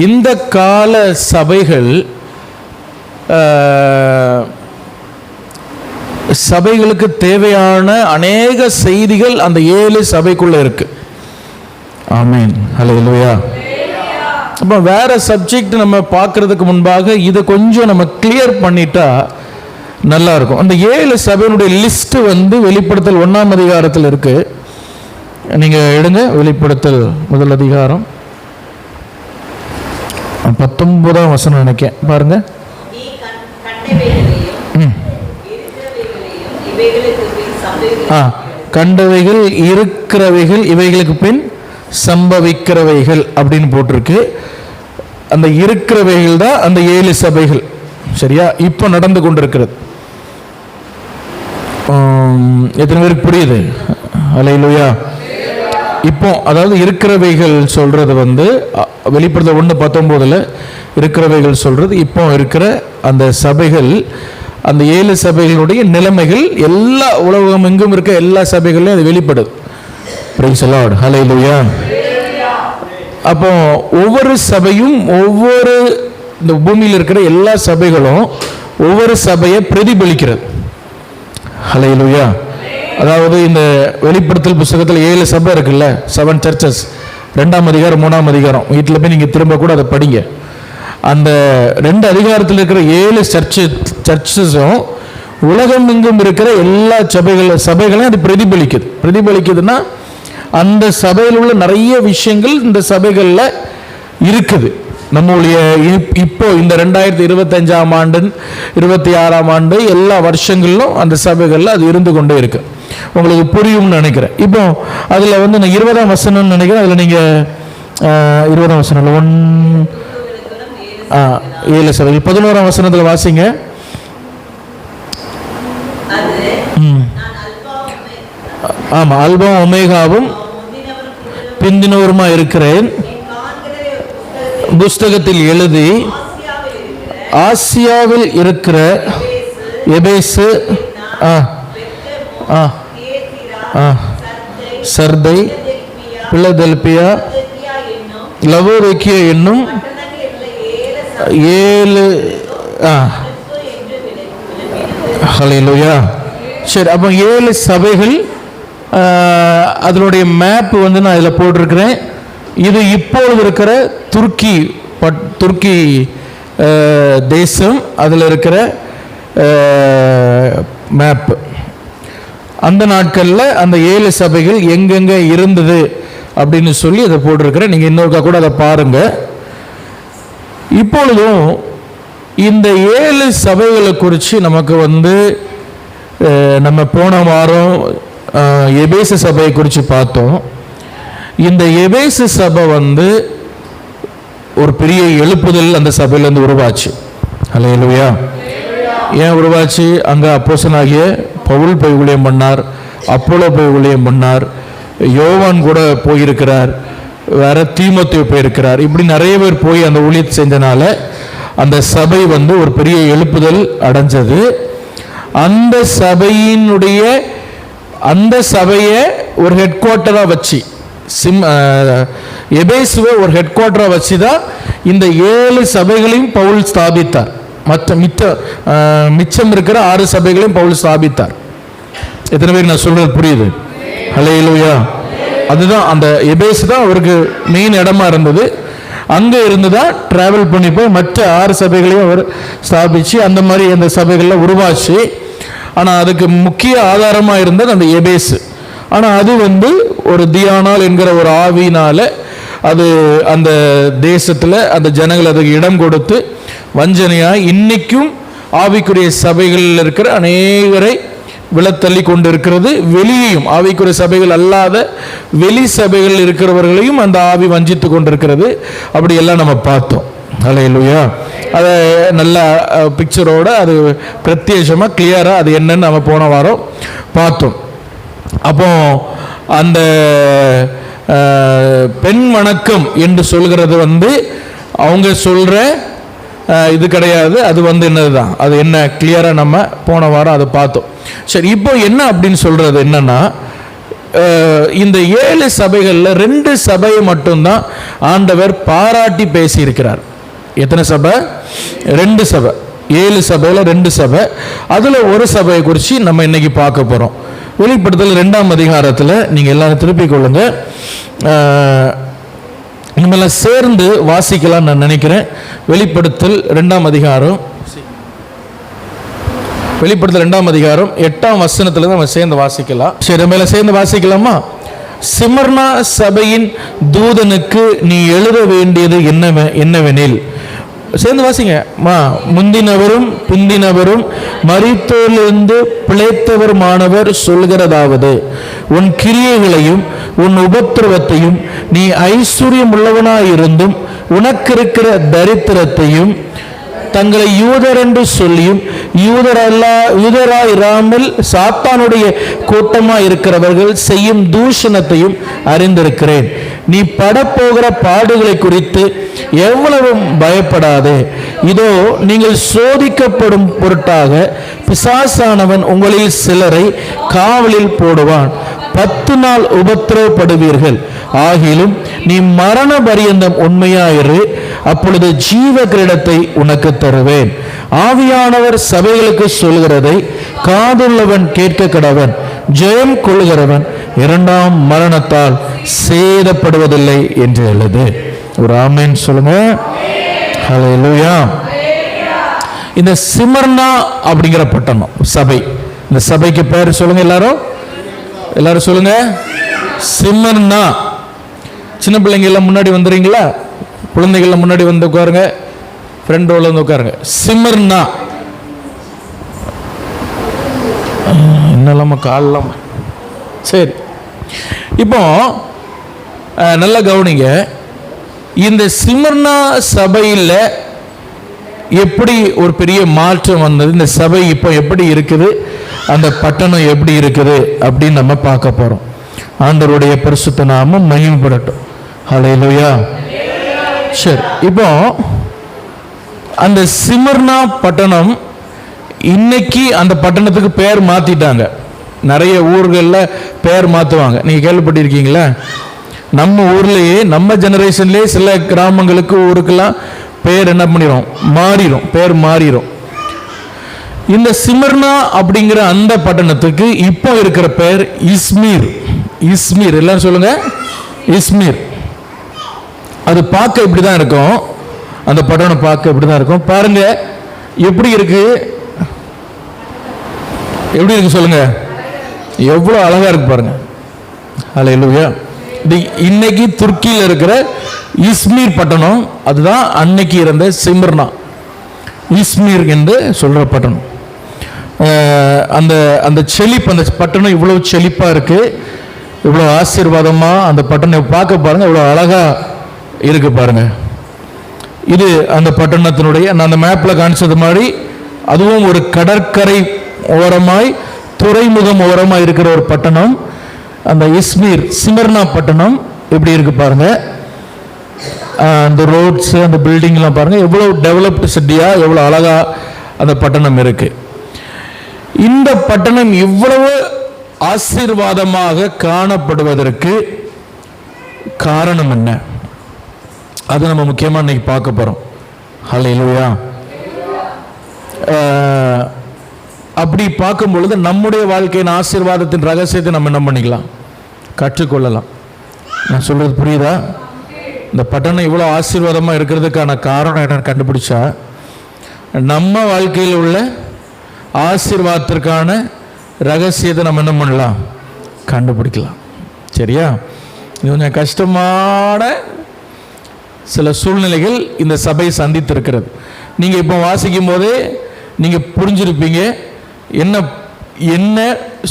இந்த கால சபைகள் சபைகளுக்கு தேவையான அநேக செய்திகள் அந்த 7 சபைக்குள்ள இருக்கு. ஆமென், ஹல்லேலூயா. அப்போ வேற சப்ஜெக்ட் நம்ம பார்க்கறதுக்கு முன்பாக இதை கொஞ்சம் நம்ம கிளியர் பண்ணிட்டா நல்லா இருக்கும். அந்த 7 சபையினுடைய லிஸ்ட் வெளிப்படுத்தல் 1ஆம் அதிகாரத்தில் இருக்கு. நீங்க எடுங்க, வெளிப்படுத்தல் 1 அதிகாரம் 19ஆம் வசனம் நினைக்கிறேன், பாருங்க. கண்டவைகள், இருக்கிறவைகள், இவைகளுக்கு பின் சம்பவிக்கிறவைகள் அப்படின்னு போட்டிருக்கு. அந்த இருக்கிறவைகள் தான் அந்த 7 சபைகள். சரியா? இப்போ நடந்து கொண்டிருக்கிறது. எத்தனை பேருக்கு புரியுது? ஹல்லேலூயா. இப்போ அதாவது இருக்கிறவைகள் சொல்றது வெளிப்படுத்தல் 1:19 இருக்கிறவைகள் சொல்றது இப்போ இருக்கிற அந்த சபைகள், அந்த 7 சபைகளுடைய நிலைமைகள் எல்லா உலகம் எங்கும் இருக்க எல்லா சபைகளையும் அது வெளிப்படுது. Price the Lord, hallelujah. அப்போ ஒவ்வொரு சபையும் ஒவ்வொரு இந்த பூமியில் இருக்கிற எல்லா சபைகளும் ஒவ்வொரு சபையை பிரதிபலிக்கிறது. ஹல்லேலூயா. அதாவது இந்த வெளிப்படுத்தல் புத்தகத்தில் 7 சபை இருக்குல்ல, 7 சர்ச்சஸ், 2ஆம் அதிகாரம் 3ஆம் அதிகாரம், வீட்டில் போய் நீங்கள் திரும்ப கூட அதை படிங்க. அந்த 2 அதிகாரத்தில் இருக்கிற 7 சர்ச்சஸும் உலகம் எங்கும் இருக்கிற எல்லா சபைகளையும் அது பிரதிபலிக்குதுன்னா அந்த சபையில் உள்ள நிறைய விஷயங்கள் இந்த சபைகளில் இருக்குது. நம்முடைய இப்போ இந்த 2025ஆம் ஆண்டு 26ஆம் ஆண்டு எல்லா வருஷங்களிலும் அந்த சபைகளில் அது இருந்து கொண்டே இருக்கு. உங்களுக்கு புரியும்னு நினைக்கிறேன். இப்போ அதில் நான் 20ஆம் வசனம்னு நினைக்கிறேன். அதில் நீங்கள் 20ஆம் வசனம் 7 சபைகள் 11ஆம் வசனத்தில் வாசிங்க. ஆமா, அல்பாவும் ஒமேகாவும் பிந்தினவருமா இருக்கிறேன், புஸ்தகத்தில் எழுதி ஆசியாவில் இருக்கிற எபேசு, சர்தை, பிலதெல்பியா, லவோதிக்கியா என்னும் 7 ஹல்லேலூயா. சரி, அப்போ 7 சபைகள், அதனுடைய மேப் நான் இதில் போட்டிருக்கிறேன். இது இப்பொழுது இருக்கிற துருக்கி தேசம், அதில் இருக்கிற மேப். அந்த நாட்களில் அந்த 7 சபைகள் எங்கெங்க இருந்தது அப்படின்னு சொல்லி அதை போட்டிருக்கிறேன். நீங்கள் இன்னொருக்கா கூட அதை பாருங்க. இப்பொழுதும் இந்த 7 சபைகளை குறித்து நமக்கு நம்ம போன வாரம் எபேசு சபையை குறித்து பார்த்தோம். இந்த எபேசு சபை ஒரு பெரிய எழுப்புதல் அந்த சபையிலேருந்து உருவாச்சு. ஹல்லேலூயா. ஏன் உருவாச்சு? அங்கே அப்போஸ்தலனாகிய பவுல் போய் ஊழியம் பண்ணார், அப்போலோ போய் ஊழியம் பண்ணார், யோவான் கூட போயிருக்கிறார், வேற தீமோத்தேயு போயிருக்கிறார். இப்படி நிறைய பேர் போய் அந்த ஊழியத்தை செஞ்சனால அந்த சபை ஒரு பெரிய எழுப்புதல் அடைஞ்சது. அந்த சபையை ஒரு ஹெட் குவார்ட்டரா வச்சு, எபேசுவை ஒரு ஹெட் குவார்ட்டரா வச்சு தான் இந்த 7 சபைகளையும் பவுல் ஸ்தாபித்தார். மிச்சம் இருக்கிற 6 சபைகளையும் பவுல் ஸ்தாபித்தார். எத்தனை பேர் நான் சொல்றது புரியுது? ஹல்லேலூயா. அதுதான் அந்த எபேசு தான் அவருக்கு மெயின் இடமா இருந்தது. அங்கே இருந்து தான் டிராவல் பண்ணி போய் மற்ற 6 சபைகளையும் அவர் ஸ்தாபிச்சு அந்த மாதிரி அந்த சபைகளில் உருவாச்சு. ஆனால் அதுக்கு முக்கிய ஆதாரமாக இருந்தது அந்த எபேசு. ஆனால் அது ஒரு தியானால் என்கிற ஒரு ஆவியினால அது அந்த தேசத்தில் அந்த ஜனங்கள் அதுக்கு இடம் கொடுத்து வஞ்சனையாய் இன்னைக்கும் ஆவிக்குரிய சபைகளில் இருக்கிற அநேகரை விழத்தள்ளி கொண்டிருக்கிறது. வெளியேயும் ஆவிக்குரிய சபைகள் அல்லாத வெளி சபைகள் இருக்கிறவர்களையும் அந்த ஆவி வஞ்சித்து கொண்டிருக்கிறது. அப்படி எல்லாம் நம்ம பார்த்தோம். ஹல்லேலூயா. அதை நல்ல பிக்சரோட அது பிரத்யேகமாக கிளியராக அது என்னன்னு நம்ம போன வாரம் பார்த்தோம். அப்போ அந்த பெண் வணக்கம் என்று சொல்கிறது அவங்க சொல்ற இது கிடையாது. அது என்னதுதான், அது என்ன கிளியரா நம்ம போன வாரம் அதை பார்த்தோம். சரி, இப்போ என்ன அப்படின்னு சொல்றது என்னன்னா, இந்த 7 சபைகளில் 2 சபையை மட்டும்தான் ஆண்டவர் பாராட்டி பேசியிருக்கிறார். எத்தனை சபை? 2 சபை. 7 சபையில் 2 சபை. அதில் ஒரு சபையை குறித்து நம்ம இன்னைக்கு பார்க்க போகிறோம். வெளிப்படுத்தல் 2ஆம் அதிகாரத்தில் நீங்கள் எல்லாரும் திருப்பிக் கொள்ளுங்க. நம்மள சேர்ந்து வாசிக்கலாம் நான் நினைக்கிறேன். வெளிப்படுத்தல் 2ஆம் அதிகாரம், வெளிப்படுத்தல் 2ஆம் அதிகாரம் 8ஆம் வசனத்துல நம்ம சேர்ந்து வாசிக்கலாம். சரி, மேல சேர்ந்து வாசிக்கலாமா? சிமர்னா சபையின் தூதனுக்கு நீ எழுத வேண்டியது என்னவெனில், சேர்ந்து வாசிங்க. முந்தினவரும் பிந்தினவரும் மரித்தோரிலிருந்து பிழைத்தவருமானவர் சொல்கிறதாவது, உன் கிரியைகளையும் உன் உபத்திரவத்தையும் நீ ஐஸ்வர்யம் உள்ளவனாயிருந்தும் உனக்கு இருக்கிற தரித்திரத்தையும் தங்களை யூதர் என்று சொல்லியும் யூதராயிராமல் சாத்தானுடைய கூட்டமாக இருக்கிறவர்கள் செய்யும் தூஷணத்தையும் அறிந்திருக்கிறேன். நீ படப்போகிற பாடுகளை குறித்து எவ்வளவும் பயப்படாதே. இதோ நீங்கள் சோதிக்கப்படும் பொருட்டாக பிசாசானவன் உங்களில் சிலரை காவலில் போடுவான். 10 நாள் உபத்திரவப்படுவீர்கள். ஆகிலும் நீ மரண பரியந்தம் உண்மையாயிரு, அப்பொழுது ஜீவ கிரீடத்தை உனக்கு தருவேன். ஆவியானவர் சபைகளுக்கு சொல்கிறதை காதுள்ளவன் கேட்க கடவன். ஜெயம் கொள்கிறவன் 2ஆம் மரணத்தால் சேதப்படுவதில்லை என்று எழுது. ஒரு ஆமென் சொல்லுங்க. ஹல்லேலூயா. இந்த சிமர்னா அப்படிங்கிற பட்டணம் சபை. இந்த சபைக்கு பேர் சொல்லுங்க எல்லாரும் சொல்லுங்க. சிமர்னா. சின்ன பிள்ளைங்க எல்லாம் முன்னாடி வந்துடுறீங்களா? குழந்தைகள் முன்னாடி வந்து உட்காருங்க. ஃப்ரெண்ட் ரோல வந்து உட்காருங்க. சிமர்னா என்னெல்லாம காலெல்லாம். சரி, இப்போ நல்லா கவனிங்க. இந்த சிமர்னா சபையில் எப்படி ஒரு பெரிய மாற்றம் வந்தது, இந்த சபை இப்போ எப்படி இருக்குது, அந்த பட்டணம் எப்படி இருக்குது அப்படின்னு நம்ம பார்க்க போறோம். ஆண்டவருடைய பரிசுத்த நாமம் மகிமைப்படட்டும். ஹல்லேலூயா. சரி, இப்போ அந்த சிமர்னா பட்டணம் இன்னைக்கு அந்த பட்டணத்துக்கு பேர் மாத்திட்டாங்க. நிறைய ஊர்களில் பேர் மாற்றுவாங்க. நீங்கள் கேள்விப்பட்டிருக்கீங்களா? நம்ம ஊர்லேயே நம்ம ஜெனரேஷன்லேயே சில கிராமங்களுக்கு ஊருக்கெல்லாம் பேர் என்ன பண்ணிடும், மாறிடும், பேர் மாறிடும். இந்த சிமர்னா அப்படிங்கிற அந்த பட்டணத்துக்கு இப்போ இருக்கிற பேர் இஸ்மீர். இஸ்மீர், எல்லாரும் சொல்லுங்க. இஸ்மீர். அது பார்க்க இப்படி தான் இருக்கும். அந்த பட்டணம் பார்க்க இப்படி தான் இருக்கும். பாருங்க எப்படி இருக்கு, எப்படி இருக்கு சொல்லுங்க. எவ்வளோ அழகா இருக்கு பாருங்க. ஹல்லேலூயா. இன்னைக்கு துருக்கியில் இருக்கிற இஸ்மீர் பட்டணம் அதுதான் அன்னைக்கு இருந்த சிமர்னா. இஸ்மீர் என்று சொல்ற பட்டணம். அந்த அந்த செழிப்பு, அந்த பட்டணம் இவ்வளவு செழிப்பா இருக்கு, இவ்வளோ ஆசீர்வாதமா அந்த பட்டணம் பார்க்க பாருங்க, இவ்வளோ அழகா இருக்கு பாருங்க. இது அந்த பட்டணத்தினுடைய, நான் அந்த மேப்ல காணிச்சது மாதிரி அதுவும் ஒரு கடற்கரை ஓரமாய் துறைமுகம் ஓரமாய் இருக்கிற ஒரு பட்டணம். அந்த இஸ்மீர் சிமர்னா பட்டணம் எப்படி இருக்கு பாருங்க. அந்த ரோட்ஸ், அந்த பில்டிங்லாம் பாருங்க, எவ்வளவு டெவலப்டு சிட்டியா, எவ்வளவு அழகா அந்த பட்டணம் இருக்கு. இந்த பட்டணம் இவ்வளவு ஆசீர்வாதமாக காணப்படுவதற்கு காரணம் என்ன, அது நம்ம முக்கியமா இன்னைக்கு பார்க்க போறோம். ஹல்லேலூயா. அப்படி பார்க்கும் பொழுது நம்முடைய வாழ்க்கையின் ஆசீர்வாதத்தின் ரகசியத்தை நம்ம என்ன பண்ணிக்கலாம், கற்றுக்கொள்ளலாம். நான் சொல்றது புரியுதா? இந்த பட்டணம் இவ்வளோ ஆசீர்வாதமா இருக்கிறதுக்கான காரணம் என்னன்னு கண்டுபிடிச்சா நம்ம வாழ்க்கையில் உள்ள ஆசீர்வாதத்திற்கான ரகசியத்தை நம்ம என்ன பண்ணலாம், கண்டுபிடிக்கலாம். சரியா? இது கொஞ்சம் கஷ்டமான சில சூழ்நிலைகள் இந்த சபை சந்தித்திருக்கிறது. நீங்கள் இப்போ வாசிக்கும் போதே நீங்கள் புரிஞ்சிருப்பீங்க என்ன என்ன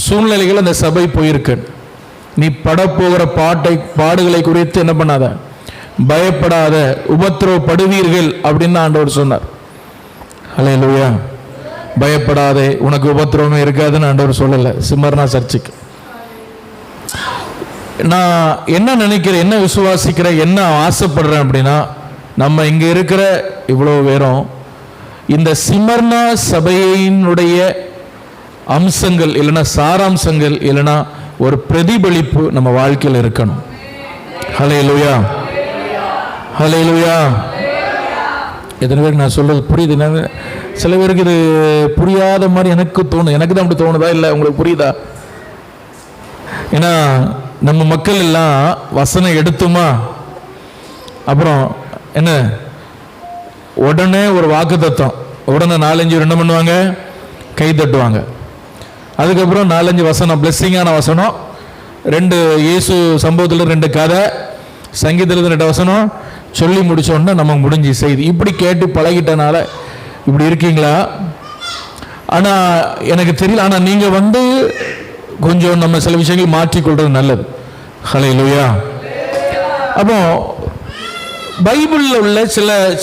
சூழ்நிலைகள் அந்த சபை போயிருக்கு. நீ படப்போகிற பாடுகளை குறித்து என்ன பண்ணாத, பயப்படாத, உபத்திரவப்படுவீர்கள் அப்படின்னு ஆண்டவர் சொன்னார். ஹல்லேலூயா. பயப்படாதே, உனக்கு உபத்திரவமே இருக்காதுன்னு ஆண்டவர் சொல்லலை சிமர்னா சர்ச்சுக்கு. நான் என்ன நினைக்கிறேன், என்ன விசுவாசிக்கிறேன், என்ன ஆசைப்படுறேன் அப்படின்னா, நம்ம இங்க இருக்கிற இவ்வளவு பேரும் இந்த சிமர்னா சபையினுடைய அம்சங்கள் இல்லைன்னா சாராம்சங்கள் இல்லைன்னா ஒரு பிரதிபலிப்பு நம்ம வாழ்க்கையில் இருக்கணும். ஹல்லேலூயா, ஹல்லேலூயா. எத்தனை பேருக்கு நான் சொல்றது புரியுது? சில பேருக்கு இது புரியாத மாதிரி எனக்கு தோணும். எனக்கு தான் அப்படி தோணுதா, இல்லை உங்களுக்கு புரியுதா? ஏன்னா நம்ம மக்கள் எல்லாம் வசனம் எடுத்துமா, அப்புறம் என்ன, உடனே ஒரு வாக்குத்தத்தம், உடனே 4-5 பேர் என்ன பண்ணுவாங்க, கை தட்டுவாங்க. அதுக்கப்புறம் 4-5 வசனம், பிளெஸ்ஸிங்கான வசனம், 2 இயேசு சம்பவத்தில் 2 கதை, சங்கீதத்தில் 2 வசனம் சொல்லி முடிச்சோன்னா நமக்கு முடிஞ்சு செய்தி. இப்படி கேட்டு பழகிட்டனால இப்படி இருக்கீங்களா? ஆனால் எனக்கு தெரியல. ஆனால் நீங்கள் கொஞ்சம் நம்ம சில விஷயங்கள் மாற்றிக்கொள்றது நல்லது. ஹல்லேலூயா. அப்போ பைபிளில் உள்ள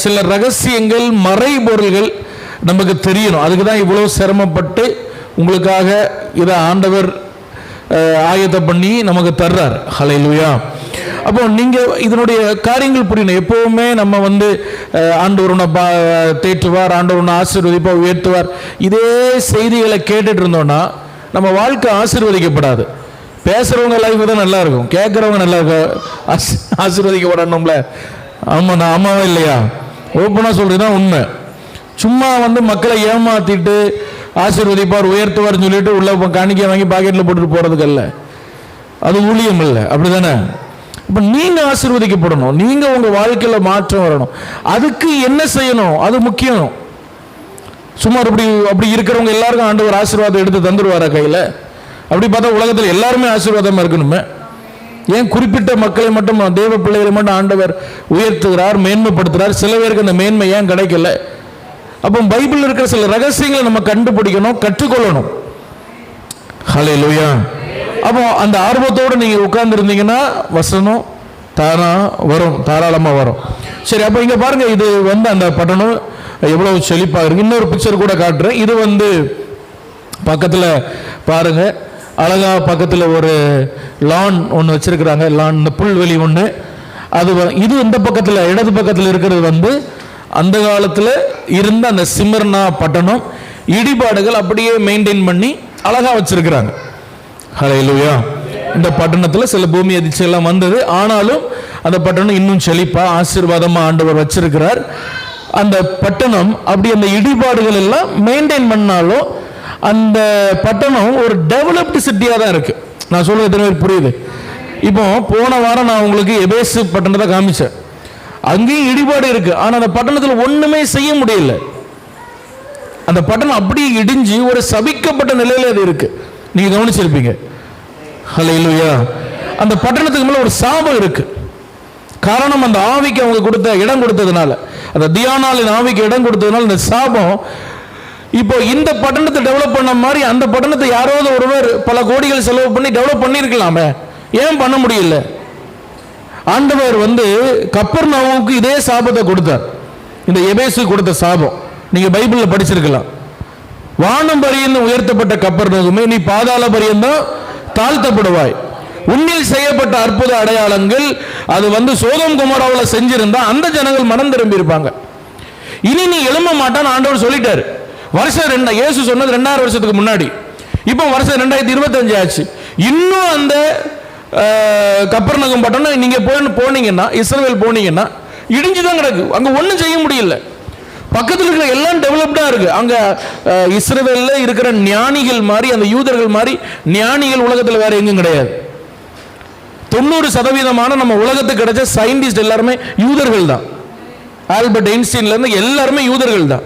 சில ரகசியங்கள், மறைபொருள்கள் நமக்கு தெரியணும். அதுக்கு தான் இவ்வளோ சிரமப்பட்டு உங்களுக்காக இதை ஆண்டவர் ஆயத்தம் பண்ணி நமக்கு தர்றார். ஹல்லேலூயா. அப்போ நீங்கள் இதனுடைய காரியங்கள் புரியணும். எப்போவுமே நம்ம ஆண்டவர் உன்னை தேற்றுவார், ஆண்டவர் உன்னை ஆசீர்வதிப்பார், உயர்த்துவார், இதே செய்திகளை கேட்டுட்டு இருந்தோம்னா நம்ம வாழ்க்கை ஆசீர்வதிக்கப்படாது. பேசுகிறவங்க லைஃப் தான் நல்லா இருக்கும், கேட்குறவங்க நல்லா ஆசீர்வதிக்கப்படணும்ல. ஆமாம், நான் ஆமாவா இல்லையா? ஓப்பனாக சொல்கிறதுதான் உண்மை. சும்மா மக்களை ஏமாற்றிட்டு ஆசீர்வதிப்பார், உயர்த்துவார்னு சொல்லிட்டு உள்ள காணிக்கை வாங்கி பாக்கெட்டில் போட்டுட்டு போகிறதுக்கு அல்ல, அது ஊழியம் இல்லை. அப்படி தானே? இப்போ நீங்கள் ஆசீர்வதிக்கப்படணும், நீங்கள் உங்கள் வாழ்க்கையில் மாற்றம் வரணும். அதுக்கு என்ன செய்யணும்? அது முக்கியம். சும்மா அப்படி இருக்கிறவங்க எல்லாருக்கும் ஆண்டவர் ஆசீர்வாதம் எடுத்து தந்துடுவாரா கையில்? அப்படி பார்த்தா உலகத்தில் எல்லாருமே ஆசீர்வாதமாக இருக்கணுமே. ஏன் குறிப்பிட்ட மக்களை மட்டும், தேவ பிள்ளைகளை மட்டும் ஆண்டவர் உயர்த்துகிறார், மேன்மைப்படுத்துகிறார்? சில பேருக்கு அந்த மேன்மை ஏன் கிடைக்கல? அப்போ பைபிளில் இருக்கிற சில ரகசியங்களை நம்ம கண்டுபிடிக்கணும், கற்றுக்கொள்ளணும். ஹல்லேலூயா. அப்போ அந்த ஆர்வத்தோடு நீங்கள் உட்கார்ந்து இருந்தீங்கன்னா வசனம் தானா வரும், தாராளமாக வரும். சரி, அப்போ இங்கே பாருங்க, இது அந்த பட்டணம் எவ்வளவு செழிப்பாக இருக்கு. இன்னொரு பிக்சர் கூட காட்டுறேன். இது பக்கத்தில் பாருங்க, அழகா பக்கத்தில் ஒரு லான் ஒன்று வச்சிருக்கிறாங்க. லான், இந்த புல்வெளி ஒன்று. அது இது இந்த பக்கத்தில், இடது பக்கத்தில் இருக்கிறது அந்த காலத்தில் இருந்த அந்த சிமர்னா பட்டணம். இடிபாடுகள் அப்படியே மெயின்டைன் பண்ணி அழகா வச்சிருக்கிறாங்க. ஹல்லேலூயா. இந்த பட்டணத்தில் சில பூமி அதிர்ச்சி எல்லாம் வந்தது, ஆனாலும் அந்த பட்டணம் இன்னும் செழிப்பா ஆசீர்வாதமா ஆண்டவர் வச்சிருக்கிறார். அந்த பட்டணம் அப்படி அந்த இடிபாடுகள் எல்லாம் மெயின்டைன் பண்ணாலும் அந்த பட்டணம் ஒரு டெவலப்டு சிட்டியாக தான் இருக்கு. நான் சொல்றது எத்தனை பேர் புரியுது? இப்போ போன வாரம் நான் உங்களுக்கு எபேசு பட்டணத்தை காமிச்சேன். அங்கேயும் இடிபாடு இருக்கு, ஆனால் அந்த பட்டணத்தில் ஒண்ணுமே செய்ய முடியல. அந்த பட்டணம் அப்படியே இடிஞ்சு ஒரு சபிக்கப்பட்ட நிலையில அது இருக்கு. நீங்க கவனிச்சிருப்பீங்க. ஹல்லேலூயா. அந்த பட்டணத்துக்கு மேல ஒரு சாபம் இருக்கு. காரணம், அந்த ஆவிக்கு அவங்க கொடுத்த இடம் கொடுத்ததுனால, அந்த தியானாலின் ஆவிக்கு இடம் கொடுத்ததுனால இந்த சாபம். இப்போ இந்த பட்டணத்தை டெவலப் பண்ண மாதிரி அந்த பட்டணத்தை யாராவது ஒருவர் பல கோடிகள் செலவு பண்ணி டெவலப் பண்ணியிருக்கலாமே, ஏன் பண்ண முடியல? ஆண்டவர் கப்பர்நகூமுக்கு இதே சாபத்தை கொடுத்தார். இந்த எபேசு கொடுத்த சாபம் நீங்க பைபிள்ல படிச்சிருக்கலாம். வானம் பரியந்தம் உயர்த்தப்பட்ட கப்பர்நகூமே, நீ பாதாள பரியந்தம் தாழ்த்தப்படுவாய். உன்னில் செய்யப்பட்ட அற்புத அடையாளங்கள் அது சோதோம் கொமோராவில் செஞ்சிருந்தா அந்த ஜனங்கள் மனம் திரும்பி இருப்பாங்க. இனி நீ எழும்ப மாட்டான்னு ஆண்டவர் சொல்லிட்டாரு. வருஷம் இயேசு சொன்னது 2000 வருஷத்துக்கு முன்னாடி. இப்போ வருஷம் 2025 ஆச்சு. இன்னும் அந்த கப்பர்நகூம் பட்டணம் நீங்க போனீங்கன்னா, இஸ்ரவேல் போனீங்கன்னா இடிஞ்சுதான் கிடக்கு. அங்க ஒன்றும் செய்ய முடியல. பக்கத்தில் இருக்கிற எல்லாம் டெவலப்டா இருக்கு. அங்க இஸ்ரவேல்ல இருக்கிற ஞானிகள் மாதிரி, அந்த யூதர்கள் மாதிரி ஞானிகள் உலகத்தில் வேற எங்கும் கிடையாது. 90% நம்ம உலகத்துக்கு கிடைச்ச சயின்டிஸ்ட் எல்லாருமே யூதர்கள் தான். ஆல்பர்ட் ஐன்ஸ்டீன்ல இருந்து எல்லாருமே யூதர்கள் தான்.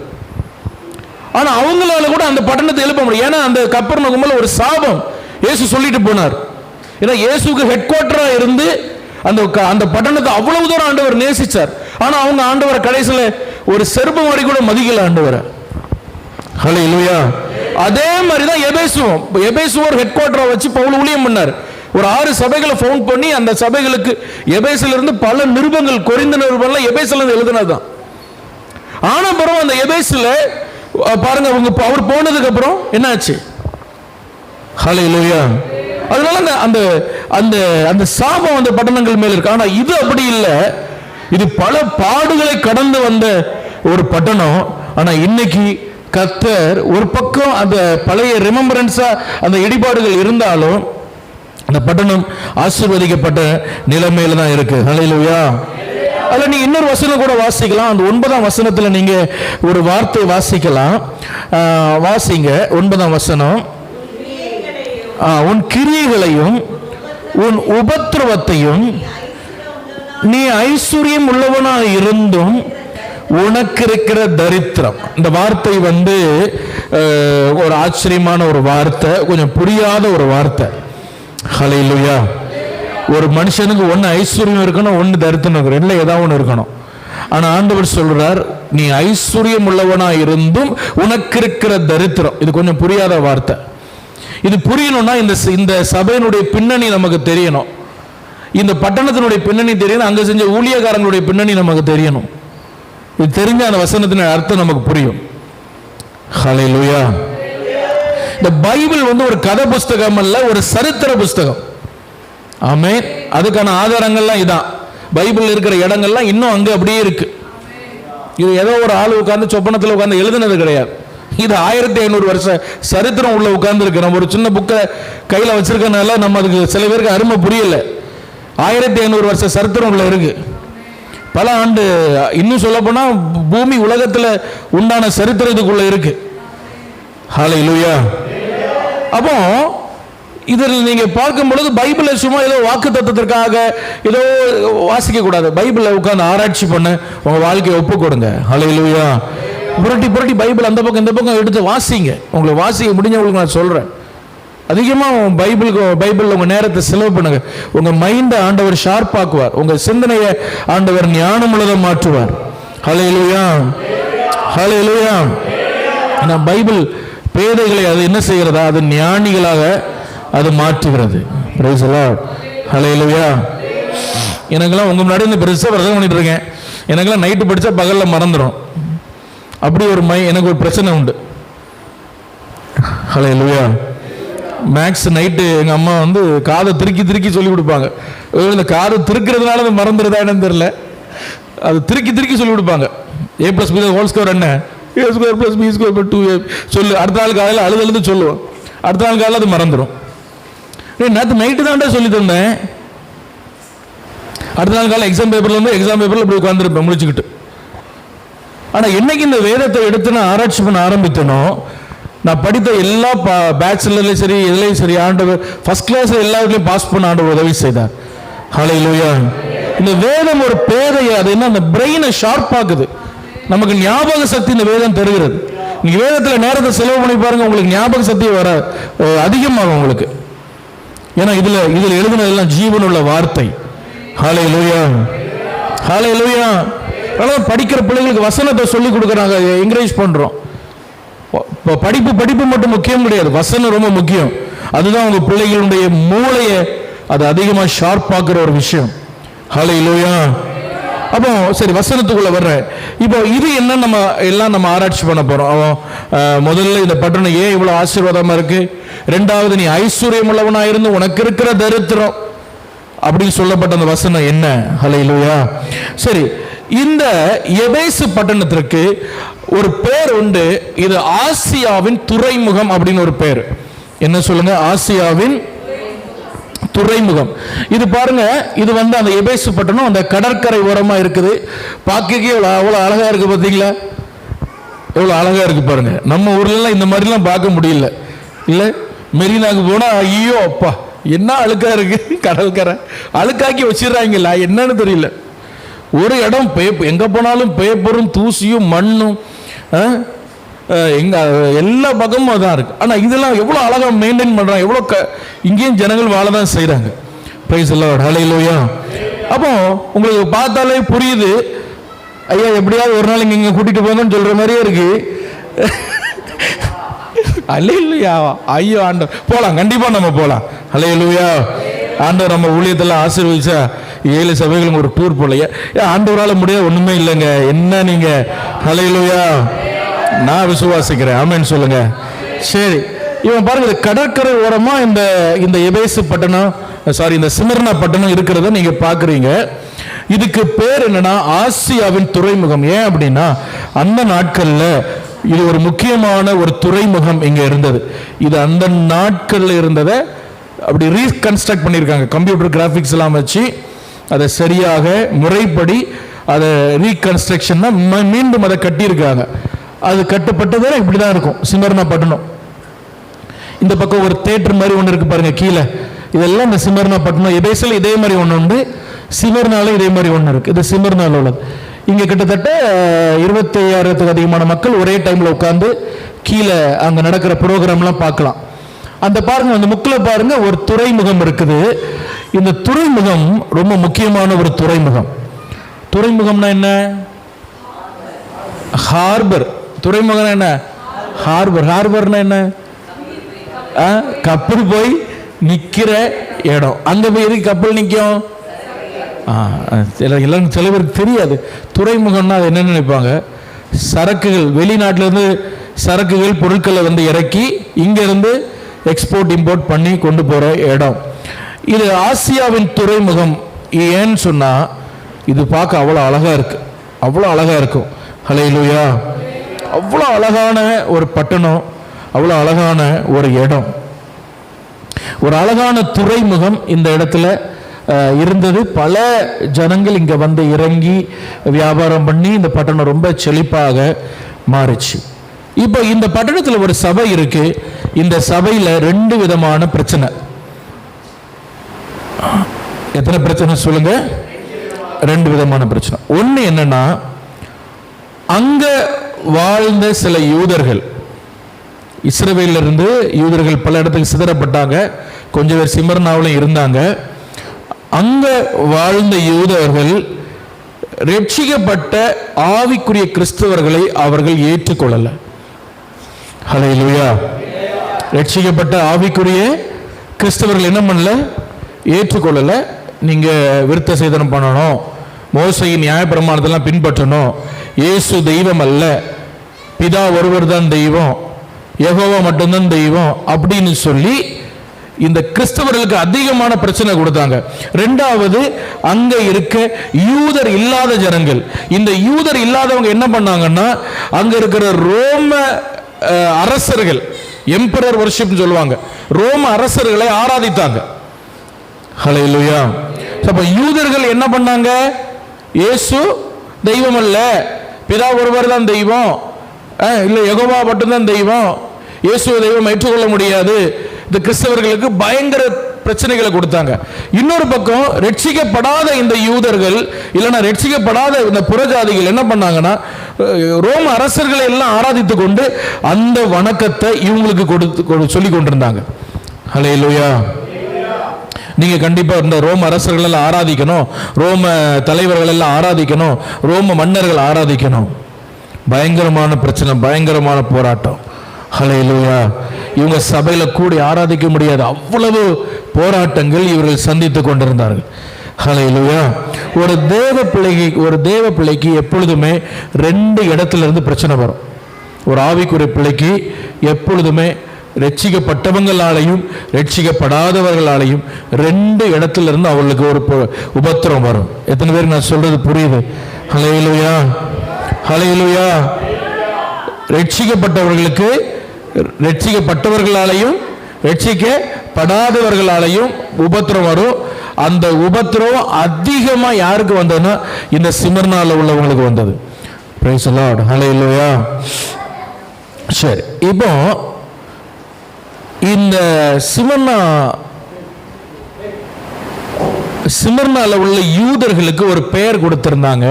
ஆனா அவங்களால கூட அந்த பட்டணத்தை எழுப்ப முடியும். ஏன்னா அந்த கப்பர்நகூம்ல ஒரு சாபம் இயேசு சொல்லிட்டு போனார். ஏன்னா இயேசுக்கு ஹெட் குவார்டரா இருந்து அந்த பட்டணத்தை அவ்வளவு தூரம் ஆண்டவர் நேசிச்சார். ஆனா அவங்க ஆண்டவரை கடைசியில ஒரு செருப்பு மாதிரி கூட மதிக்கல ஆண்டவரை. ஹல்லேலூயா. அதே மாதிரி தான் எபேசு ஒரு ஹெட் குவார்டரா வச்சு பவுல் ஊழியம் பண்ணார். ஒரு 6 சபைகளை ஃபவுண்ட் பண்ணி அந்த சபைகளுக்கு எபேசுல இருந்து பல நிருபங்கள், கொரிந்த நிருபங்கள் எபேசுல இருந்து எழுதினதுதான். ஆனா பிறகு அந்த எபேசுல பாருங்க, அவர் போனதுக்கு அப்புறம் என்னாச்சு? ஹல்லேலூயா. அதனால அந்த அந்த அந்த சாபம் அந்த பட்டணங்கள் மேல இருக்கு. ஆனா இது அப்படி இல்லை. இது பல பாடுகளை கடந்து வந்த ஒரு பட்டணம். ஆனா இன்னைக்கு கர்த்தர் ஒரு பக்கம் அந்த பழைய ரிமெம்பரன்ஸா அந்த இடிபாடுகள் இருந்தாலும் அந்த பட்டணம் ஆசீர்வதிக்கப்பட்ட நிலைமையில தான் இருக்கு. ஹல்லேலூயா. அதில் நீங்க இன்னொரு வசனம் கூட வாசிக்கலாம். அந்த 9ஆம் வசனத்தில் நீங்க ஒரு வார்த்தை வாசிக்கலாம். வாசிங்க 9ஆம் வசனம். உன் கிரியைகளையும் உன் உபத்திரவத்தையும் நீ ஐஸ்வர்யம் உள்ளவனாக இருந்தும் உனக்கு இருக்கிற தரித்திரம். இந்த வார்த்தை ஒரு ஆச்சரியமான ஒரு வார்த்தை, கொஞ்சம் புரியாத ஒரு வார்த்தை. ஹல்லேலூயா. ஒரு மனுஷனுக்கு ஒன்று ஐஸ்வர்யம் இருக்கணும், ஒன்று தரித்திரம் இருக்கணும், இல்லை ஏதாவது ஒன்று இருக்கணும். ஆனால் ஆண்டவர் சொல்றார், நீ ஐஸ்வர்யம் உள்ளவனா இருந்தும் உனக்கு இருக்கிற தரித்திரம். இது கொஞ்சம் புரியாத வார்த்தை. இது புரியணும்னா இந்த சபையினுடைய பின்னணி நமக்கு தெரியணும், இந்த பட்டணத்தினுடைய பின்னணி தெரியணும், அங்கே செஞ்ச ஊழியக்காரங்களுடைய பின்னணி நமக்கு தெரியணும். இது தெரிஞ்ச அந்த வசனத்தின் அர்த்தம் நமக்கு புரியும். ஹல்லேலூயா. இந்த பைபிள் ஒரு கதை புஸ்தகம் அல்ல, ஒரு சரித்திர புஸ்தகம். ஆமென். அதுக்கான ஆதாரங்கள்லாம் இதான். பைபிள் இருக்கிற இடங்கள்லாம் இன்னும் அங்கே அப்படியே இருக்கு. இது ஏதோ ஒரு ஆள் உட்கார்ந்து சொப்பனத்தில் உட்கார்ந்து எழுதுனது கிடையாது. இது 1500 வருஷ சரித்திரம் உள்ள உட்கார்ந்து இருக்கு. நம்ம ஒரு சின்ன புக்கை கையில் வச்சிருக்கனால நம்ம அதுக்கு சில பேருக்கு அருமை புரியல. 1500 வருஷ சரித்திரம் உள்ள இருக்கு. பல ஆண்டு, இன்னும் சொல்ல போனா பூமி உலகத்தில் உண்டான சரித்திரத்துக்குள்ள இருக்கு. ஹல்லேலூயா. அப்போ இதில் நீங்க பார்க்கும் பொழுது பைபிளை சும்மா ஏதோ வாக்கு தத்துவத்திற்காக ஏதோ வாசிக்க கூடாது. பைபிளை உட்கார்ந்து ஆராய்ச்சி பண்ண உங்க வாழ்க்கையை ஒப்பு கொடுங்க. ஹல்லேலூயா. புரட்டி புரட்டி பைபிள் அந்த பக்கம் இந்த பக்கம் எடுத்து வாசிங்க. உங்களுக்கு வாசிக்க முடிஞ்சவங்களுக்கு நான் சொல்றேன், அதிகமாக பைபிள் உங்க நேரத்தை செலவு பண்ணுங்க. உங்க மைண்டை ஆண்டவர் ஷார்ப்பாக்குவார், உங்க சிந்தனையை ஆண்டவர் ஞானமுள்ளதை மாற்றுவார். ஹல்லேலூயா. ஹல்லேலூயா. பைபிள் பேதைகளை அது என்ன செய்கிறதா, அது ஞானிகளாக அது மாற்றுகிறது. Praise the Lord. ஹல்லேலூயா. எனக்கெல்லாம் உங்க முன்னாடி இந்த பெருசாக பிரசங்கம் பண்ணிட்டு இருக்கேன். எனக்கெல்லாம் நைட்டு படித்தா பகலில் மறந்துடும். அப்படி எனக்கு ஒரு பிரச்சனை உண்டு. ஹல்லேலூயா. மேக்ஸ் நைட்டு எங்கள் அம்மா காதை திருக்கி திருக்கி சொல்லி கொடுப்பாங்க. இந்த காதை திருக்கிறதுனால அது மறந்துடுதா என்னன்னு தெரியல, அது திருக்கி திருக்கி சொல்லி கொடுப்பாங்க. A+B² என்ன, A²+B² 2A சொல்லு. அடுத்த நாள் காலையில் அழுது சொல்லுவோம். அடுத்த நாள் காலையில் அது மறந்துடும். நேற்று நைட்டு தான்டா சொல்லி தந்தேன். அடுத்த நாள் காலையில் எக்ஸாம் பேப்பரில் இப்படி உட்காந்துருப்பேன் முடிச்சுக்கிட்டு. ஆனால் என்னைக்கு இந்த வேதத்தை எடுத்து நான் ஆராய்ச்சி பண்ண ஆரம்பித்தனோ, நான் படித்த எல்லா பேச்சுலர்லையும் சரி இதுலையும் சரி ஆண்டவர் ஃபர்ஸ்ட் கிளாஸ் எல்லாத்துலையும் பாஸ் பண்ண ஆண்டவர் உதவி செய்தார். ஹல்லேலூயா. இந்த வேதம் ஒரு பேதையை, அது என்ன, அந்த பிரெயினை ஷார்ப்பாக்குது. நமக்கு ஞாபக சக்தி இந்த வேதம் தருகிறது. நீங்க வேதத்தில் நேரத்தை செலவு பண்ணி பாருங்க, உங்களுக்கு ஞாபக சக்தி வர அதிகமாகும் உங்களுக்கு. ஏன்னா இதுல எழுதுனதெல்லாம் ஜீவனுள்ள வார்த்தை. ஹல்லேலூயா. ஹல்லேலூயா. அதனால படிக்கிற பிள்ளைங்களுக்கு வசனத்தை சொல்லி கொடுக்குறாங்க, என்கரேஜ் பண்றோம். படிப்பு மட்டும் முக்கியம் கிடையாது, வசனம் ரொம்ப முக்கியம். அதுதான் உங்க பிள்ளைகளுடைய மூளையை அது அதிகமாக ஷார்ப்பாக்குற ஒரு விஷயம். ஹல்லேலூயா. அப்போ சரி, வசனத்துக்குள்ள வர்றேன். இப்போ இது என்ன நம்ம ஆராய்ச்சி பண்ண போறோம். முதல்ல இந்த பட்டணம் ஏன் இவ்வளவு ஆசீர்வாதமா இருக்கு, ரெண்டாவது நீ ஐஸ்வர்யம் உள்ளவனா இருந்து உனக்கு இருக்கிற தரித்திரம் அப்படின்னு சொல்லப்பட்ட அந்த வசனம் என்ன. ஹல்லேலூயா. சரி, இந்த எபேசு பட்டணத்திற்கு ஒரு பேர் உண்டு. இது ஆசியாவின் துறைமுகம் அப்படின்னு ஒரு பேர். என்ன சொல்லுங்க, ஆசியாவின் துறைமுகம். இது பாருங்க, இது அந்த எபேசு பட்டணம் அந்த கடற்கரை ஓரமா இருக்குது. பார்க்கவே அவ்வளவு அழகா இருக்கு. பார்த்தீங்களா எவ்வளவு அழகா இருக்கு பாருங்க. நம்ம ஊர்ல எல்லாம் இந்த மாதிரிலாம் பார்க்க முடியல இல்ல. மெரினாக்கு போனா ஐயோ அப்பா என்ன அழுக்கா இருக்கு, கடற்கரை அழுக்காக்கி வச்சிடறாங்களா என்னன்னு தெரியல. ஒரு இடம் எங்க போனாலும் பேப்பரும் தூசியும் மண்ணும் எல்லா பக்கமும் அதான் இருக்கு. ஆனா இதெல்லாம் எவ்வளவு அழகா மெயின்டைன் பண்றாங்க, எவ்வளவு இங்கேயும் ஜனங்கள் வாழதான் செய்யறாங்க. Praise the Lord. ஹல்லேலூயா. அப்போ உங்களுக்கு பார்த்தாலே புரியுது, ஐயா எப்படியாவது ஒரு நாள் இங்க கூட்டிட்டு போங்கன்னு சொல்ற மாதிரியே இருக்கு. ஹல்லேலூயா. ஐயோ ஆண்டவர், போலாம், கண்டிப்பா நம்ம போலாம். ஹல்லேலூயா. ஆண்டவர் நம்ம ஊழியத்தெல்லாம் ஆசீர்வதிச்சா 7 சபைகளும் ஒரு டூர் போலையா, ஆண்டவரால் முடியாது ஒண்ணுமே இல்லைங்க. என்ன நீங்க, ஹல்லேலூயா, நான் விசுவாசிக்கிறேன். ஆமென் சொல்லுங்க. சரி, இவன் பாருங்க, கடற்கரை ஓரமா இந்த எபேசு பட்டணம், இந்த சிமர்னா பட்டணம் இருக்கிறத நீங்க பாக்குறீங்க. இதுக்கு பேர் என்னன்னா ஆசியாவின் துறைமுகம். ஏன் அப்படின்னா அந்த நாட்கள்ல இது ஒரு முக்கியமான ஒரு துறைமுகம் இங்க இருந்தது. இது அந்த நாட்கள்ல இருந்ததை அப்படி ரீகன்ஸ்ட்ரக்ட் பண்ணியிருக்காங்க. கம்ப்யூட்டர் கிராஃபிக்ஸ் எல்லாம் வச்சு அதை சரியாக முறைப்படி அதை ரீகன்ஸ்ட்ரக்ஷன்னா மீண்டும் அதை கட்டியிருக்காங்க. அது கட்டப்பட்டதே இப்படி தான் இருக்கும் சிமர்னா பட்டணம். இந்த பக்கம் ஒரு தேட்டர் மாதிரி ஒன்று இருக்கு பாருங்க கீழே, இதெல்லாம் இந்த சிமர்னா பட்டணம். எபேசில் இதே மாதிரி ஒன்று உண்டு, சிமர்னால இதே மாதிரி ஒன்று இருக்கு. இது சிமர்னால உள்ளது. இங்கே கிட்டத்தட்ட 25,000த்துக்கு அதிகமான மக்கள் ஒரே டைமில் உட்காந்து கீழே அங்கே நடக்கிற ப்ரோக்ராம்லாம் பார்க்கலாம். அந்த பாருங்க, அந்த முக்கில் பாருங்க ஒரு துறைமுகம் இருக்குது. இந்த துறைமுகம் ரொம்ப முக்கியமான ஒரு துறைமுகம். துறைமுகம்னா என்ன? ஹார்பர். துறைமுகம் என்ன? ஹார்பர். ஹார்பர்னா என்ன? கப்பல் போய் நிற்கிற இடம். அங்கே போய் எதுக்கு கப்பல் நிற்கும்? எல்லாரும் சில பேருக்கு தெரியாது துறைமுகம்னா அது என்னன்னு நினைப்பாங்க. சரக்குகள் வெளிநாட்டிலேருந்து சரக்குகள் பொருட்களை வந்து இறக்கி இங்கேருந்து எக்ஸ்போர்ட் இம்போர்ட் பண்ணி கொண்டு போகிற இடம். இது ஆசியாவின் துறைமுகம். ஏன்னு சொன்னால் இது பார்க்க அவ்வளோ அழகாக இருக்கு, அவ்வளோ அழகாக இருக்கும். ஹல்லேலூயா. அவ்வளோ அழகான ஒரு பட்டணம், அவ்வளோ அழகான ஒரு இடம், ஒரு அழகான துறைமுகம் இந்த இடத்துல இருந்தது. பல ஜனங்கள் இங்கே வந்து இறங்கி வியாபாரம் பண்ணி இந்த பட்டணம் ரொம்ப செழிப்பாக மாறிச்சு. இப்போ இந்த பட்டணத்தில் ஒரு சபை இருக்கு. இந்த சபையில் 2 விதமான பிரச்சனை. எத்தனை பிரச்சனை சொல்லுங்க? 2 விதமான பிரச்சனை. ஒன்று என்னன்னா, அங்க வாழ்ந்த சில யூதர்கள், இஸ்ரவேல்ல இருந்து யூதர்கள் பல இடத்துக்கு சிதறப்பட்டாங்க. கொஞ்சம் பேர் சிமர்னாவிலும் இருந்தாங்க. அங்க வாழ்ந்த யூதர்கள் ரட்சிக்கப்பட்ட ஆவிக்குரிய கிறிஸ்தவர்களை அவர்கள் ஏற்றுக்கொள்ளல. ஹல்லேலூயா. ரட்சிக்கப்பட்ட ஆவிக்குரிய கிறிஸ்தவர்கள் என்ன பண்ணல? ஏற்றுக்கொள்ளல. நீங்க விருத்த சேதனம் பண்ணணும், மோசையின் நியாயப்பிரமாணத்தெல்லாம் பின்பற்றணும், இயேசு தெய்வம் அல்ல, பிதா ஒருவர் தான் தெய்வம், யெகோவா மட்டும்தான் தெய்வம் அப்படின்னு சொல்லி இந்த கிறிஸ்தவர்களுக்கு அதிகமான பிரச்சனை கொடுத்தாங்க. 2வது, அங்க இருக்க யூதர் இல்லாத ஜனங்கள். இந்த யூதர் இல்லாதவங்க என்ன பண்ணாங்கன்னா, அங்க இருக்கிற ரோம அரசர்கள், எம்பரர் வர்ஷிப் சொல்லுவாங்க, ரோம அரசர்களை ஆராதித்தாங்க. ஹல்லேலூயா. அப்ப யூதர்கள் என்ன பண்ணாங்க? இயேசு தெய்வம் அல்ல, பிதா ஒருவர் தான் தெய்வம், இல்லை யெகோவா மட்டும்தான் தெய்வம், இயேசு தெய்வம் ஏற்றுக்கொள்ள முடியாது. இந்த கிறிஸ்தவர்களுக்கு பயங்கர பிரச்சனைகளை கொடுத்தாங்க. இன்னொரு பக்கம் ரட்சிக்கப்படாத இந்த யூதர்கள் இல்லைன்னா ரட்சிக்கப்படாத இந்த புறஜாதிகள் என்ன பண்ணாங்கன்னா, ரோம அரசர்களை எல்லாம் ஆராதித்து கொண்டு அந்த வணக்கத்தை இவங்களுக்கு கொடுத்து சொல்லி கொண்டிருந்தாங்க. ஹல்லேலூயா. நீங்க கண்டிப்பா இந்த ரோம அரசர்கள் எல்லாம் ஆராதிக்கணும், ரோம தலைவர்கள் எல்லாம் ஆராதிக்கணும், ரோம மன்னர்கள் ஆராதிக்கணும். பயங்கரமான பிரச்சனை, பயங்கரமான போராட்டம். ஹல்லேலூயா. இவங்க சபையில கூடி ஆராதிக்க முடியாது, அவ்வளவு போராட்டங்கள் இவர்கள் சந்தித்து கொண்டிருந்தார்கள். ஹல்லேலூயா. ஒரு தேவ பிள்ளைக்கு எப்பொழுதுமே 2 இடத்துல இருந்து பிரச்சனை வரும். ஒரு ஆவிக்குரிய பிள்ளைக்கு எப்பொழுதுமே ரட்சிக்கப்பட்டவங்களாலையும் ரட்சிக்கப்படாதவர்களாலையும் 2 இடத்துல இருந்து அவர்களுக்கு ஒரு உபத்திரம் வரும். எத்தனை பேருக்கு நான் சொல்றது புரியுது? ஹல்லேலூயா. ஹல்லேலூயா. ரட்சிக்கப்பட்டவர்களுக்கு ரட்சிக்கப்பட்டவர்களாலையும் ரட்சிக்கப்படாதவர்களாலையும் உபத்திரம் வரும். அந்த உபத்திரம் அதிகமா யாருக்கு வந்ததுன்னா இந்த சிமர்னால உள்ளவங்களுக்கு வந்தது. Praise the Lord. ஹல்லேலூயா. சரி, இப்போ இந்த சிமர்னால உள்ள யூதர்களுக்கு ஒரு பெயர் கொடுத்திருந்தாங்க.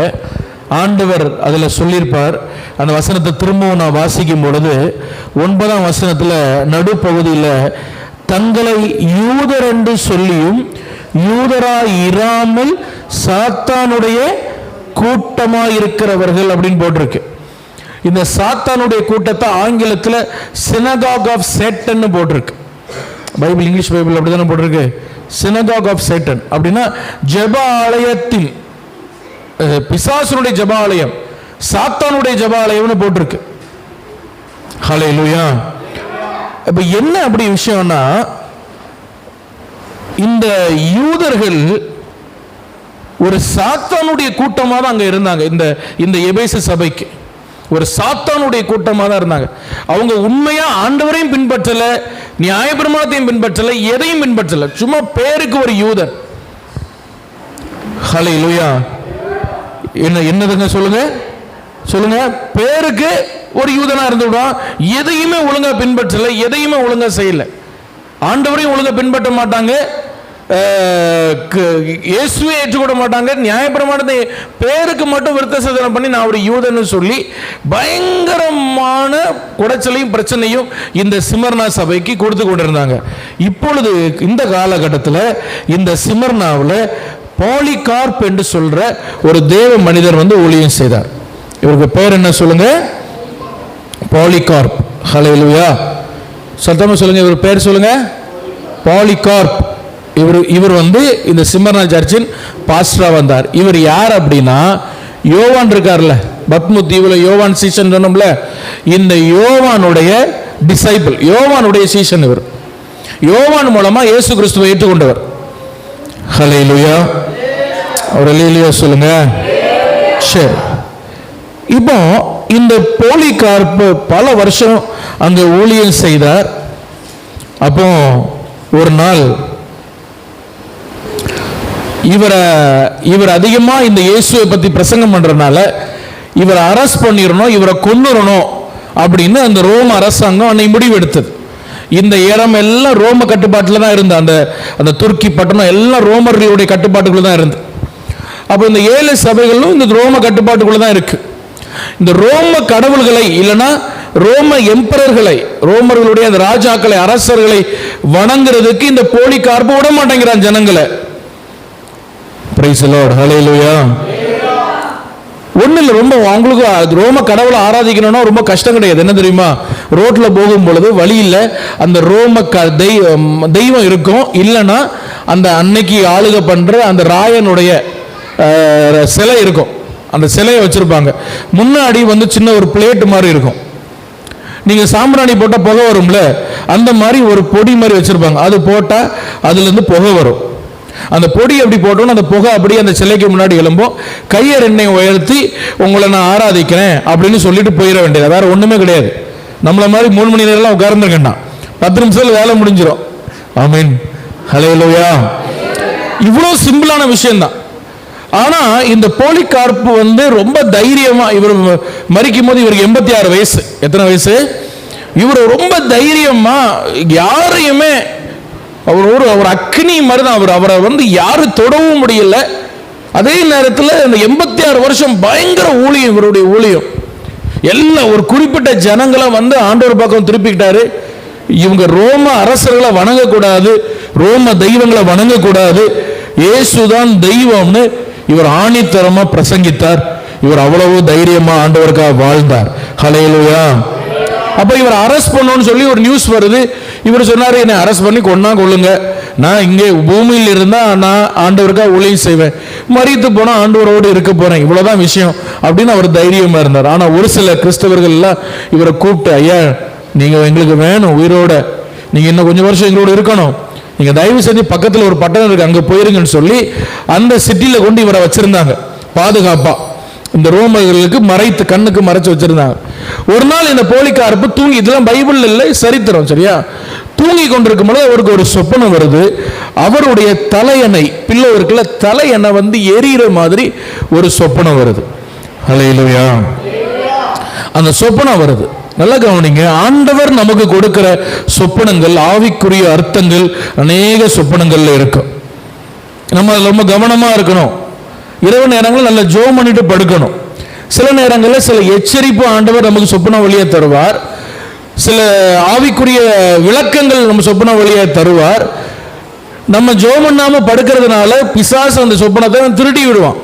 ஆண்டவர் அதில் சொல்லியிருப்பார். அந்த வசனத்தை திரும்பவும் நான் வாசிக்கும் பொழுது 9ஆம் வசனத்தில் நடுப்பகுதியில், தங்களை யூதர் என்று சொல்லியும் யூதராய் இராமல் சாத்தானுடைய கூட்டமாய் இருக்கிறவர்கள் அப்படின்னு போட்டிருக்கு. இந்த சாத்தானுடைய கூட்டத்தை ஆங்கிலத்தில் சினகாக் ஆஃப் சேட்டன் போட்டிருக்கு. பைபிள், இங்கிலீஷ் பைபிள் அப்படிதானே போட்டிருக்கு. சினகாக் ஆஃப் சேட்டன் அப்படின்னா ஜெப ஆலயத்தின், பிசாசுனுடைய ஜெபாலயம், சாத்தானுடைய ஜெபாலயம்னு போட்டிருக்கு. ஹல்லேலூயா. இப்ப என்ன அப்படி விஷயம்னா, இந்த யூதர்கள் ஒரு சாத்தானுடைய கூட்டமாக தான் அங்க இருந்தாங்க இந்த எபேசு சபைக்கு. ஒரு சாத்தானுடைய கூட்டமாக தான் இருந்தாங்க. அவங்க உண்மையா ஆண்டவரையும் பின்பற்றல, நியாயப்பிரமாணத்தையும் பின்பற்றல, எதையும் பின்பற்றல. சும்மா பேருக்கு ஒரு யூதர். ஹல்லேலூயா. என்னதுங்க சொல்லுங்க சொல்லுங்க. பேருக்கு ஒரு யூதனா இருந்துவிடும். எதையுமே ஒழுங்கா பின்பற்றல, எதையுமே ஒழுங்கா செய்யல. ஆண்டவரையும் ஒழுங்கா பின்பற்ற மாட்டாங்க, இயேசுவை ஏற்றுக்கொள்ள மாட்டாங்க, நியாயப்பிரமாணத்தை பேருக்கு மட்டும் விருத்த சேதனம் பண்ணி நான் ஒரு யூதன்னு சொல்லி பயங்கரமான குடைச்சலையும் பிரச்சனையும் இந்த சிமர்னா சபைக்கு கொடுத்து கொண்டிருந்தாங்க. இப்பொழுது இந்த காலகட்டத்தில் இந்த சிமர்னாவில் பாலிகார்ப் என்று சொல்ற ஒரு தேவ மனிதர் வந்து ஊழியம் செய்தார். இவருக்கு பேர் என்ன சொல்லுங்க? பாலிகார்ப். ஹல்லேலூயா. சத்தமா சொல்லுங்க, இவர் பேர் சொல்லுங்க. பாலிகார்ப். இவர் வந்து இந்த சிமர்னா சர்ச்சின் பாஸ்டரா வந்தார். இவர் யார் அப்படின்னா, யோவான் இருக்கார்ல, பத்மு தீவுல யோவான் சீசன் சொன்னோம்ல, இந்த யோவானுடைய டிசைபிள், யோவானுடைய சீசன். இவர் யோவான் மூலமா இயேசு கிறிஸ்துவை ஏற்றுக்கொண்டவர். ஹல்லேலூயா. அவர் ஹல்லேலூயா சொல்லுங்க. சரி, இப்போ இந்த பாலிகார்ப் பல வருஷம் அங்க ஊழியம் செய்தார். அப்போ ஒரு நாள் இவர் அதிகமா இந்த இயேசுவை பத்தி பிரசங்கம் பண்றதுனால இவரை அரெஸ்ட் பண்ணிடணும், இவரை கொன்னுறணும் அப்படின்னு அந்த ரோம அரசாங்கம் அன்னைக்கு முடிவெடுத்தது. இந்த இடம் எல்லாம் ரோம கட்டுப்பாட்டில் தான் இருந்த அந்த துருக்கி பட்டணம் எல்லாம் ரோமர்களுடைய கட்டுப்பாட்டுக்குள்ள தான் இருந்து. அப்போ இந்த 7 சபைகளும் இந்த ரோம கட்டுப்பாட்டுக்குள்ள தான் இருக்கு. இந்த ரோம கடவுள்களை இல்லைன்னா ரோம எம்பரர்களை, ரோமர்களுடைய அந்த ராஜாக்களை, அரசர்களை வணங்குறதுக்கு இந்த பாலிகார்ப் விட மாட்டேங்கிறான் ஜனங்களை. Praise the Lord. ஹல்லேலூயா. ஒன்றும் இல்லை, ரொம்ப அவங்களுக்கு ரோம கடவுளை ஆராதிக்கணும்னா ரொம்ப கஷ்டம் கிடையாது. என்ன தெரியுமா? ரோட்ல போகும் பொழுது வழியில் அந்த ரோம தெய்வம் இருக்கும், இல்லைன்னா அந்த அன்னைக்கு ஆளுகை பண்ற அந்த ராயனுடைய சிலை இருக்கும். அந்த சிலையை வச்சிருப்பாங்க. முன்னாடி வந்து சின்ன ஒரு பிளேட் மாதிரி இருக்கும். நீங்க சாம்பிராணி போட்டால் புகை வரும்ல, அந்த மாதிரி ஒரு பொடி மாதிரி வச்சிருப்பாங்க. அது போட்டா அதுல இருந்து புகை வரும். அந்த பொடி அப்படி போட்டோன்னு அந்த புகை அப்படியே அந்த சிலைக்கு முன்னாடி எழும்போம். கையை 2 உயர்த்தி உங்களை நான் ஆராதிக்கிறேன் அப்படின்னு சொல்லிட்டு போயிட வேண்டியது. வேற ஒண்ணுமே கிடையாது. நம்மள மாதிரி 3 மணி நேரம் உட்கார்ந்துருக்கேன், 10 நிமிஷத்துல வேலை முடிஞ்சிடும். ஆமீன். ஹல்லேலூயா. இவ்வளவு சிம்பிளான விஷயம் தான். ஆனா இந்த பாலிகார்ப் வந்து ரொம்ப தைரியமா, இவர் மரிக்கும் போது இவருக்கு 86 வயசு. எத்தனை வயசு? இவர் ரொம்ப தைரியமா யாரையுமே, அவர் அக்னி மாதிரி தான். அவரை வந்து யாரும் தொடவும் முடியல. அதே நேரத்தில் இந்த 86 வருஷம் பயங்கர ஊழியம், இவருடைய ஊழியம் எல்லாம் ஒரு குறிப்பிட்ட ஜனங்களை வந்து ஆண்டவர் பக்கம் திருப்பிக்கிட்டாரு. இவங்க ரோம அரசர்களை வணங்கக்கூடாது, ரோம தெய்வங்களை வணங்கக்கூடாது, இயேசுதான் தெய்வம்னு இவர் ஆணித்தரமா பிரசங்கித்தார். இவர் அவ்வளவு தைரியமா ஆண்டவருக்காக வாழ்ந்தார். ஹல்லேலூயா. அப்ப இவர் அரெஸ்ட் பண்ணணும்னு சொல்லி ஒரு நியூஸ் வருது. இவர் சொன்னாரு, என்னை அரெஸ்ட் பண்ணி கொள்ளுங்க, நான் இங்கே பூமியில் இருந்தா நான் ஆண்டவருக்காக ஊழியம் செய்வேன், மரித்து போனா ஆண்டவரோடு இருக்க போறேன், இவ்வளவுதான் விஷயம் அப்படின்னு அவர் தைரியமா இருந்தார். ஆனா ஒரு சில கிறிஸ்தவர்கள் எல்லாம் இவரை கூப்பிட்டு, ஐயா நீங்க எங்களுக்கு வேணும் உயிரோட, நீங்க இன்னும் கொஞ்சம் வருஷம் எங்களோட இருக்கணும், நீங்க தயவு செஞ்சு பக்கத்தில் ஒரு பட்டணம் இருக்கு அங்க போயிருங்கன்னு சொல்லி அந்த சிட்டியில கொண்டு இவரை வச்சிருந்தாங்க பாதுகாப்பா. இந்த ரோமர்களுக்கு மறைத்து கண்ணுக்கு மறைச்சு வச்சிருந்தாங்க. ஒரு நாள் இந்த பாலிகார்ப் தூங்கி, இதெல்லாம் பைபிள் இல்லை, சரித்திரம், சரியா? தூங்கி கொண்டிருக்கும் போது அவருக்கு ஒரு சொப்பனம் வருது. அவருடைய தலையணை, பில்லோ இருக்குல்ல, தலையணை வந்து எரியிற மாதிரி ஒரு சொப்பனம் வருது. ஹல்லேலூயா. அந்த சொப்பனம் வருது. நல்லா கவனிங்க, ஆண்டவர் நமக்கு கொடுக்கிற சொப்பனங்கள் ஆவிக்குரிய அர்த்தங்கள் அநேக சொப்பனங்கள்ல இருக்கும். நம்ம ரொம்ப கவனமா இருக்கணும். இரவு நேரங்களில் நல்ல ஜெபம் பண்ணிட்டு படுக்கணும். சில நேரங்களில் சில எச்சரிப்பு ஆண்டவர் நமக்கு சொப்பன வழியை தருவார். சில ஆவிக்குரிய விளக்கங்கள் நம்ம சொப்பன வழியை தருவார். நம்ம ஜெபம் பண்ணாம படுக்கிறதுனால பிசாசு அந்த சொப்பனத்தை திருடி விடுவான்.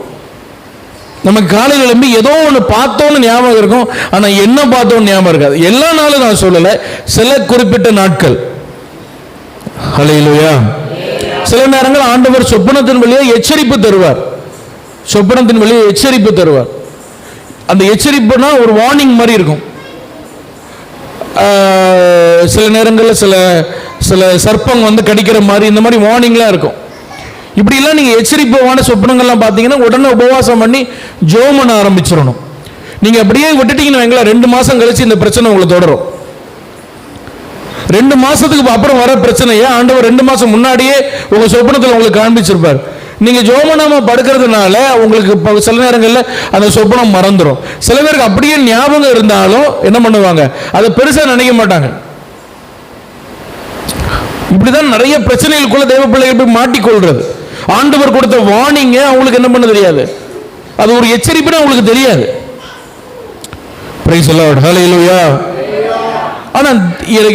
நமக்கு காலையில் எழும்பி ஏதோ ஒன்று பார்த்தோன்னு ஞாபகம் இருக்கும், ஆனா என்ன பார்த்தோன்னு ஞாபகம் இருக்காது. எல்லா நாளும் நான் சொல்லல, சில குறிப்பிட்ட நாட்கள். ஹல்லேலூயா. சில நேரங்கள் ஆண்டவர் சொப்பனத்தின் வழியே எச்சரிப்பு தருவார். சொப்பனத்தின் வழியே எச்சரிப்பு தருவார். அந்த எச்சரிப்புனா ஒரு வார்னிங் மாதிரி இருக்கும். சில நேரங்களில் சில சில சர்ப்பம் வந்து கடிக்கிற மாதிரி இந்த மாதிரி வார்னிங்லாம் இருக்கும். இப்படிலாம் நீங்கள் எச்சரிப்பான சொப்பனங்கள்லாம் பார்த்தீங்கன்னா உடனே உபவாசம் பண்ணி ஜெபம் பண்ண ஆரம்பிச்சிடணும். நீங்க அப்படியே விட்டுட்டீங்கன்னு வைங்களேன், 2 மாசம் கழிச்சு இந்த பிரச்சனை உங்களுக்கு தொடரும். 2 மாசத்துக்கு அப்புறம் வர பிரச்சனையை ஆண்டவர் 2 மாசம் முன்னாடியே உங்க சொப்பனத்தில் உங்களுக்கு காண்பிச்சிருப்பார். நீங்க ஜோமனாம படுக்கிறதுனால உங்களுக்கு சில நேரங்கள்ல அந்த சொப்பனம் மறந்துடும். சில பேருக்கு அப்படியே ஞாபகம் இருந்தாலும் என்ன பண்ணுவாங்க, அதை பெருசா நினைக்க மாட்டாங்க. இப்படிதான் நிறைய பிரச்சனைகளுக்குள்ள தேவ பிள்ளைகள் போய் மாட்டிக்கொள்றது. ஆண்டவர் கொடுத்த வார்னிங்க அவங்களுக்கு என்ன பண்ண தெரியாது, அது ஒரு எச்சரிப்புன்னு அவங்களுக்கு தெரியாது. பிரைஸ் தி லார்ட், ஹல்லேலூயா. ஆனா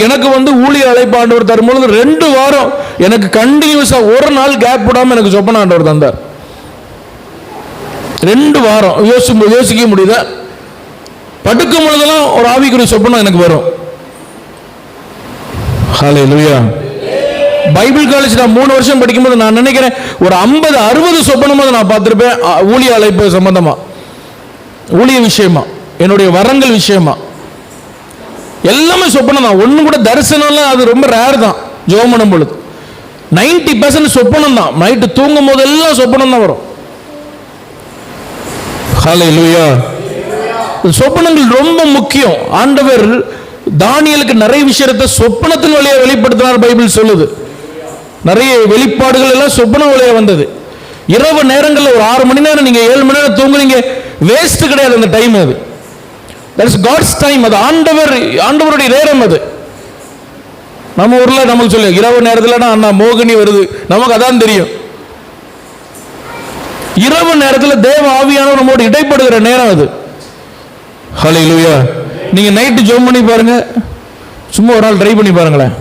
எனக்கு ஊழிய அழைப்பு ஆண்டவர் தரும்பொழுது 2 வாரம் எனக்கு கண்டினியூஸா ஒரு நாள் கேப் விடாம எனக்கு சொப்பன ஆண்டவர் தந்தார். 2 வாரம் யோசிக்க முடியுதா? படுக்கும் பொழுதெல்லாம் ஒரு ஆவிக்குரிய சொப்பனம் எனக்கு வரும். ஹல்லேலூயா. பைபிள் காலேஜ் நான் 3 வருஷம் படிக்கும்போது நான் நினைக்கிறேன் ஒரு 50-60 சொப்பனமாக நான் பார்த்திருப்பேன். ஊழிய அழைப்பு சம்பந்தமா, ஊழிய விஷயமா, என்னுடைய வரங்கள் விஷயமா எல்லாமே சொப்பனம் தான். ஒன்றும் கூட தரிசனம்லாம் அது ரொம்ப ரேர் தான். ஜெபம் பண்ணும் பொழுது 90% சொப்பனம் தான். நைட்டு தூங்கும் போது எல்லாம் சொப்பனம் தான் வரும். ஹல்லேலூயா. சொப்பனங்கள் ரொம்ப முக்கியம். ஆண்டவர் தானியேலுக்கு நிறைய விஷயத்தை சொப்பனத்தின் வழியா வெளிப்படுத்தினார். பைபிள் சொல்லுது நிறைய வெளிப்பாடுகள் எல்லாம் சொப்பன வழியா வந்தது. இரவு நேரங்களில் ஒரு 6 மணி நேரம் நீங்க 7 மணி நேரம் தூங்குறீங்க, வேஸ்ட் கிடையாது அந்த டைம். அது that is God's time. அது ஆண்டவருடைய நேரம். அது நம்ம ஊர்ல நமக்கு சொல்லு இரவு நேரத்தில் அண்ணா மோகினி வருது, நமக்கு அதான் தெரியும். இரவு நேரத்தில் தேவ ஆவியானவர் நம்மோடு இடைப்படுகிற நேரம் அது. ஹல்லேலூயா. நீங்க நைட்டு ஜெபம் பண்ணி பாருங்க, சும்மா ஒரு நாள் ட்ரை பண்ணி பாருங்களேன்.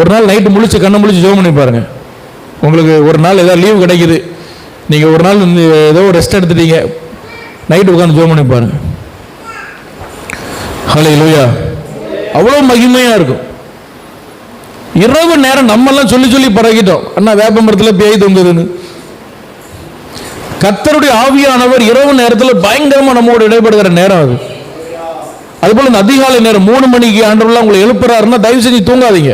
ஒரு நாள் நைட்டு முழிச்சு கண்ணை முழிச்சு ஜெபம் பண்ணி பாருங்க. உங்களுக்கு ஒரு நாள் ஏதாவது லீவு கிடைக்குது, நீங்க ஒரு நாள் ஏதோ ரெஸ்ட் எடுத்துட்டீங்க, நைட்டு உட்காந்து ஜெபம் பண்ணி பாருங்க. ஹல்லேலூயா. அவ்வளவு மகிமையா இருக்கும். இரவு நேரம் நம்ம எல்லாம் சொல்லி பழகிட்டோம், அண்ணா வேப்ப மரத்தில் பேய் தொங்குதுன்னு. கர்த்தருடைய ஆவியானவர் இரவு நேரத்தில் பயங்கரமா நம்மோடு இடைப்படுகிற நேரம் அது. அதுபோல இந்த அதிகாலை நேரம் 3 மணிக்கு ஆண்டவர்லாம் உங்களை எழுப்புறாருன்னா தயவு செஞ்சு தூங்காதீங்க.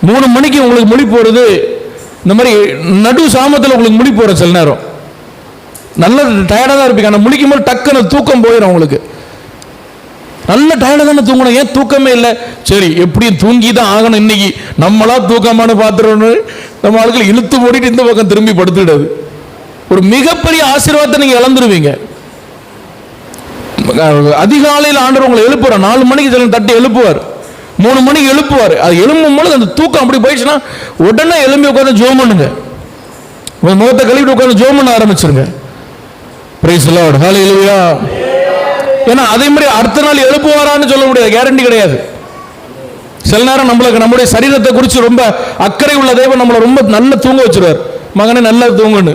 3 மணிக்கு உங்களுக்கு முழிப்பு வருது, இந்த மாதிரி நடு சாமத்தில் உங்களுக்கு முழிப்பு வரும். சில நேரம் நல்ல டயர்டாக தான் இருப்பீங்க, ஆனால் முழிக்கும் போது டக்குன்னு தூக்கம் போயிடும் உங்களுக்கு. நல்ல டயர்டாக தானே தூங்கணும், ஏன் தூக்கமே இல்லை? சரி எப்படியும் தூங்கி தான் ஆகணும் இன்னைக்கு, நம்மளா தூக்கமான பாத்திரம்னு நம்ம ஆளுகள் இழுத்து ஓடிட்டு இந்த பக்கம் திரும்பி படுத்துக்கிடாது. ஒரு மிகப்பெரிய ஆசீர்வாதத்தை நீங்க இழந்துருவீங்க. அதிகாலையில் ஆண்டவர் உங்களை எழுப்புவார். 4 மணிக்கு சில தட்டி எழுப்புவார், 3 மணிக்கு எழுப்புவார். அது எழும்பும் பொழுது அந்த தூக்கம் அப்படி போயிடுச்சுன்னா உடனே எழும்பி உட்காந்து ஜெபம் பண்ணுங்க. முகத்தை கழுவிட்டு உட்காந்து ஜெபம் பண்ண ஆரம்பிச்சிருங்க. பிரைஸ் தி லார்ட், ஹல்லேலூயா. ஏன்னா அதே மாதிரி அடுத்த நாள் எழுப்புவாரான்னு சொல்ல முடியாது, கேரண்டி கிடையாது. சில நேரம் நம்முடைய சரீரத்தை குறித்து ரொம்ப அக்கறை உள்ள தேவன் நம்மளை ரொம்ப நல்லா தூங்க வச்சிருவார். மகனே நல்லா தூங்குன்னு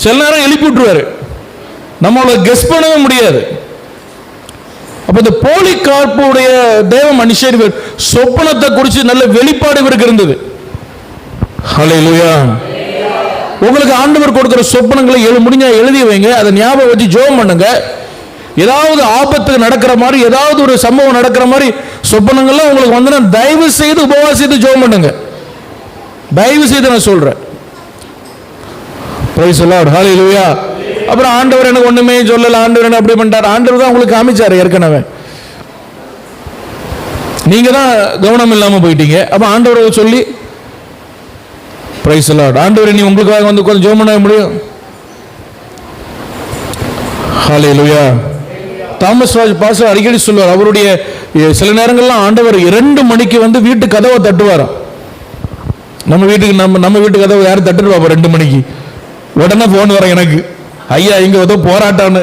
சில நேரம் எழுப்பி விட்டுருவாரு, நம்மளை கெஸ் பண்ணவே முடியாது. அப்ப இந்த போலிகார்ப்புடைய தேவ மனுஷர்கள் சொப்பனத்தை குறித்து நல்ல வெளிப்பாடு இவருக்கு இருந்தது. ஹல்லேலூயா. உங்களுக்கு ஆண்டவர் கொடுக்கிற சொப்பனங்களை முடிஞ்சா எழுதி வைங்க, அதை ஞாபகம் வச்சு ஜெபம் பண்ணுங்க. ஏதாவது ஆபத்து நடக்கிற மாதிரி, ஏதாவது ஒரு சம்பவம் நடக்கிற மாதிரி சொப்பனங்கள்லாம் உங்களுக்கு வந்து தயவு செய்து உபவாசித்து ஜெபம் பண்ணுங்க. தயவு செய்து நான் சொல்றேன். பிரைஸ் தி லார்ட், ஹல்லேலூயா. அப்புறம் ஆண்டவர் எனக்கு ஒண்ணுமே சொல்லல, ஆண்டவர் என்ன அப்படி பண்ணிட்டார், ஆண்டவர் தான் உங்களுக்கு காமிச்சாரு ஏற்கனவே, நீங்க தான் கவனம் இல்லாம போயிட்டீங்க. அப்ப ஆண்டவர் சொல்லி பிரைஸ் தி லார்ட், ஆண்டவர் நீ உங்களுக்காக வந்து கொஞ்சம் ஜெபம் பண்ண முடியும். ஹல்லேலூயா. தாமஸ் ராஜ் பாஸ்டர் அடிக்கடி சொல்லுவார், அவருடைய சில நேரங்கள்லாம் ஆண்டவர் 2 மணிக்கு வந்து வீட்டு கதவை தட்டுவாராம். நம்ம வீட்டுக்கு நம்ம வீட்டு கதவை யாரும் தட்டுருவா 2 மணிக்கு? உடனே போன் வர எனக்கு, ஐயா இங்க ஏதோ போராட்டம்னு.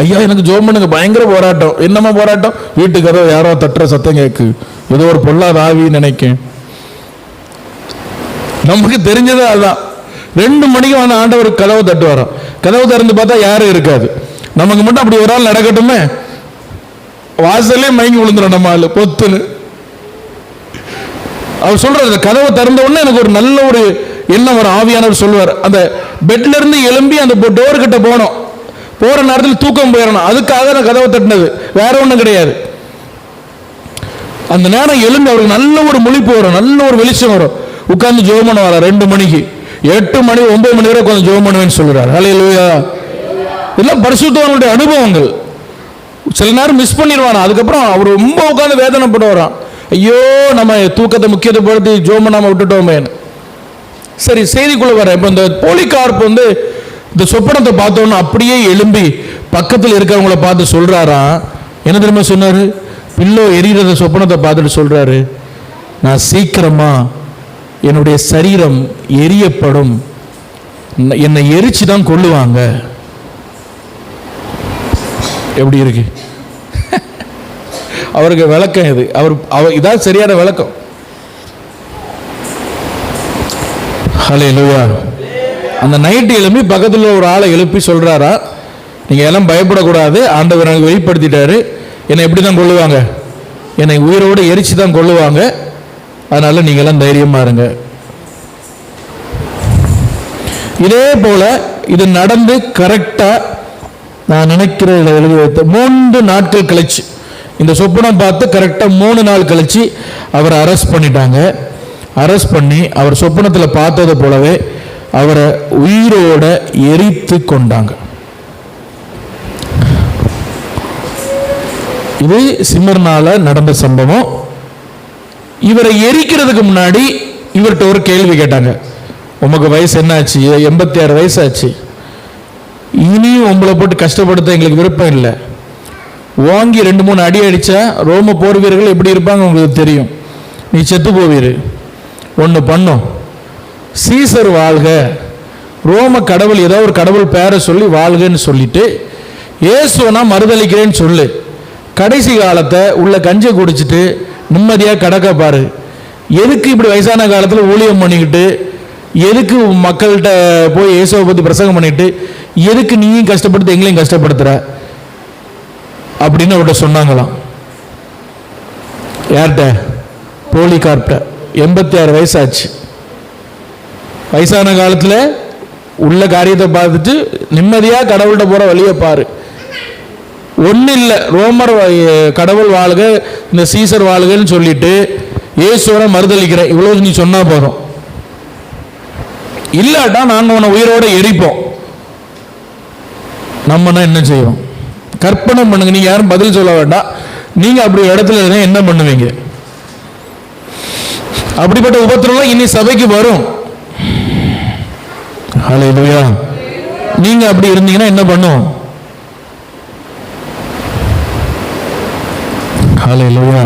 ஐயா எனக்கு ஜெபம் பண்ணுங்க, பயங்கர போராட்டம். என்னமா போராட்டம்? வீட்டு கதவை யாரோ தட்டுற சத்தம் கேக்கு, ஏதோ ஒரு பொல்லாத ஆவின்னு நினைக்கேன். நமக்கு தெரிஞ்சது அதுதான். 2 மணிக்கு வந்து ஆண்டவர் கதவை தட்டுவாராம். கதவை திறந்து பார்த்தா யாரும் இருக்காது. நமக்கு மட்டும் அப்படி ஒரு ஆள் நடக்கட்டுமே, வாசலே மயங்கி விழுந்துடும் நம்ம ஆளு பொத்துன்னு. அவர் சொல்றாரு, கதவை திறந்த உடனே எனக்கு ஒரு நல்ல ஒரு எண்ணம் வரும். ஆவியானவர் சொல்லுவார், அந்த பெட்ல இருந்து எழும்பி அந்த டோர் கிட்ட போனோம், போற நேரத்தில் தூக்கம் போயிடணும், அதுக்காக நான் கதவை தட்டினது, வேற ஒன்றும் கிடையாது. அந்த நேரம் எழும்பி அவருக்கு நல்ல ஒரு முழிப்பு வரும், நல்ல ஒரு வெளிச்சம் வரும். உட்கார்ந்து ஜெபம் பண்ண வர 2 மணிக்கு 8 மணி 9 மணி வரை உட்கார்ந்து ஜெபம் பண்ணுவேன்னு சொல்றாரு. ஹல்லேலூயா. இதெல்லாம் பரிசுத்தவானுடைய அனுபவங்கள். சில நேரம் மிஸ் பண்ணிடுவானா, அதுக்கப்புறம் அவர் ரொம்ப உட்காந்து வேதனைப்படுவாராம். ஐயோ நம்ம தூக்கத்தை முக்கியத்துவப்படுத்தி ஜோம நாம விட்டுட்டோமேன்னு. சரி, செய்திக்குள்ள வர. இப்போ இந்த போலிகார்ப் இந்த சொப்பனத்தை பார்த்தோன்னு அப்படியே எழும்பி பக்கத்தில் இருக்கிறவங்கள பார்த்து சொல்றாரா, என்ன தெரியுமா சொன்னாரு? பில்லோ எரிகிறத சொப்பனத்தை பார்த்துட்டு சொல்றாரு, நான் சீக்கிரமா என்னுடைய சரீரம் எரியப்படும், என்னை எரிச்சு தான் கொள்ளுவாங்க. எப்படி இருக்கு அவருக்கு விளக்கம் இது? அவர் இதான் சரியான விளக்கம். ஹல்லேலூயா. அந்த நைட்டு எழுப்பி பக்கத்தில் ஒரு ஆளை எழுப்பி சொல்றாரா, நீங்க எல்லாம் பயப்படக்கூடாது, ஆண்டவர் எனக்கு வெளிப்படுத்திட்டாரு, என்னை எப்படி தான் கொள்ளுவாங்க, என்னை உயிரோடு எரிச்சு தான் கொள்ளுவாங்க, அதனால நீங்க எல்லாம் தைரியமா இருங்க. இதே போல இது நடந்து கரெக்டா நான் நினைக்கிறத எழுதி வைத்த 3 நாட்கள் கழிச்சு, இந்த சொப்பனம் பார்த்து கரெக்டா 3 நாள் கழிச்சு அவரை அரெஸ்ட் பண்ணிட்டாங்க. அரெஸ்ட் பண்ணி அவர் சொப்பனத்தில் பார்த்தது போலவே அவரை உயிரோட எரித்து கொண்டாங்க. இது சிமர்னால நடந்த சம்பவம். இவரை எரிக்கிறதுக்கு முன்னாடி இவர்கிட்ட ஒரு கேள்வி கேட்டாங்க, உமக்கு வயசு என்னாச்சு? 86 வயசு ஆச்சு, இனியும் உங்களை போட்டு கஷ்டப்படுத்த எங்களுக்கு விருப்பம் இல்லை, வாங்கி 2-3 அடி அடிச்சா ரோம போர் வீரர்கள் எப்படி இருப்பாங்க உங்களுக்கு தெரியும், நீ செத்து போவீரு. ஒன்று பண்ணும், சீசர் வாழ்க, ரோம கடவுள் ஏதோ ஒரு கடவுள் பேரை சொல்லி வாழ்கன்னு சொல்லிட்டு இயேசுவனா மறுதளிக்கிறேன்னு சொல்லு, கடைசி காலத்தை உள்ள கஞ்சி குடிச்சிட்டு நிம்மதியாக கடக்க பாரு. எதுக்கு இப்படி வயசான காலத்தில் ஊழியம் பண்ணிக்கிட்டு, எதுக்கு மக்கள்கிட்ட போய் இயேசுவை பற்றி பிரசங்கம் பண்ணிட்டு, எதுக்கு நீயும் கஷ்டப்படுத்த எங்களையும் கஷ்டப்படுத்துற அப்படின்னு அவர்கிட்ட சொன்னாங்களாம். யார்கிட்ட? போலிகார்ப்ட. 86 வயசாச்சு. வயசான காலத்தில் உள்ள காரியத்தை பார்த்துட்டு நிம்மதியாக கடவுள்கிட்ட போகிற வழியை பாரு. ஒன்றும் இல்லை, ரோமர் கடவுள் வாழ்க, இந்த சீசர் வாழ்கன்னு சொல்லிட்டு இயேசுவரை மறுதளிக்கிறேன், இவ்வளோ நீ சொன்னா போதும், இல்லாட்டா நாங்கள் உன்னை உயிரோட எரிப்போம். நம்மனா என்ன செய்வோம்? கற்பனை பண்ணுங்க. நீங்க யாரும் பதில் சொல்ல வேண்டாம். நீங்க அப்படி இடத்துல இருந்தா என்ன பண்ணுவீங்க? அப்படிப்பட்ட உபத்திரவம் இனி சபைக்கு வரும். ஹல்லேலூயா. நீங்க அப்படி இருந்தீங்கன்னா என்ன பண்ணும்? ஹல்லேலூயா.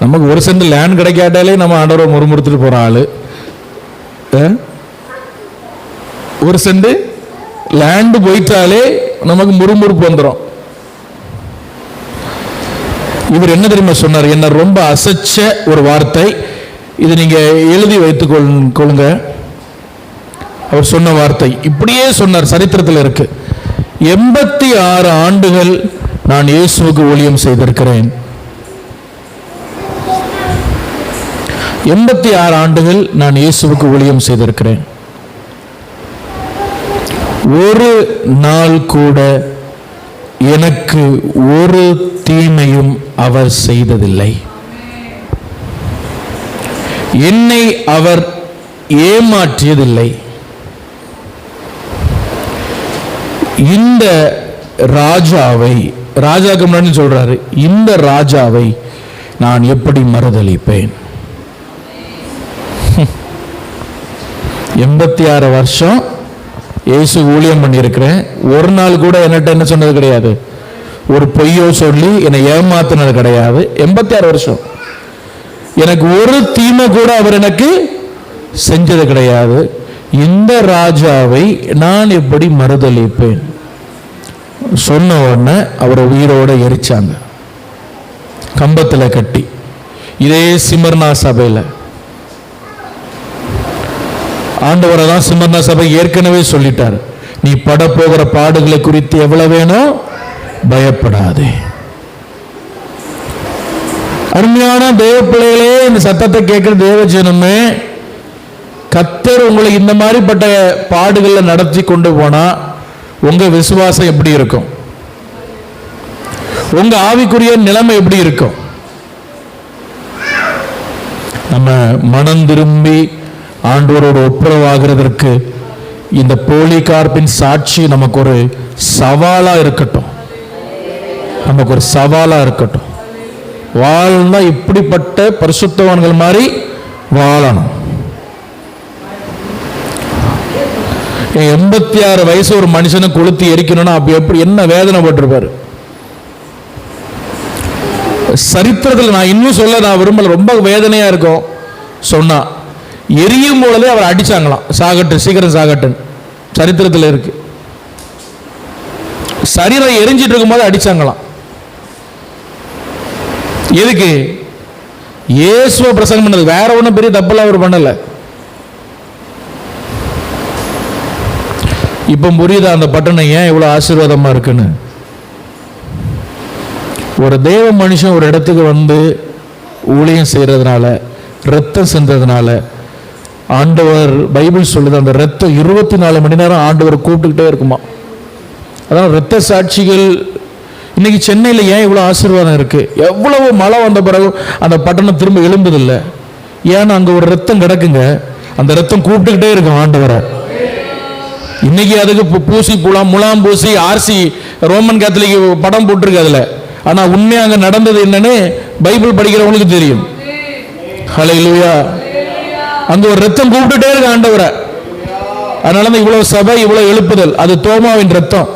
நமக்கு 1 சென்ட் லேண்ட் கிடைக்காட்டாலே நம்ம ஆண்டவரை முறுமுறுத்துட்டு போற ஆளு. 1 சென்ட் லேண்டு போயிட்டாலே நமக்கு முறுமுறுப்பு வந்துடும். இவர் என்ன தெரியுமா சொன்னார்? என்ன ரொம்ப அசைச்ச ஒரு வார்த்தை, இது நீங்க எழுதி வைத்துக் கொள்ளுங்க. அவர் சொன்ன வார்த்தை இப்படியே சொன்னார், சரித்திரத்தில் இருக்கு. 86 ஆண்டுகள் நான் இயேசுவுக்கு ஊழியம் செய்திருக்கிறேன். 86 ஆண்டுகள் நான் இயேசுவுக்கு ஊழியம் செய்திருக்கிறேன். ஒரு நாள் கூட எனக்கு ஒரு தீமையும் அவர் செய்ததில்லை. என்னை அவர் ஏமாற்றியதில்லை. இந்த ராஜாவை, ராஜாக்கு முன்னாடி சொல்றாரு, இந்த ராஜாவை நான் எப்படி மறுதளிப்பேன்? 86 வருஷம் இயேசு ஊழியம் பண்ணியிருக்கிறேன். ஒரு நாள் கூட என்னட்ட என்ன சொன்னது கிடையாது, ஒரு பொய்யோ சொல்லி என்னை ஏமாத்தினது கிடையாது. 86 வருஷம் எனக்கு ஒரு தீமை கூட அவர் எனக்கு செஞ்சது கிடையாது. இந்த ராஜாவை நான் எப்படி மறுதளிப்பேன்? சொன்ன உடனே அவரை உயிரோட எரிச்சாங்க, கம்பத்தில் கட்டி. இதே சிமர்னா சபையில் ஆண்டவரை தான் சிமர்னா சபை ஏற்கனவே சொல்லிட்டார், நீ பட போகிற பாடுகளை குறித்து எவ்வளவு வேணும் பயப்படாதே. அருமையான தேவ பிள்ளைகளே, இந்த சத்தத்தை கேட்கிற தேவ ஜனமே, கர்த்தர் உங்களை இந்த மாதிரிப்பட்ட பாடுகளை நடத்தி கொண்டு போனா உங்க விசுவாசம் எப்படி இருக்கும்? உங்க ஆவிக்குரிய நிலைமை எப்படி இருக்கும்? நம்ம மனம் திரும்பி ஆண்டவரோடு ஒப்புரவாகிறதற்கு இந்த போலிகார்ப்பின் சாட்சி நமக்கு ஒரு சவாலா இருக்கட்டும், நமக்கு ஒரு சவாலா இருக்கட்டும். வாழ்ந்தா இப்படிப்பட்ட பரிசுத்தவான்கள் மாதிரி வாழணும். 86 வயசு ஒரு மனுஷனை கொளுத்தி எரிக்கணும்னா அப்ப எப்படி என்ன வேதனை போட்டிருப்பாரு. சரித்திரத்தில் நான் இன்னும் சொல்ல நான் விரும்பல, ரொம்ப வேதனையா இருக்கும் சொன்னா. எரியும் பொழுதே அவர் அடிச்சாங்களாம், சாகட்டு சீக்கிரம் சாகட்டுன்னு சரித்திரத்தில் இருக்கு. சரீரம் எரிஞ்சிட்டு இருக்கும் போது அடிச்சாங்களாம். எதுக்கு? இயேசுவை பிரசங்கம் பண்ணது, வேற ஒன்றும் பெரிய தப்பெல்லாம் அவர் பண்ணல. இப்ப புரியுதா அந்த பட்டணம் ஏன் இவ்வளவு ஆசீர்வாதமா இருக்குன்னு? ஒரு தேவ மனுஷன் ஒரு இடத்துக்கு வந்து ஊழியம் செய்யறதுனால, ரத்தம் சென்றதுனால, ஆண்டவர் பைபிள் சொல்லுது அந்த ரத்தம் 24 மணி நேரம் ஆண்டவர் கூப்பிட்டுக்கிட்டே இருக்குமா. அதான் ரத்த சாட்சிகள். இன்னைக்கு சென்னையில் ஏன் இவ்வளோ ஆசீர்வாதம் இருக்கு? எவ்வளவு மழை வந்த பிறகு அந்த பட்டணம் திரும்ப எழும்புதில்லை. ஏன்னா அங்கே ஒரு ரத்தம் கிடக்குங்க, அந்த ரத்தம் கூப்பிட்டுக்கிட்டே இருக்கும் ஆண்டவரை. இன்னைக்கு அதுக்கு பூசி முலாம் பூசி ஆர்சி ரோமன் கேத்தலிக் படம் போட்டிருக்கு அதில். ஆனால் உண்மையாக அங்கே நடந்தது என்னன்னு பைபிள் படிக்கிறவங்களுக்கு தெரியும். ஹல்லேலூயா. அங்கே ஒரு ரத்தம் கூப்பிட்டுட்டே இருக்கு ஆண்டவரை. அதனால தான் இவ்வளவு சபை, இவ்வளவு எழுப்புதல். அது தோமாவின் ரத்தம்.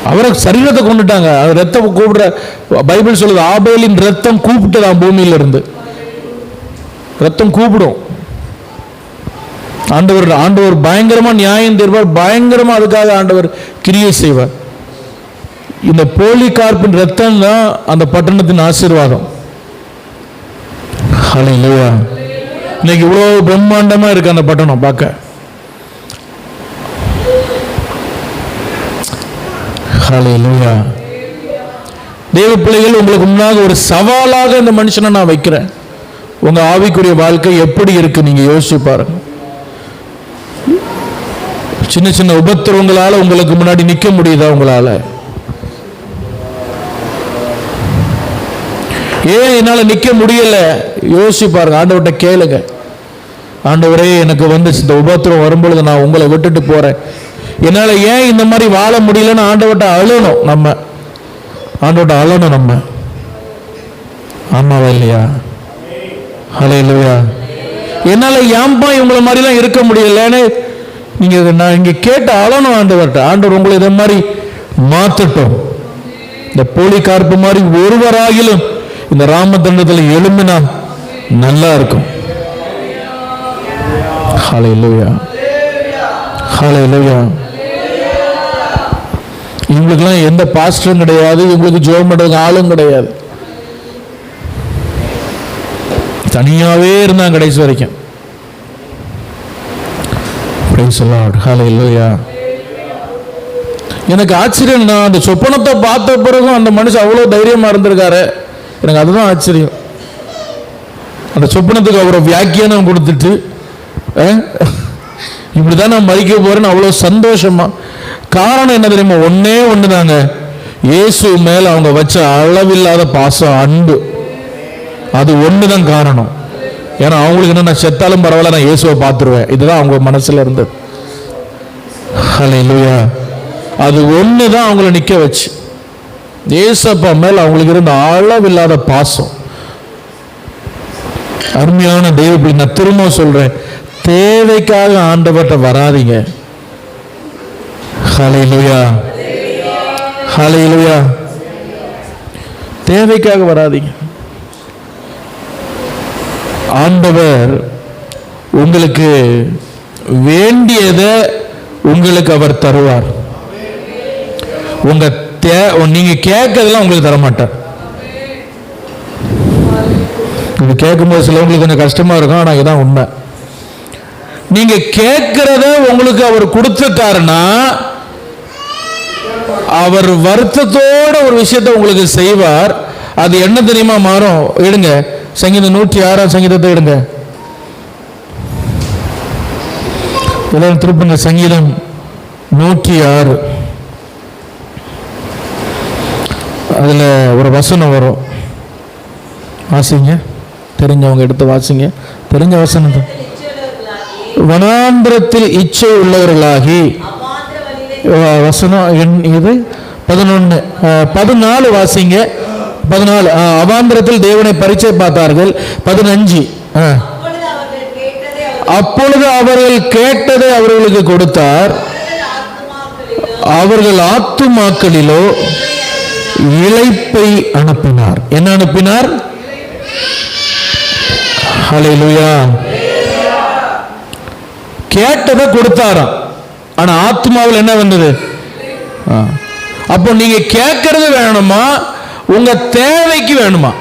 அவரை சரீரத்தை கொண்டுட்டாங்க, அது ரத்தம் கூப்பிடுற பைபிள் சொல்லுது. ஆபேலின் ரத்தம் கூப்பிட்டுதான் பூமியில இருந்து. ரத்தம் கூப்பிடும். ஆண்டவர் பயங்கரமா நியாயம் தீர்ப்பார், பயங்கரமா அதுக்காக ஆண்டவர் கிரியை செய்வார். இந்த போலிகார்பின் ரத்தம் தான் அந்த பட்டணத்தின் ஆசீர்வாதம். ஹல்லேலூயா. இன்னைக்கு இவ்வளவு பிரம்மாண்டமா இருக்கு அந்த பட்டணம் பார்க்க. ஹல்லேலூயா. தேவ பிள்ளைகள், உங்களுக்கு முன்னாக ஒரு சவாலாக இந்த மனுஷனை நான் வைக்கிறேன். உங்க ஆவிக்குரிய வாழ்க்கை எப்படி இருக்கு நீங்க யோசிச்சு பாருங்க. சின்ன சின்ன உபத்திரவங்களால உங்களுக்கு முன்னாடி நிக்க முடியுதா? உங்களால ஏன் என்னால நிக்க முடியல? யோசிச்சு பாருங்க. ஆண்டவர்கிட்ட கேளுங்க, ஆண்டவரே எனக்கு வந்து இந்த உபத்திரம் வரும்பொழுது நான் உங்களை விட்டுட்டு போறேன், என்னால ஏன் இந்த மாதிரி வாழ முடியலன்னு ஆண்டவர்கிட்ட அழணும். நம்ம ஆண்டவர்கிட்ட அழணும் நம்ம. ஆமாவா இல்லையா? ஹல்லேலூயா. என்னால ஏன்பா இவங்களை மாதிரிலாம் இருக்க முடியலன்னு நீங்க நான் இங்க கேட்ட அழணும் ஆண்டவர்கிட்ட. ஆண்டவர் உங்களை இதை மாதிரி மாத்தட்டும். இந்த போலிகார்ப்பு மாதிரி ஒருவராகிலும் இந்த ராமதண்டத்தில் எழும்பினா நல்லா இருக்கும். ஹல்லேலூயா. ஹல்லேலூயா. இவங்களுக்குலாம் எந்த பாஸ்டரும் கிடையாது, இவங்களுக்கு ஜெபம் பண்றதுக்கு ஆளும் கிடையாது. தனியாவே இருந்தாங்க கடைசி வரைக்கும். Praise the Lord. ஹல்லேலூயா. எனக்கு ஆச்சரியம், நான் அந்த சொப்பனத்தை பார்த்த பிறகும் அந்த மனுஷன் அவ்வளவு தைரியமா இருந்திருக்காரு. எனக்கு அதுதான் ஆச்சரியம். அந்த சொப்பனத்துக்கு அவரை வியாக்கியானம் கொடுத்துட்டு இப்படிதான் நான் மறிக்க போறேன்னு அவ்வளவு சந்தோஷமா. காரணம் என்ன தெரியுமா? ஒன்னே ஒண்ணுதாங்க, இயேசு மேல அவங்க வச்ச அளவில்லாத பாசம், அன்பு. அது ஒண்ணுதான் காரணம். ஏன்னா அவங்களுக்கு என்ன, நான் செத்தாலும் பரவாயில்ல, நான் இயேசுவை பார்த்துருவேன், இதுதான் அவங்க மனசுல இருந்தது. ஹல்லேலூயா. அது ஒண்ணுதான் அவங்களை நிக்க வச்சு. இயேசப்பா மேல அவங்களுக்கு இருந்த அளவில்லாத பாசம். அருமையான தெய்வ, நான் திரும்ப சொல்றேன், தேவைக்காக ஆண்டவர்கிட்ட வராதீங்க. ஹல்லேலூயா. ஹல்லேலூயா. தேவைக்காக வராதீங்க. ஆண்டவர் உங்களுக்கு வேண்டியதை உங்களுக்கு அவர் தருவார். நீங்க கேட்கறதெல்லாம் உங்களுக்கு தரமாட்டார். இது கேட்கும்போது சிலவங்களுக்கு கொஞ்சம் கஷ்டமா இருக்கும், ஆனா இதுதான் உண்மை. நீங்க கேட்கிறத உங்களுக்கு அவர் கொடுத்துட்டாருன்னா அவர் வருத்தத்தோட ஒரு விஷயத்தை உங்களுக்கு செய்வார். அது என்ன தெரியுமா மாறும்? எடுங்க சங்கீதம் 106 சங்கீதத்தை எடுங்க. எல்லாரும் திருப்புங்க சங்கீதம் 106. அதுல ஒரு வசனம் வரும், வாசிங்க. தெரிஞ்சவங்க எடுத்து வாசிங்க. தெரிஞ்ச வசனம் தான். வனாந்திரத்தில் இச்சை உள்ளவர்களாகி, வசனம் இது 11 14 வாசிங்க. 14 அவாந்திரத்தில் தேவனை பரீட்சை பார்த்தார்கள். 15 அப்பொழுது அவர்கள் கேட்டதை அவர்களுக்கு கொடுத்தார். அவர்கள் ஆத்துமாக்களிலோ இளைப்பை அனுப்பினார். என்ன அனுப்பினார்? ஹல்லேலூயா. கேட்டதை கொடுத்தாராம். ஆனா ஆத்மாவில் என்ன வந்தது? அப்போ நீங்க கேட்கறது வேணுமா, உங்க தேவைக்கு வேணுமா?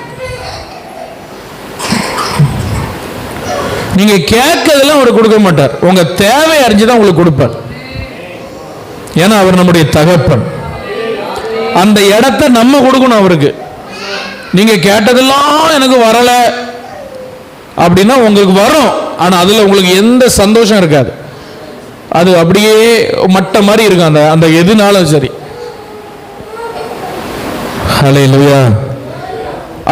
நீங்க கேட்கறதெல்லாம் அவர் கொடுக்க மாட்டார், உங்க தேவை அறிஞ்சுதான் உங்களுக்கு கொடுப்பார். ஏன்னா அவர் நம்முடைய தகப்பன். அந்த இடத்தை நம்ம கொடுக்கணும் அவருக்கு. நீங்க கேட்டதெல்லாம் எனக்கு வரல அப்படின்னா உங்களுக்கு வரும், ஆனா அதுல உங்களுக்கு எந்த சந்தோஷம் இருக்காது. அது அப்படியே மட்ட மாதிரி இருக்கும். அந்த அந்த எதுனாலும் சரி. ஹல்லேலூயா.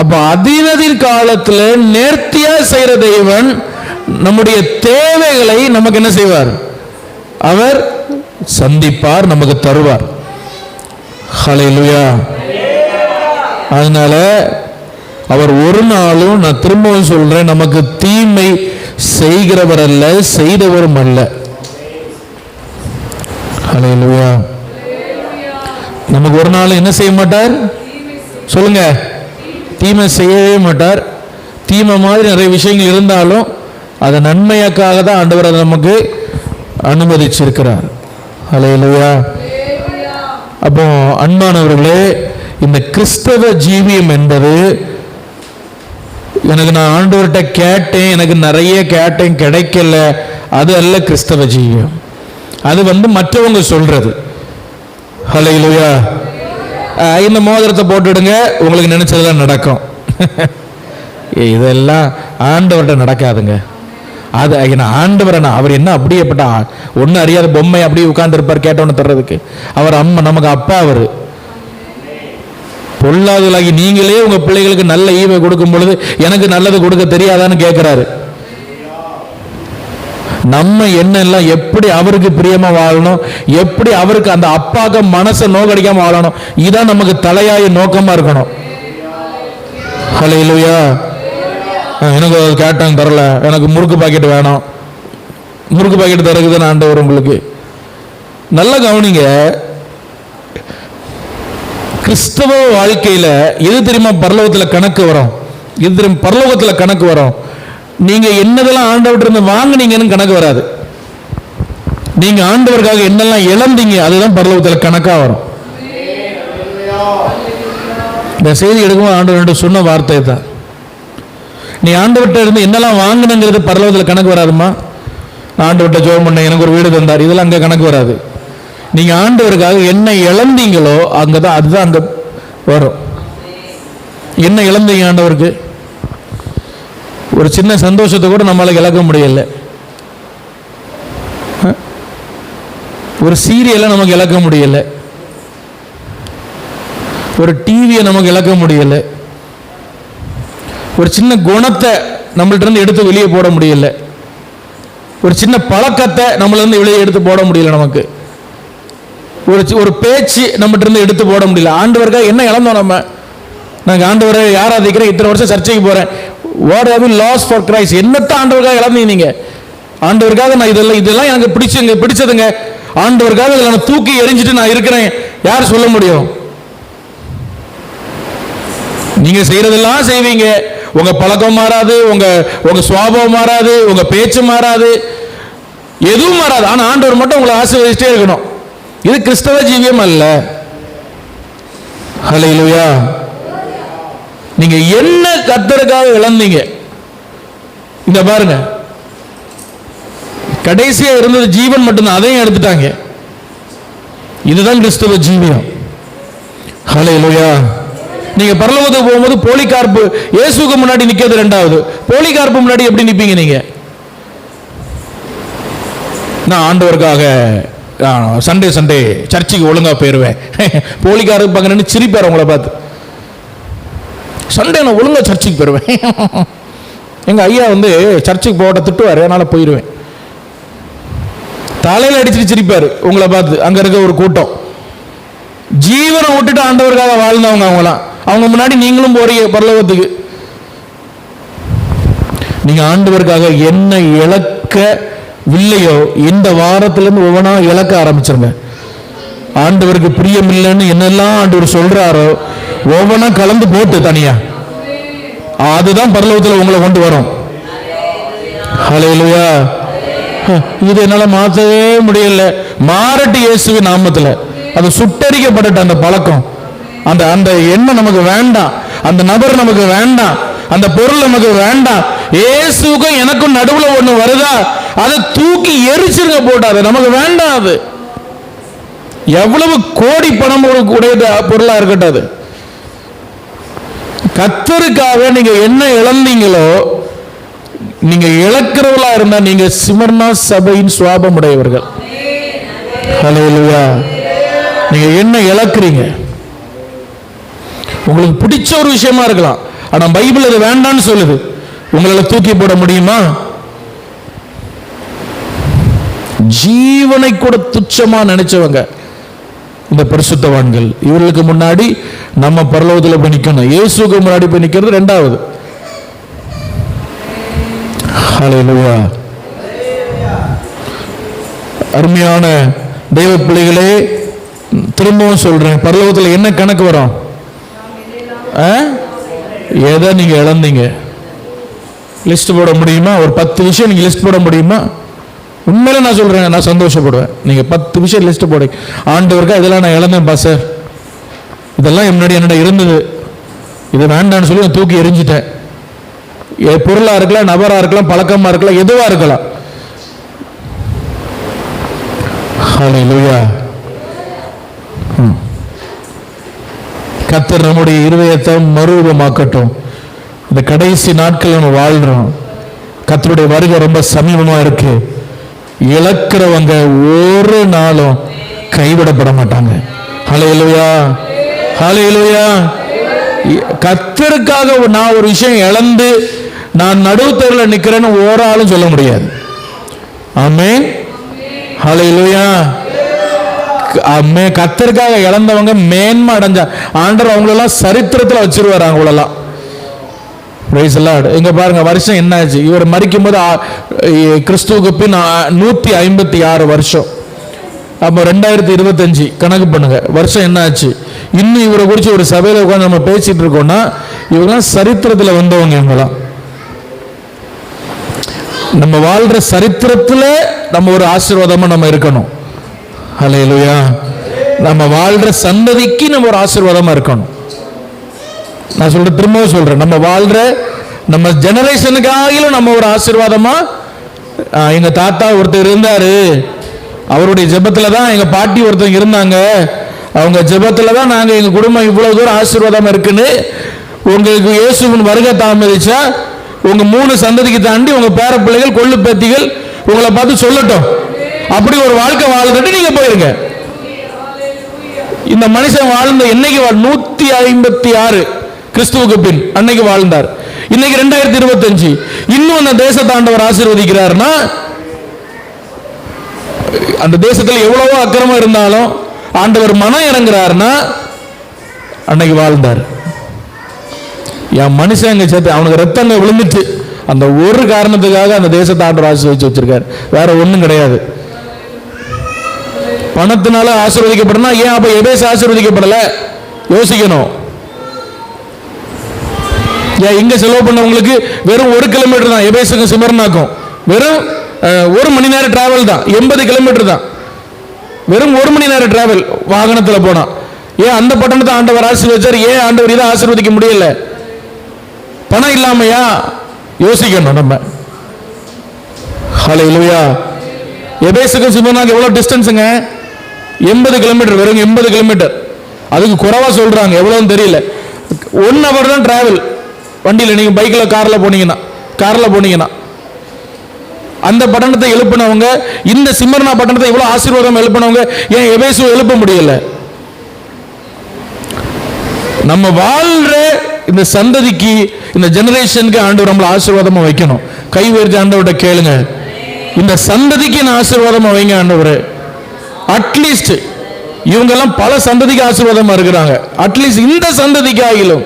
அப்ப அதீனத்தின் காலத்துல நேர்த்தியா செய்யற தெய்வன் நம்முடைய தேவைகளை நமக்கு என்ன செய்வார்? அவர் சந்திப்பார், நமக்கு தருவார். ஹல்லேலூயா. அதனால அவர் ஒரு நாளும், நான் திரும்பவும் சொல்றேன், நமக்கு தீமை செய்கிறவர் அல்ல, செய்தவரும் அல்ல. ஹல்லேலூயா. நமக்கு ஒரு நாள் என்ன செய்ய மாட்டார்? சொல்லுங்க, தீமை செய்யவே மாட்டார். தீமை மாதிரி நிறைய விஷயங்கள் இருந்தாலும் அதை நன்மையாக்காக தான் ஆண்டவர் அதை நமக்கு அனுமதிச்சிருக்கிறார். ஹல்லேலூயா. அப்போ அன்பானவர்களே, இந்த கிறிஸ்தவ ஜீவியம் என்பது, எனக்கு நான் ஆண்டவர்கிட்ட கேட்டேன், எனக்கு நிறைய கேட்டேன், கிடைக்கல, அது அல்ல கிறிஸ்தவ ஜீவியம். அது மற்றவங்க சொல்றது. ஹல்லேலூயா. இந்த மோதிரத்தை போட்டுடுங்க, உங்களுக்கு நினைச்சதெல்லாம் நடக்கும். இதெல்லாம் ஆண்டவர்கிட்ட நடக்காதுங்க. அது ஆண்டவர் அவர் என்ன அப்படியேப்பட்டா ஒன்றும் அறியாத பொம்மை அப்படியே உட்கார்ந்து இருப்பார் கேட்டவன்னு தர்றதுக்கு. அவர் அம்மா, நமக்கு அப்பா. அவர் பொல்லாதலாகி நீங்களே உங்க பிள்ளைகளுக்கு நல்ல ஈவை கொடுக்கும் பொழுது எனக்கு நல்லது கொடுக்க தெரியாதான்னு கேட்கிறாரு. நம்ம என்னெல்லாம் எப்படி அவருக்கு பிரியமா வாழணும், எப்படி அவருக்கு அந்த அப்பாக்கு மனசை நோக்கடிக்காம வாழணும், இதான் நமக்கு தலையாய நோக்கமா இருக்கணும். ஹல்லேலூயா. எனக்கு கேட்டாங்க தரல, எனக்கு முறுக்கு பாக்கெட் வேணும், முறுக்கு பாக்கெட் தரக்குதுன்னு ஆண்டவர் உங்களுக்கு. நல்லா கவனிங்க, கிறிஸ்தவ வாழ்க்கையில எது தெரியுமா பரலோகத்தில் கணக்கு வரும்? எது தெரியுமா பரலோகத்தில் கணக்கு வரும்? நீங்க என்னதெல்லாம் ஆண்டவர்கிட்ட இருந்து வாங்குனீங்கன்னு கணக்கு வராது. நீங்க ஆண்டவருக்காக என்னெல்லாம் இழந்தீங்க அதுதான் பரலோகத்தில் கணக்கா வரும். இந்த செய்தி எடுக்கும்போது ஆண்டவர் சொன்ன வார்த்தை தான். நீ ஆண்டவர்கிட்ட இருந்து என்னெல்லாம் வாங்கினங்கிறது பரலோகத்தில் கணக்கு வராதுமா. நான் ஆண்டவர்கிட்ட ஜெபம் பண்ணேன், எனக்கு ஒரு வீடு தந்தார், இதெல்லாம் அங்கே கணக்கு வராது. நீங்க ஆண்டவருக்காக என்ன இழந்தீங்களோ அங்கதான், அதுதான் அங்க வரும். என்ன இழந்தீங்க ஆண்டவருக்கு? ஒரு சின்ன சந்தோஷத்தை கூட நம்மளால இழக்க முடியல. ஒரு சீரியலை நமக்கு இழக்க முடியல, ஒரு டிவியை நமக்கு இழக்க முடியல, ஒரு சின்ன குணத்தை நம்மள்ட்ட இருந்து எடுத்து வெளியே போட முடியல, ஒரு சின்ன பழக்கத்தை நம்மள இருந்து வெளியே எடுத்து போட முடியல, நமக்கு ஒரு பேச்சு நம்மகிட்ட இருந்து எடுத்து போட முடியல. ஆண்டவருக்காக என்ன இழந்தோம் நம்ம? நாங்கள் ஆண்டவரை ஆராதிக்கிறேன், இத்தனை வருஷம் சர்ச்சைக்கு போறேன், what have you last for Christ? என்னத்தான் ஆண்டவருக்காக இழந்தீங்க நீங்க? ஆண்டவருக்காக நான் இதெல்லாம் எனக்கு பிடிச்சதுங்க, ஆண்டவருக்காக இதில் நான் தூக்கி எரிஞ்சிட்டு நான் இருக்கிறேன், யார் சொல்ல முடியும்? நீங்க செய்யறதெல்லாம் செய்வீங்க, உங்க பழக்கம் மாறாது, உங்க சுவாபம் மாறாது, உங்க பேச்சு மாறாது, எதுவும் மாறாது. ஆனா ஆண்டவர் மட்டும் உங்களை ஆசீர்வதிச்சிட்டே இருக்கணும். இது கிறிஸ்தவ ஜீவியம் அல்ல. ஹல்லேலூயா. நீங்க என்ன கர்த்தருக்காக இழந்தீங்க? இந்த பாருங்க, கடைசியா இருந்தது ஜீவன் மட்டும்தான், அதையும் எடுத்துட்டாங்க. இதுதான் கிறிஸ்தவ ஜீவியம். ஹல்லேலூயா. நீங்க பரலோகத்துக்கு போகும்போது போலிகார்ப்பு இயேசுவுக்கு முன்னாடி நிக்கிறது ரெண்டாவது, போலிகார்ப்பு முன்னாடி எப்படி நிப்பீங்க நீங்க? நான் ஆண்டவருக்காக சண்டே சர்ச்சுக்கு ஒழுங்கா போயிருவேன், போலிகாரருக்கு பார்க்கணும்னு சிரிப்பார் உங்களை பார்த்து. சண்டே நான் ஒழுங்கா சர்ச்சுக்கு போயிருவேன், எங்க ஐயா சர்ச்சுக்கு போட்ட திட்டுவார், அதனால போயிருவேன். தலையில அடிச்சுட்டு சிரிப்பாரு உங்களை பார்த்து. அங்க இருக்க ஒரு கூட்டம் ஜீவனை விட்டுட்டு ஆண்டவருக்காக வாழ்ந்தவங்க அவங்களாம். அவங்க முன்னாடி நீங்களும் போறீங்க பரலோகத்துக்கு. நீங்க ஆண்டவருக்காக என்ன இழக்கவில்லையோ இந்த வாரத்திலிருந்து ஒவ்வொன்றா இழக்க ஆரம்பிச்சிருங்க. ஆண்டவருக்கு பிரியம் இல்லைன்னு என்னெல்லாம் ஆண்டவர் சொல்றாரோ ஒவ்வொன்றா கலந்து போட்டு தனியா, அதுதான் பரலோகத்தில் உங்களை கொண்டு வரும். ஹல்லேலூயா. இது என்னால மாற்றவே முடியல. மாறட்டு இயேசுவின் நாமத்தில். அது சுட்டரிக்கப்பட்ட அந்த பழக்கம், அந்த அந்த எண்ணம் நமக்கு வேண்டாம். அந்த நபர் நமக்கு வேண்டாம். அந்த பொருள் நமக்கு வேண்டாம். இயேசுக்கும் எனக்கும் நடுவுல ஒண்ணு வருதா, அதை தூக்கி எரிச்சிருங்க போட்டு. அது நமக்கு வேண்டாம். அது எவ்வளவு கோடி பணம் உடைய பொருளா இருக்கட்டும். அது கர்த்தருக்காக நீங்க என்ன இழந்தீங்களோ, நீங்க இழக்கிறவளா இருந்தா நீங்க சிமர்னா சபையின் சுவாபம் உடையவர்கள். ஹல்லேலூயா. நீங்க என்ன இழக்கிறீங்க? உங்களுக்கு பிடிச்ச ஒரு விஷயமா இருக்கலாம், ஆனா பைபிள் அது வேண்டான்னு சொல்லுது. உங்களால தூக்கி போட முடியுமா? ஜீவனை கூட துச்சமா நினைச்சவங்க இந்த பரிசுத்தவான்கள். இவர்களுக்கு முன்னாடி நம்ம பரலோகத்தில் போய் நிக்கணும். இயேசுக்கு முன்னாடி போய் நிக்கிறது ரெண்டாவது. ஹல்லேலூயா. அருமையான தெய்வ பிள்ளைகளே, திரும்பவும் சொல்றேன், பரலோகத்தில் என்ன கணக்கு வரும்? எதை நீங்க இழந்தீங்க லிஸ்ட் போட முடியுமா? ஒரு 10 விஷயம் நீங்க லிஸ்ட் போட முடியுமா? உண்மையில நான் சொல்றேன், நான் சந்தோஷப்படுவேன். நீங்க 10 விஷயம் லிஸ்ட் போட. ஆண்டவருக்கா இதெல்லாம் நான் இழந்தேன் பாஸ்டர், இதெல்லாம் முன்னாடி என்னோட இருந்தது, இது வேண்டான்னு சொல்லி நான் தூக்கி எரிஞ்சிட்டேன். பொருளா இருக்கலாம், நபரா இருக்கலாம், பழக்கமா இருக்கலாம், எதுவா இருக்கலாம். ஹல்லேலூயா. கர்த்தர் நம்முடைய இருதயத்தை மறுரூபமாக்கட்டும். இந்த கடைசி நாட்கள் நம்ம வாழ்றோம். கர்த்தருடைய வருகை ரொம்ப சமீபமா இருக்கு. இழக்கிறவங்க ஒரு நாளும் கைவிடப்பட மாட்டாங்க. ஹல்லேலூயா. ஹல்லேலூயா. கர்த்தருக்காக நான் ஒரு விஷயம் இழந்து நான் நடுவுத்தெருவில் நிக்கிறேன்னு ஒரு ஆளும் சொல்ல முடியாது. ஆமென். ஹல்லேலூயா. கர்த்தருக்காக இழந்தவங்க மேன்மை அடைஞ்சா ஆண்டவர் அவங்களெல்லாம் சரித்திரத்தில் வச்சிருவாரு. அவங்களெல்லாம் பிரைஸ் லார்ட். எங்க பாருங்க வருஷம் என்ன ஆச்சு? இவர் மரிக்கும் போது கிறிஸ்துவுக்கு பின் 156 வருஷம். அப்போ 2025 கணக்கு பண்ணுங்க, வருஷம் என்ன ஆச்சு? இன்னும் இவரை குறித்து ஒரு சபையில உட்காந்து நம்ம பேசிட்டு இருக்கோம்னா இவங்கெல்லாம் சரித்திரத்தில் வந்தவங்க. இவங்கெல்லாம் நம்ம வாழ்ற சரித்திரத்துல நம்ம ஒரு ஆசீர்வாதமா நம்ம இருக்கணும். ஹல்லேலூயா. நம்ம வாழ்ற சந்ததிக்கு நம்ம ஒரு ஆசீர்வாதமா இருக்கணும். நான் சொல்றேன், திரும்பவும் சொல்றேன், நம்ம வாழ்ற நம்ம ஜெனரேஷனுக்காக நம்ம ஒரு ஆசீர்வாதமா. எங்க தாத்தா ஒருத்தர் இருந்தாரு, அவருடைய ஜெபத்துல தான் எங்க பாட்டி ஒருத்தர் இருந்தாங்க, அவங்க ஜெபத்துல தான் நாங்க எங்க குடும்பம் இவ்வளவு தூரம் ஆசீர்வாதமா இருக்குன்னு உங்களுக்கு இயேசுவின் வருகை தாமதிச்சா உங்க 3 சந்ததிக்கு தாண்டி உங்க பேர பிள்ளைகள் கொள்ளு பேத்திகள் உங்களை பார்த்து சொல்லட்டும். அப்படி ஒரு வாழ்க்கை வாழ்ந்துட்டு நீங்க போயிருங்க. இந்த மனுஷன் வாழ்ந்த என்னைக்கு 156 கிறிஸ்துவுக்கு பின் அன்னைக்கு வாழ்ந்தார். இன்னைக்கு 2025 இன்னும் அந்த தேசத்தை ஆண்டவர் ஆசீர்வதிக்கிறார்னா, அந்த தேசத்தில் எவ்வளவோ அக்கிரமம் இருந்தாலும் ஆண்டவர் மனம் இறங்குறாருன்னா அன்னைக்கு வாழ்ந்தார். என் மனுஷன் அங்க சேர்த்து அவனுக்கு ரத்தங்க விழுந்துச்சு, அந்த ஒரு காரணத்துக்காக அந்த தேசத்தை ஆண்டவர் ஆசீர்வதிச்சு வச்சிருக்காரு. வேற ஒண்ணும் கிடையாது. பணத்தினால ஆசீர்வதிக்கப்படனா ஏன் அப்ப எபேஸ் ஆசீர்வதிக்கப்படல? யோசிக்கணும். ஏன் இங்க செலவு பண்ணவங்களுக்கு வெறும் 1 கிலோமீட்டர் தான் எபேஸுக்கும் சிமர்னாக்கும், வெறும் 1 மணி நேரம் டிராவல் தான், 80 கிலோமீட்டர் தான், வெறும் 1 மணி நேரம் டிராவல் வாகனத்தில் போனா. ஏன் அந்த பட்டணத்தை ஆண்டவர் ஆசீர்வதிச்சார்? ஏன் ஆண்டவர் இதை ஆசீர்வதிக்க முடியல? பணம் இல்லாமையா? யோசிக்கணும் நம்ம. ஹல்லேலூயா. எபேஸுக்கும் சிமர்னாக்கு எவ்வளவு டிஸ்டன்ஸுங்க? 80 கிலோமீட்டர், வெறும் 80 கிலோமீட்டர். அதுக்கு குறைவா சொல்றாங்க, எவ்வளவுன்னு தெரியல. 1 hour தான் டிராவல் வண்டியில். நீங்க பைக்ல கார்ல போனீங்கன்னா அந்த பட்டணத்தை எழுப்பினவங்க, இந்த சிமர்னா பட்டணத்தை இவ்வளவு ஆசீர்வாதம் எழுப்பினவங்க ஏன் எபேசு எழுப்ப முடியல? நம்ம வாழ்ற இந்த சந்ததிக்கு, இந்த ஜெனரேஷனுக்கு ஆண்டவர் நம்மள ஆசீர்வாதமா வைக்கணும். கை உயர்த்தி ஆண்டவர்கிட்ட கேளுங்க. இந்த சந்ததிக்கு நான் ஆசீர்வாதமா வைங்க ஆண்டவரே. அட்லீஸ்ட் இவங்கெல்லாம் பல சந்ததிக்கு ஆசீர்வாதமா இருக்கிறாங்க, அட்லீஸ்ட் இந்த சந்ததிக்கு ஆகிலும்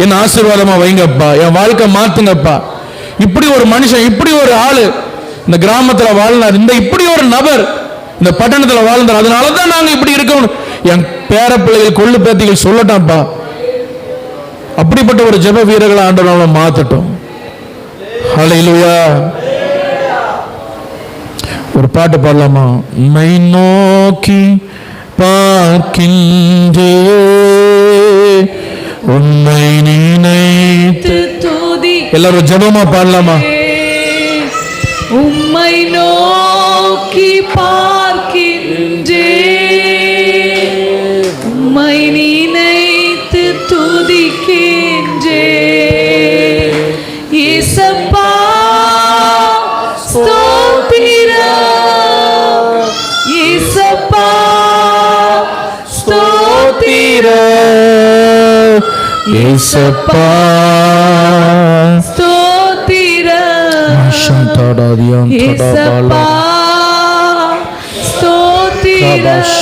என் ஆசீர்வாதமா வைங்கப்பா, என் வாழ்க்கை மாத்துங்கப்பா. இப்படி ஒரு மனுஷன், இப்படி ஒரு ஆளு இந்த கிராமத்துல வாழ்ந்தார், இந்த இப்படி ஒரு நபர் இந்த பட்டணத்துல வாழ்ந்தார், அதனாலதான் நாங்க இப்படி இருக்கணும், என் பேர பிள்ளைகள் கொள்ளு பேத்திகள் சொல்லட்டாம்ப்பா. அப்படிப்பட்ட ஒரு ஜெப வீரர்களை ஆண்டவரை மாத்தட்டும். ஹல்லேலூயா. ஒரு பாட்டு பாடலாமா? மை நோக்கி பார்க்கின்றே உன்னை நினைத்து துதி. எல்லாரும் ஜெபமா பாடலாமா? உம்மை நோக்கி பார்க்கின்றே உம்மை நினைத்து துதிக்கின்றே இயேசப்பா ஸ்தோத்திரம் இயேசப்பா ஸ்தோத்திரம் இயேசப்பா ஸ்தோத்திரம் இயேசப்பா ஸ்தோத்திரம்.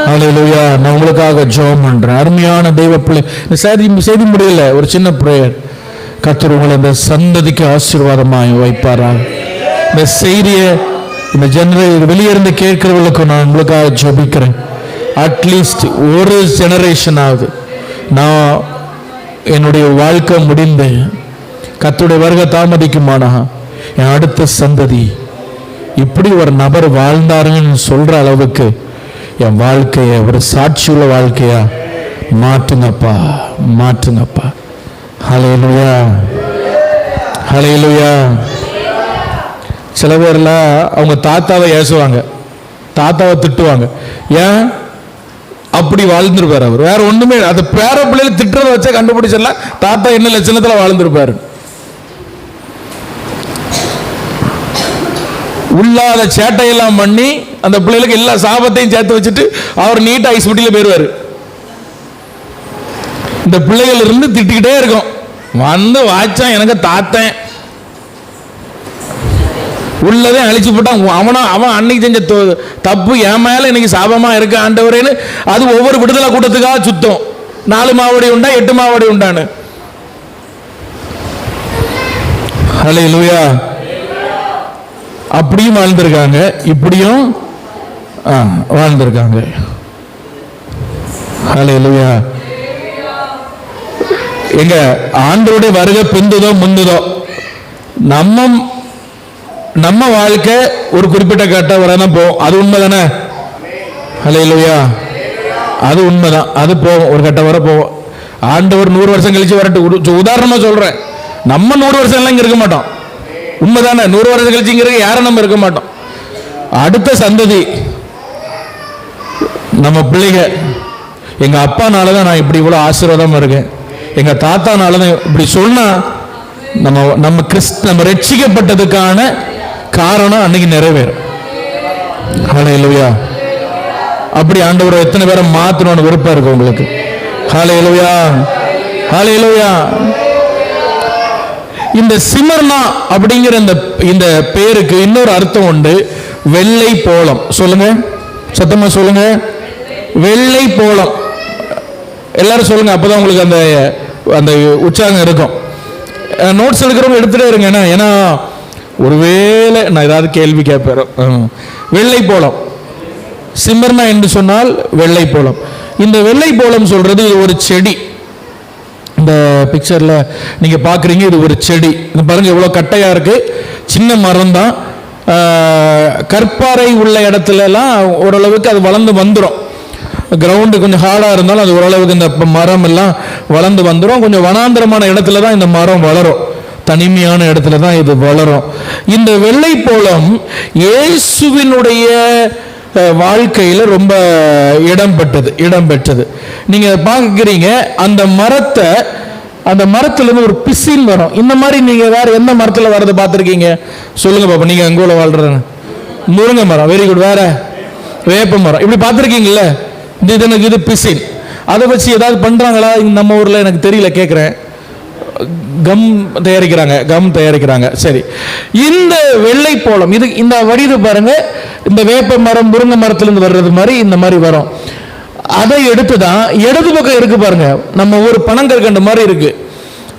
ஹல்லேலூயா. நான் உங்களுக்காக ஜெபம் பண்றேன். அருமையான தெய்வ பிள்ளை, இந்த செய்தி முடியல, ஒரு சின்ன பிரேயர். கர்த்தர் உங்களை இந்த சந்ததிக்கு ஆசீர்வாதமாய் வைப்பாராக. இந்த செய்தியை இந்த வெளியே இருந்து கேட்கிறவர்களுக்கு நான் உங்களுக்காக ஜெபிக்கிறேன். அட்லீஸ்ட் ஒரு ஜெனரேஷனாவது நான் என்னுடைய வாழ்க்கை முடிந்து கர்த்தருடைய வருகை தாமதிக்குமானா என் அடுத்த சந்ததி இப்படி ஒரு நபர் வாழ்ந்தாருன்னு சொல்ற அளவுக்கு என் வாழ்க்கையை ஒரு சாட்சியுள்ள வாழ்க்கையா மாற்றுங்கப்பா, மாற்றுங்கப்பா. ஹல்லேலூயா, ஹல்லேலூயா. சில பேர்லாம் அவங்க தாத்தாவை ஏசுவாங்க, தாத்தாவை திட்டுவாங்க. ஏன்? அப்படி வாழ்ந்துருப்பாரு அவர், வேற ஒண்ணுமே. அது பேர பிள்ளைகளை திட்டுறத வச்சா கண்டுபிடிச்சிடலாம் தாத்தா என்ன லட்சணத்துல வாழ்ந்துருப்பாரு. உள்ளாத சேட்டையெல்லாம் பண்ணி அந்த பிள்ளைகளுக்கு எல்லா சாபத்தையும் சேர்த்து வச்சுட்டு அவர் நீட்டா ஐஸ்பட்டியில போயிருவாரு. இந்த பிள்ளைகள் இருந்து திட்டிக்கிட்டே இருக்கும், வந்து வாச்சா எனக்கு தாத்தன் உள்ளதே அழிச்சு போட்டான், அவன் அன்னைக்கு செஞ்ச தப்பு என் மேல இன்னைக்கு சாபமா இருக்க ஆண்டவரேன்னு அது ஒவ்வொரு விடுதலை கூட்டத்துக்காக சுத்தம். 4 மாவடி உண்டா 8 மாவடி உண்டான்னு. ஹல்லேலூயா. அப்படியும் வாழ்ந்திருக்காங்க, இப்படியும் வாழ்ந்திருக்காங்க. ஹல்லேலூயா. எங்க ஆண்டவருடைய வருகை பிந்துதோ முந்துதோ நம்ம வாழ்க்கை ஒரு குறிப்பிட்ட கட்ட வரை தான் போகும். அது உண்மைதானே? ஹல்லேலூயா. அது உண்மைதான், அது போகும், ஒரு கட்ட வரை போகும். ஆண்டவர் 100 வருஷம் கழிச்சு வரட்டு. உதாரணமா சொல்றேன், நம்ம 100 வருஷம் எல்லாம் இங்க இருக்க மாட்டோம். உண்மைதானே? 100 வருஷம் கழிச்சு இங்க யாரும் நம்ம இருக்க மாட்டோம். அடுத்த சந்ததி நம்ம பிள்ளைங்க, எங்க அப்பானாலதான் நான் இப்படி இவ்வளவு ஆசீர்வாதமா இருக்கேன், எங்க தாத்தானாலதான் இப்படி சொன்னா நம்ம ரட்சிக்கப்பட்டதுக்கான காரணம் அன்னைக்கு நிறைவேறும். ஹல்லேலூயா. அப்படி ஆண்டவர் எத்தனை பேரை மாத்தணும்னு விருப்பம் இருக்கு உங்களுக்கு? ஹல்லேலூயா, ஹல்லேலூயா. இந்த சிமர்னா அப்படிங்கிற இந்த பேருக்கு இன்னொரு அர்த்தம் உண்டு, வெள்ளை போலம். சொல்லுங்க, சத்தமா சொல்லுங்க, வெள்ளை போலம். எல்லாரும் சொல்லுங்க, அப்பதான் உங்களுக்கு அந்த உற்சாகம் இருக்கும். நோட்ஸ் எடுக்கிறவங்க எடுத்துட்டே இருங்க. ஏன்னா ஒருவேளை நான் ஏதாவது கேள்வி கேட்பேன். வெள்ளை போலம், சிம்மர்னா என்று சொன்னால் வெள்ளை போலம். இந்த வெள்ளை போலம் சொல்றது இது ஒரு செடி. இந்த பிக்சர்ல நீங்க பாக்குறீங்க, இது ஒரு செடி. பாருங்க எவ்வளவு கட்டையா இருக்கு, சின்ன மரம் தான். கற்பாறை உள்ள இடத்துல எல்லாம் ஓரளவுக்கு அது வளர்ந்து வந்துடும். கிரவுண்டு கொஞ்சம் ஹார்டாக இருந்தாலும் அது ஓரளவுக்கு இந்த மரம் எல்லாம் வளர்ந்து வந்துடும். கொஞ்சம் வனாந்திரமான இடத்துல தான் இந்த மரம் வளரும், தனிமையான இடத்துல தான் இது வளரும். இந்த வெள்ளை போலம் இயேசுவினுடைய வாழ்க்கையில் ரொம்ப இடம் பெற்றது. நீங்க பார்க்கிறீங்க, அந்த மரத்துல ஒரு பிசின் வரும். இந்த மாதிரி நீங்க வேற எந்த மரத்துல வரது பார்த்துருக்கீங்க? சொல்லுங்க பாப்பா. நீங்க அங்கோல வாழ்ற முருங்கை மரம், வெரி குட். வேற வேப்ப மரம், இப்படி பார்த்துருக்கீங்கல்ல? இது பிசின். அதை வச்சு ஏதாவது பண்றாங்களா நம்ம ஊர்ல? எனக்கு தெரியல, கேட்கிறேன். கம் தயாரிக்கிறாங்க. சரி, இந்த வெள்ளை போளம் இது இந்த வடிது பாருங்க, இந்த வேப்ப மரம் முருங்கை மரத்திலிருந்து வர்றது மாதிரி இந்த மாதிரி வரும். அதை எடுத்து தான் இடது பக்கம் இருக்கு பாருங்க, நம்ம ஒரு பனங்கற்கண்டு மாதிரி இருக்கு.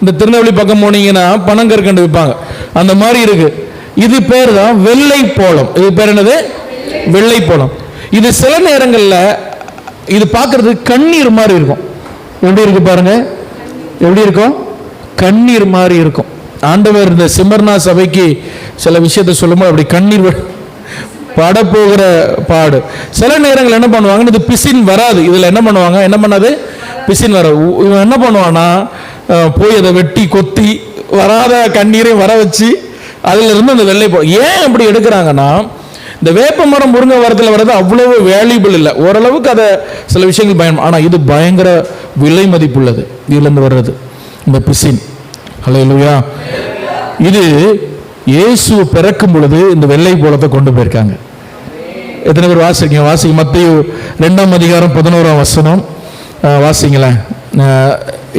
இந்த திருநெல்வேலி பக்கம் போனீங்கன்னா பனங்கற்கண்டு விற்பாங்க, அந்த மாதிரி இருக்கு. இது பேர் தான் வெள்ளை போளம். இது பேர் என்னது? வெள்ளை போளம். இது சில நேரங்களில் இது பார்க்கறது கண்ணீர் மாதிரி இருக்கும். எப்படி இருக்கு பாருங்க, எப்படி இருக்கும்? கண்ணீர் மாதிரி இருக்கும். ஆண்டவர் இந்த சிமர்னா சபைக்கு சில விஷயத்தை சொல்லும்போது அப்படி கண்ணீர் படப்போகிற பாடு. சில நேரங்கள் என்ன பண்ணுவாங்க, இது பிசின் வராது. இதில் என்ன பண்ணுவாங்க, என்ன பண்ணாது, பிசின் வர. இவன் என்ன பண்ணுவான்னா போய் அதை வெட்டி கொத்தி வராத கண்ணீரையும் வர வச்சு அதுல இருந்து அந்த வெள்ளை போளம். ஏன் அப்படி எடுக்கிறாங்கன்னா, இந்த வேப்ப மரம் முருங்கை மரத்தில் வர்றது அவ்வளவு வேல்யூபிள் இல்லை, ஓரளவுக்கு அதை சில விஷயங்கள் பயன். ஆனால் இது பயங்கர விலை மதிப்புள்ளது. இதுலேருந்து வர்றது இந்த பிசின். ஹல்லேலூயா. இது இயேசு பிறக்கும் பொழுது இந்த வெள்ளை போலத்தை கொண்டு போயிருக்காங்க. எத்தனை பேர் வாசிங்க? வாசிங்க. மத்தேயு 2ஆம் அதிகாரம் 11ஆம் வசனம் வாசிங்களேன்.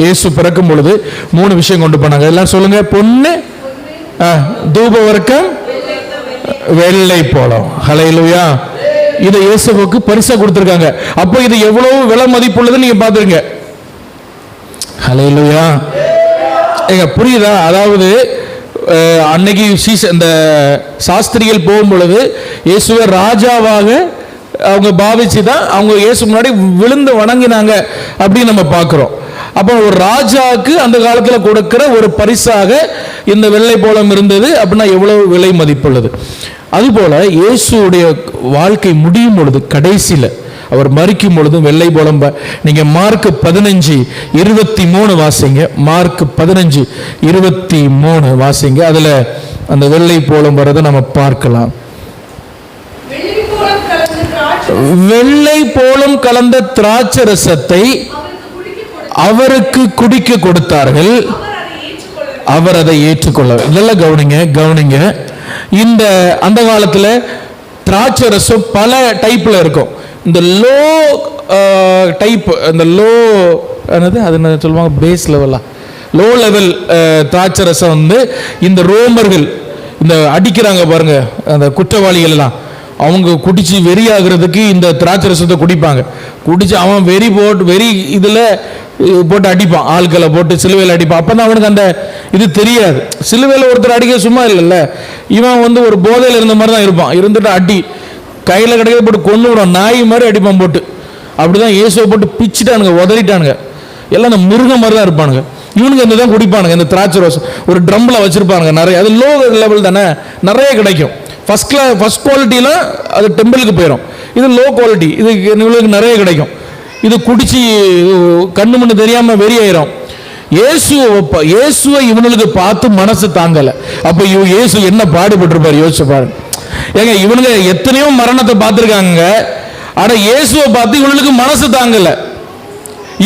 இயேசு பிறக்கும் பொழுது 3 விஷயம் கொண்டு போனாங்க. எல்லாம் சொல்லுங்க. பொண்ணு, தூப வர்க்கம், வெள்ளை போளம். ஹல்லேலூயா. இதை இயேசுவுக்கு பரிசா கொடுத்திருக்காங்க. அப்போ இது எவ்வளவு விலை மதிப்புள்ளது நீங்க பாத்துருங்க. ஹல்லேலூயா. ஏங்க புரியுதா? அதாவது அன்னைக்கு இந்த சாஸ்திரிகள் போகும் பொழுது இயேசுவை ராஜாவாக அவங்க பாவிச்சு தான் அவங்க இயேசு முன்னாடி விழுந்து வணங்கினாங்க அப்படின்னு நம்ம பார்க்கிறோம். அப்போ ஒரு ராஜாவுக்கு அந்த காலத்தில் கொடுக்கிற ஒரு பரிசாக இந்த வெள்ளை போளம் இருந்தது அப்படின்னா எவ்வளவு விலை மதிப்புள்ளது. அதுபோல இயேசுடைய வாழ்க்கை முடியும் பொழுது கடைசியில் அவர் மரிக்கும் பொழுது வெள்ளை போளம். நீங்க மார்க் 15:23 வாசிங்க. மார்க் 15:23 வாசிங்க. அதுல அந்த வெள்ளை போளம் வரதை நம்ம பார்க்கலாம். வெள்ளை போளம் கலந்த திராட்சை ரசத்தை அவருக்கு குடிக்க கொடுத்தார்கள், அவர் அதை ஏற்றுக்கொள்ள. இதெல்லாம் கவனிங்க. இந்த அந்த காலத்துல திராட்சை ரசம் பல டைப்ல இருக்கும். இந்த லோ டைப், இந்த லோ என்னது அது என்ன சொல்லுவாங்க, பேஸ் லெவலா, லோ லெவல் திராட்சை ரசம் வந்து இந்த ரோமர்கள் இந்த அடிக்கிறாங்க பாருங்க, அந்த குற்றவாளிகள் எல்லாம் அவங்க குடிச்சு வெறி ஆகுறதுக்கு இந்த திராட்சை ரசத்தை குடிப்பாங்க. குடிச்சு அவன் வெறி இதில் போட்டு அடிப்பான், ஆட்களை போட்டு சிலுவையில் அடிப்பான். அப்போ தான் அவனுக்கு அந்த இது தெரியாது. சிலுவையில் ஒருத்தர் அடிக்க சும்மா இல்லைல்ல, இவன் வந்து ஒரு போதையில் இருந்த மாதிரி தான் இருப்பான். இருந்துட்டு அடி கையில் கிடைக்கிறத போட்டு கொண்டு விடும், நாய் மாதிரி அடிப்பான் போட்டு. அப்படிதான் இயேசுவை போட்டு பிச்சுட்டானுங்க, உதறிட்டானுங்க. எல்லாம் அந்த மிருகம் மாதிரி தான் இருப்பானுங்க. இவனுக்கு இந்த தான் குடிப்பானுங்க. இந்த திராட்சை ரசம் ஒரு ட்ரம்மில் வச்சுருப்பானுங்க நிறைய. அது லோ லெவல் தானே, நிறைய கிடைக்கும். ஃபர்ஸ்ட் குவாலிட்டிலாம் அது டெம்பிளுக்கு போயிடும். இது லோ குவாலிட்டி, இது இவங்களுக்கு நிறைய கிடைக்கும். இது குடிச்சு கண்ணு மண்ணு தெரியாமல் வெறியாயிரும். இயேசுவை இவனுக்கு பார்த்து மனசு தாங்கலை. அப்போ இயேசு என்ன பாடுபட்டிருப்பார் யோசிச்சு பாருங்க. ஏங்க இவனுங்க எத்தனையோ மரணத்தை பார்த்துருக்காங்க, ஆனா இயேசுவை பார்த்து இவனுக்கு மனசு தாங்கல.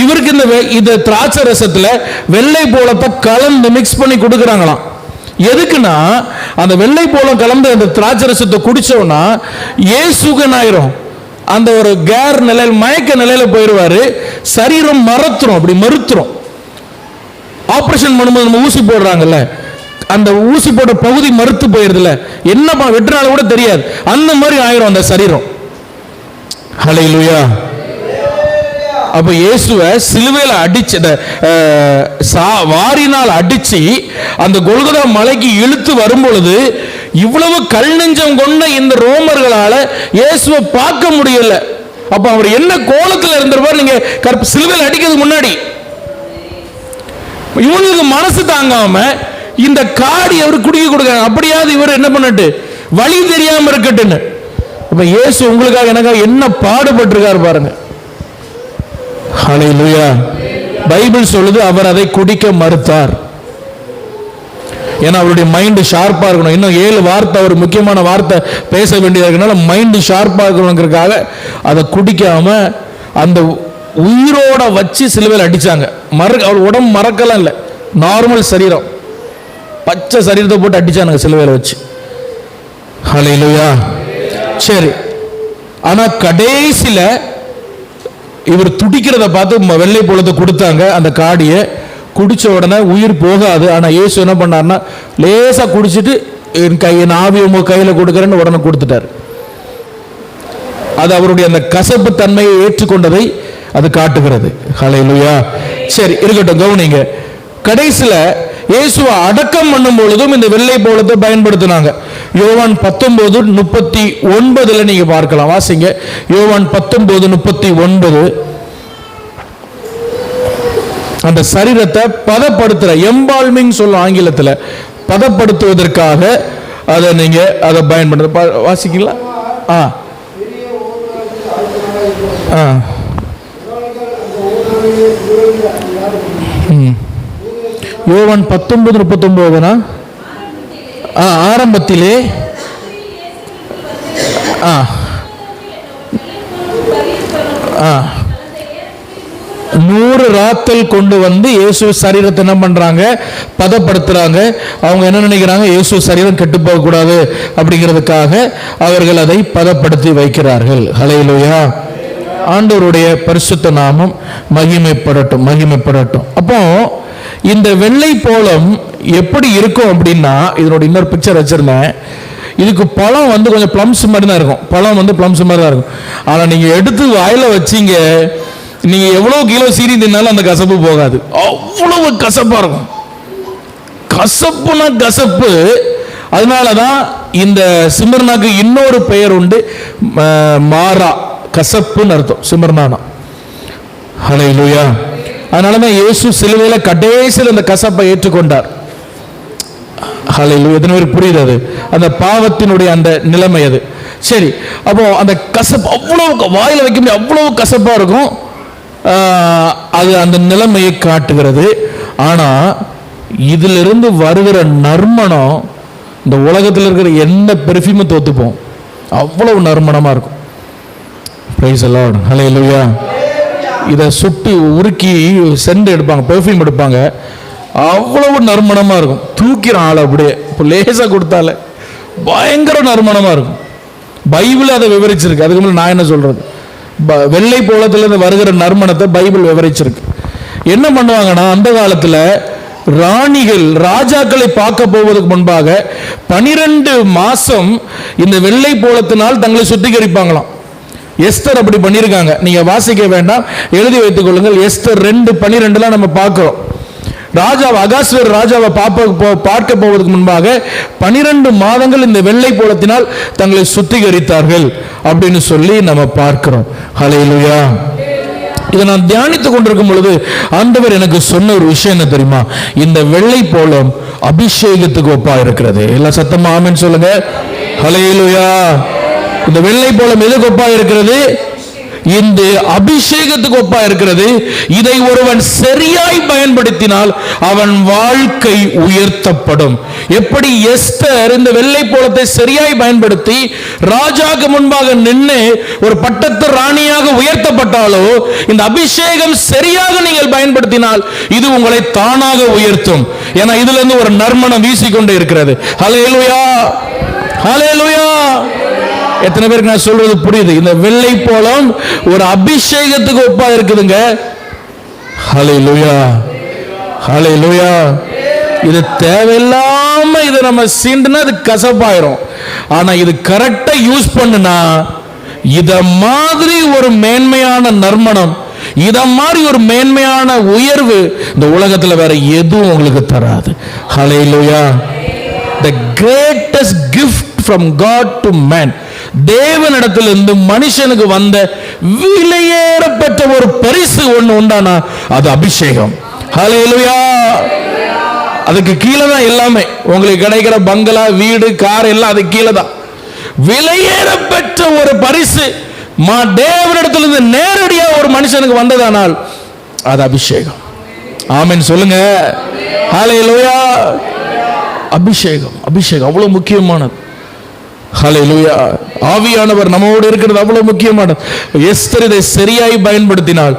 இவருக்கு இந்த திராட்சை ரசத்துல வெள்ளை போலத்தை கலந்து மிக்ஸ் பண்ணி கொடுக்குறாங்களாம். எதுக்குன்னா அந்த வெள்ளை போலம் கலந்து அந்த திராட்சை ரசத்தை குடிச்சோம்னா இயேசுக்கு ஆயிரும், அந்த ஒரு கேர் நிலையில் மயக்க நிலையில போயிடுவாரு. சரீரம் அப்படி மறுத்துரும். ஆபரேஷன் பண்ணும்போது நம்ம ஊசி போடுறாங்கல்ல, அந்த ஊசி போட்ட பகுதி மறுத்து போயிருதுல, என்ன வெட்டுனால கூட தெரியாது, அந்த மாதிரி ஆயிரும் அந்த சரீரம். ஹல்லேலூயா. அப்ப இயேசுவை சிலுவையில அடிச்சு வாரினால் அடிச்சு அந்த கொல்கொதா மலைக்கு இழுத்து வரும் பொழுது இவ்வளவு கல் நெஞ்சம் கொண்ட இந்த ரோமர்களால இயேசுவை பார்க்க முடியல. அப்ப அவர் என்ன கோலத்தில் இருந்திருப்பார் நீங்க சிலுவையில் அடிக்கிறதுக்கு முன்னாடி. இவனுக்கு மனசு தாங்காம இந்த காடி அவர் குடிக்க கொடுக்காங்க. அப்படியாவது இவர் என்ன பண்ணட்டு வழி தெரியாம இருக்கட்டுன்னு. அப்ப இயேசு உங்களுக்காக எனக்காக என்ன பாடுபட்டிருக்காரு பாருங்க. ஹல்லேலூயா. பைபிள் சொல்லுது அவர் அதை குடிக்க மறுத்தார். ஏன்னா அவருடைய மைண்ட் ஷார்ப்பா இருக்கணும். இன்னும் 7 வார்த்தை அவர் முக்கியமான வார்த்தை பேச வேண்டியது இருக்கனால மைண்ட் ஷார்ப்பா இருக்கணுங்கிறதுக்காக அதை குடிக்காம அந்த உயிரோட வச்சு சிலுவையில் அடிச்சாங்க. அவர் உடம்பு மறக்கலாம் இல்லை, நார்மல் சரீரம், பச்சை சரீரத்தை போட்டு அடிச்சானுங்க சிலுவையில் வச்சு. ஹல்லேலூயா. சரி, ஆனா கடைசியில இவர் துடிக்கிறத பார்த்து வெள்ளை போலத்தை கொடுத்தாங்க. அந்த காடியை குடிச்ச உடனே உயிர் போகாது. ஆனால் இயேசு என்ன பண்ணார்னா, லேசாக குடிச்சிட்டு என் ஆவி உங்க கையில் கொடுக்குறேன்னு உடனே கொடுத்துட்டார். அது அவருடைய அந்த கசப்பு தன்மையை ஏற்றுக்கொண்டதை அது காட்டுகிறது. ஹல்லேலூயா. சரி, இருக்கட்டும், கவனிங்க. கடைசியில் இயேசுவை அடக்கம் பண்ணும் பொழுதும் இந்த வெள்ளை போலத்தை பயன்படுத்தினாங்க. யோவான் 19:39 நீங்க பார்க்கலாம். வாசிங்க, யோவான் 19:39. அந்த சரீரத்தை பதப்படுத்துற, எம்பால்மிங் சொல்லும் ஆங்கிலத்தில், பதப்படுத்துவதற்காக அதை நீங்க அதை பயன்படுத்த வாசிக்கலாம். யோவான் 19:39 ஆரம்பத்திலே 100 ராத்தல் கொண்டு வந்து இயேசு சரீரத்தை என்ன பண்றாங்க, பதப்படுத்துறாங்க. அவங்க என்ன நினைக்கிறாங்க, இயேசு சரீரம் கெட்டு போக கூடாது அப்படிங்கிறதுக்காக அவர்கள் அதை பதப்படுத்தி வைக்கிறார்கள். ஹல்லேலூயா. ஆண்டவருடைய பரிசுத்த நாமம் மகிமைப்படட்டும், மகிமைப்படட்டும். அப்போ இந்த வெள்ளை போலம் எப்படி இருக்கும் அப்படின்னா, இதனோட இன்னொரு பிக்சர் வச்சிருந்தேன். இதுக்கு பழம் வந்து கொஞ்சம் பிளம்ஸ் மாதிரி தான் இருக்கும். பழம் வந்து பிளம்ஸ் மாதிரி தான் இருக்கும். ஆனால் நீங்கள் எடுத்து வாயில வச்சீங்க, நீங்கள் எவ்வளோ கிலோ சீனி தின்னாலும் அந்த கசப்பு போகாது. அவ்வளவு கசப்பாக இருக்கும். கசப்புனா கசப்பு. அதனால தான் இந்த சிமர்னாக்கு இன்னொரு பெயர் உண்டு, மாறா, கசப்புன்னு அர்த்தம் சிமர்னானா. ஹல்லேலூயா. அதனால தான் இயேசு சிலுவையில் கடைசியில் அந்த கசப்பை ஏற்றுக்கொண்டார். ஹல்லேலூயா. எத்தனை பேருக்கு புரியுது அது? அந்த பாவத்தினுடைய அந்த நிலைமை அது. சரி, அப்போ அந்த கசப்பு அவ்வளவு வாயில வைக்க முடியாது, அவ்வளவு கசப்பா இருக்கும். அது அந்த நிலைமையை காட்டுகிறது. ஆனா இதிலிருந்து வருகிற நறுமணம் இந்த உலகத்தில் இருக்கிற எந்த பெர்ஃப்யூமும் தோத்துப்போம். அவ்வளவு நறுமணமா இருக்கும். Praise the Lord. ஹல்லேலூயா. இதை சுட்டு உருக்கி சென்ட் எடுப்பாங்க, பெர்ஃப்யூம் எடுப்பாங்க. அவ்வளவு நறுமணமா இருக்கும். தூக்கிற ஆள் அப்படியே லேசா கொடுத்தால பயங்கர நறுமணமா இருக்கும். பைபிள் அதை விவரிச்சிருக்கு. அதுக்கு முன்னாடி நான் என்ன சொல்றது, வெள்ளை போலத்திலிருந்து வருகிற நறுமணத்தை பைபிள் விவரிச்சிருக்கு. என்ன பண்ணுவாங்கன்னா, அந்த காலத்தில் ராணிகள் ராஜாக்களை பார்க்க போவதற்கு முன்பாக 12 மாசம் இந்த வெள்ளை போலத்தினால் தங்களை சுத்திகரிப்பாங்களாம். எஸ்தர் அப்படி பண்ணியிருக்காங்க. நீங்க வாசிக்க வேண்டாம், எழுதி வைத்துக் கொள்ளுங்கள். எஸ்தர் 2:12 நம்ம பார்க்கிறோம். ராஜாவை, அகாஸ்வேர் ராஜாவை பார்க்க போவதற்கு முன்பாக 12 மாதங்கள் இந்த வெள்ளை போலத்தினால் தங்களை சுத்திகரித்தார்கள் அப்படின்னு சொல்லி நம்ம பார்க்கிறோம். ஹல்லேலூயா. இதை நான் தியானித்துக் கொண்டிருக்கும் பொழுது ஆண்டவர் எனக்கு சொன்ன ஒரு விஷயம் என்ன தெரியுமா? இந்த வெள்ளை போலம் அபிஷேகத்துக்கு ஒப்பா இருக்கிறது. எல்லாம் சத்தமா ஆமென் சொல்லுங்க. ஹல்லேலூயா. இந்த வெள்ளை போலம் எதுக்கு ஒப்பா இருக்கிறது? இந்த அபிஷேகத்துக்கு ஒப்பா இருக்கிறது. இதை ஒருவன் சரியாய் பயன்படுத்தினால் அவன் வாழ்க்கை உயர்த்தப்படும். எப்படி எஸ்தர் இந்த வெள்ளை போலத்தை சரியாய் பயன்படுத்தி ராஜாக்கு முன்பாக நின்று ஒரு பட்டத்து ராணியாக உயர்த்தப்பட்டாலோ, இந்த அபிஷேகம் சரியாக நீங்கள் பயன்படுத்தினால் இது உங்களை தானாக உயர்த்தும். ஏன்னா இதுல இருந்து ஒரு நறுமணம் வீசிக்கொண்டே இருக்கிறது. ஹல்லேலூயா. ஹல்லேலூயா. எத்தனை பேருக்கு நான் சொல்றது புரியுது? இந்த வெள்ளை போலம் ஒரு அபிஷேகத்துக்கு ஒப்பா இருக்குதுங்க. ஹல்லேலூயா. ஹல்லேலூயா. இது தேவையில்லாம இதை நம்ம சீண்டுனா அது கசப்பாயிரும். ஆனா இது கரெக்டா யூஸ் பண்ணுனா இத மாதிரி ஒரு மேன்மையான நறுமணம், இத மாதிரி ஒரு மேன்மையான உயர்வு இந்த உலகத்துல வேற எதுவும் உங்களுக்கு தராது. ஹல்லேலூயா. The greatest gift from God to man, தேவனிடத்திலிருந்து மனுஷனுக்கு வந்த விலையேறப்பட்ட ஒரு பரிசு ஒண்ணு உண்டானா அது அபிஷேகம். ஹல்லேலூயா. அதுக்கு கீழே தான் எல்லாமே. உங்களுக்கு கிடைக்கிற பங்களா, வீடு, கார் எல்லாம் அது கீழே தான். விலையேறப்பட்ட ஒரு பரிசு தேவனிடத்திலிருந்து நேரடியா ஒரு மனுஷனுக்கு வந்ததானால் அது அபிஷேகம். ஆமென் சொல்லுங்க. ஹல்லேலூயா. அபிஷேகம், அபிஷேகம் அவ்வளவு முக்கியமானது. ஹல்லேலூயா. ஆவியானவர் நம்மோடு இருக்கிறது அவ்வளவு முக்கியமானது. எஸ்தர் இதை சரியாய் பயன்படுத்தினால்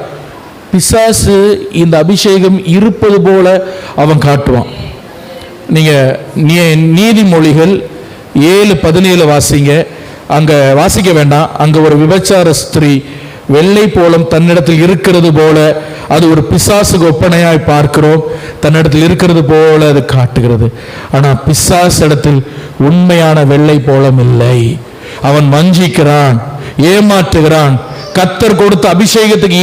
பிசாசு இந்த அபிஷேகம் இருப்பது போல அவன் காட்டுவான். நீங்க நீதிமொழிகள் 7:17 வாசிங்க. அங்க வாசிக்க வேண்டாம். அங்க ஒரு விபச்சார ஸ்திரீ வெள்ளை போலம் தன்னிடத்தில் இருக்கிறது போல, அது ஒரு பிசாசுக்கு ஒப்பனையாய் பார்க்கிறோம். தன்னிடத்தில் இருக்கிறது போல அது காட்டுகிறது. ஆனா பிசாசு இடத்தில் உண்மையான வெள்ளை போலம் இல்லை. அவன் வஞ்சிக்கிறான், ஏமாற்றுகிறான். கர்த்தர் கொடுத்த அபிஷேகத்துக்கு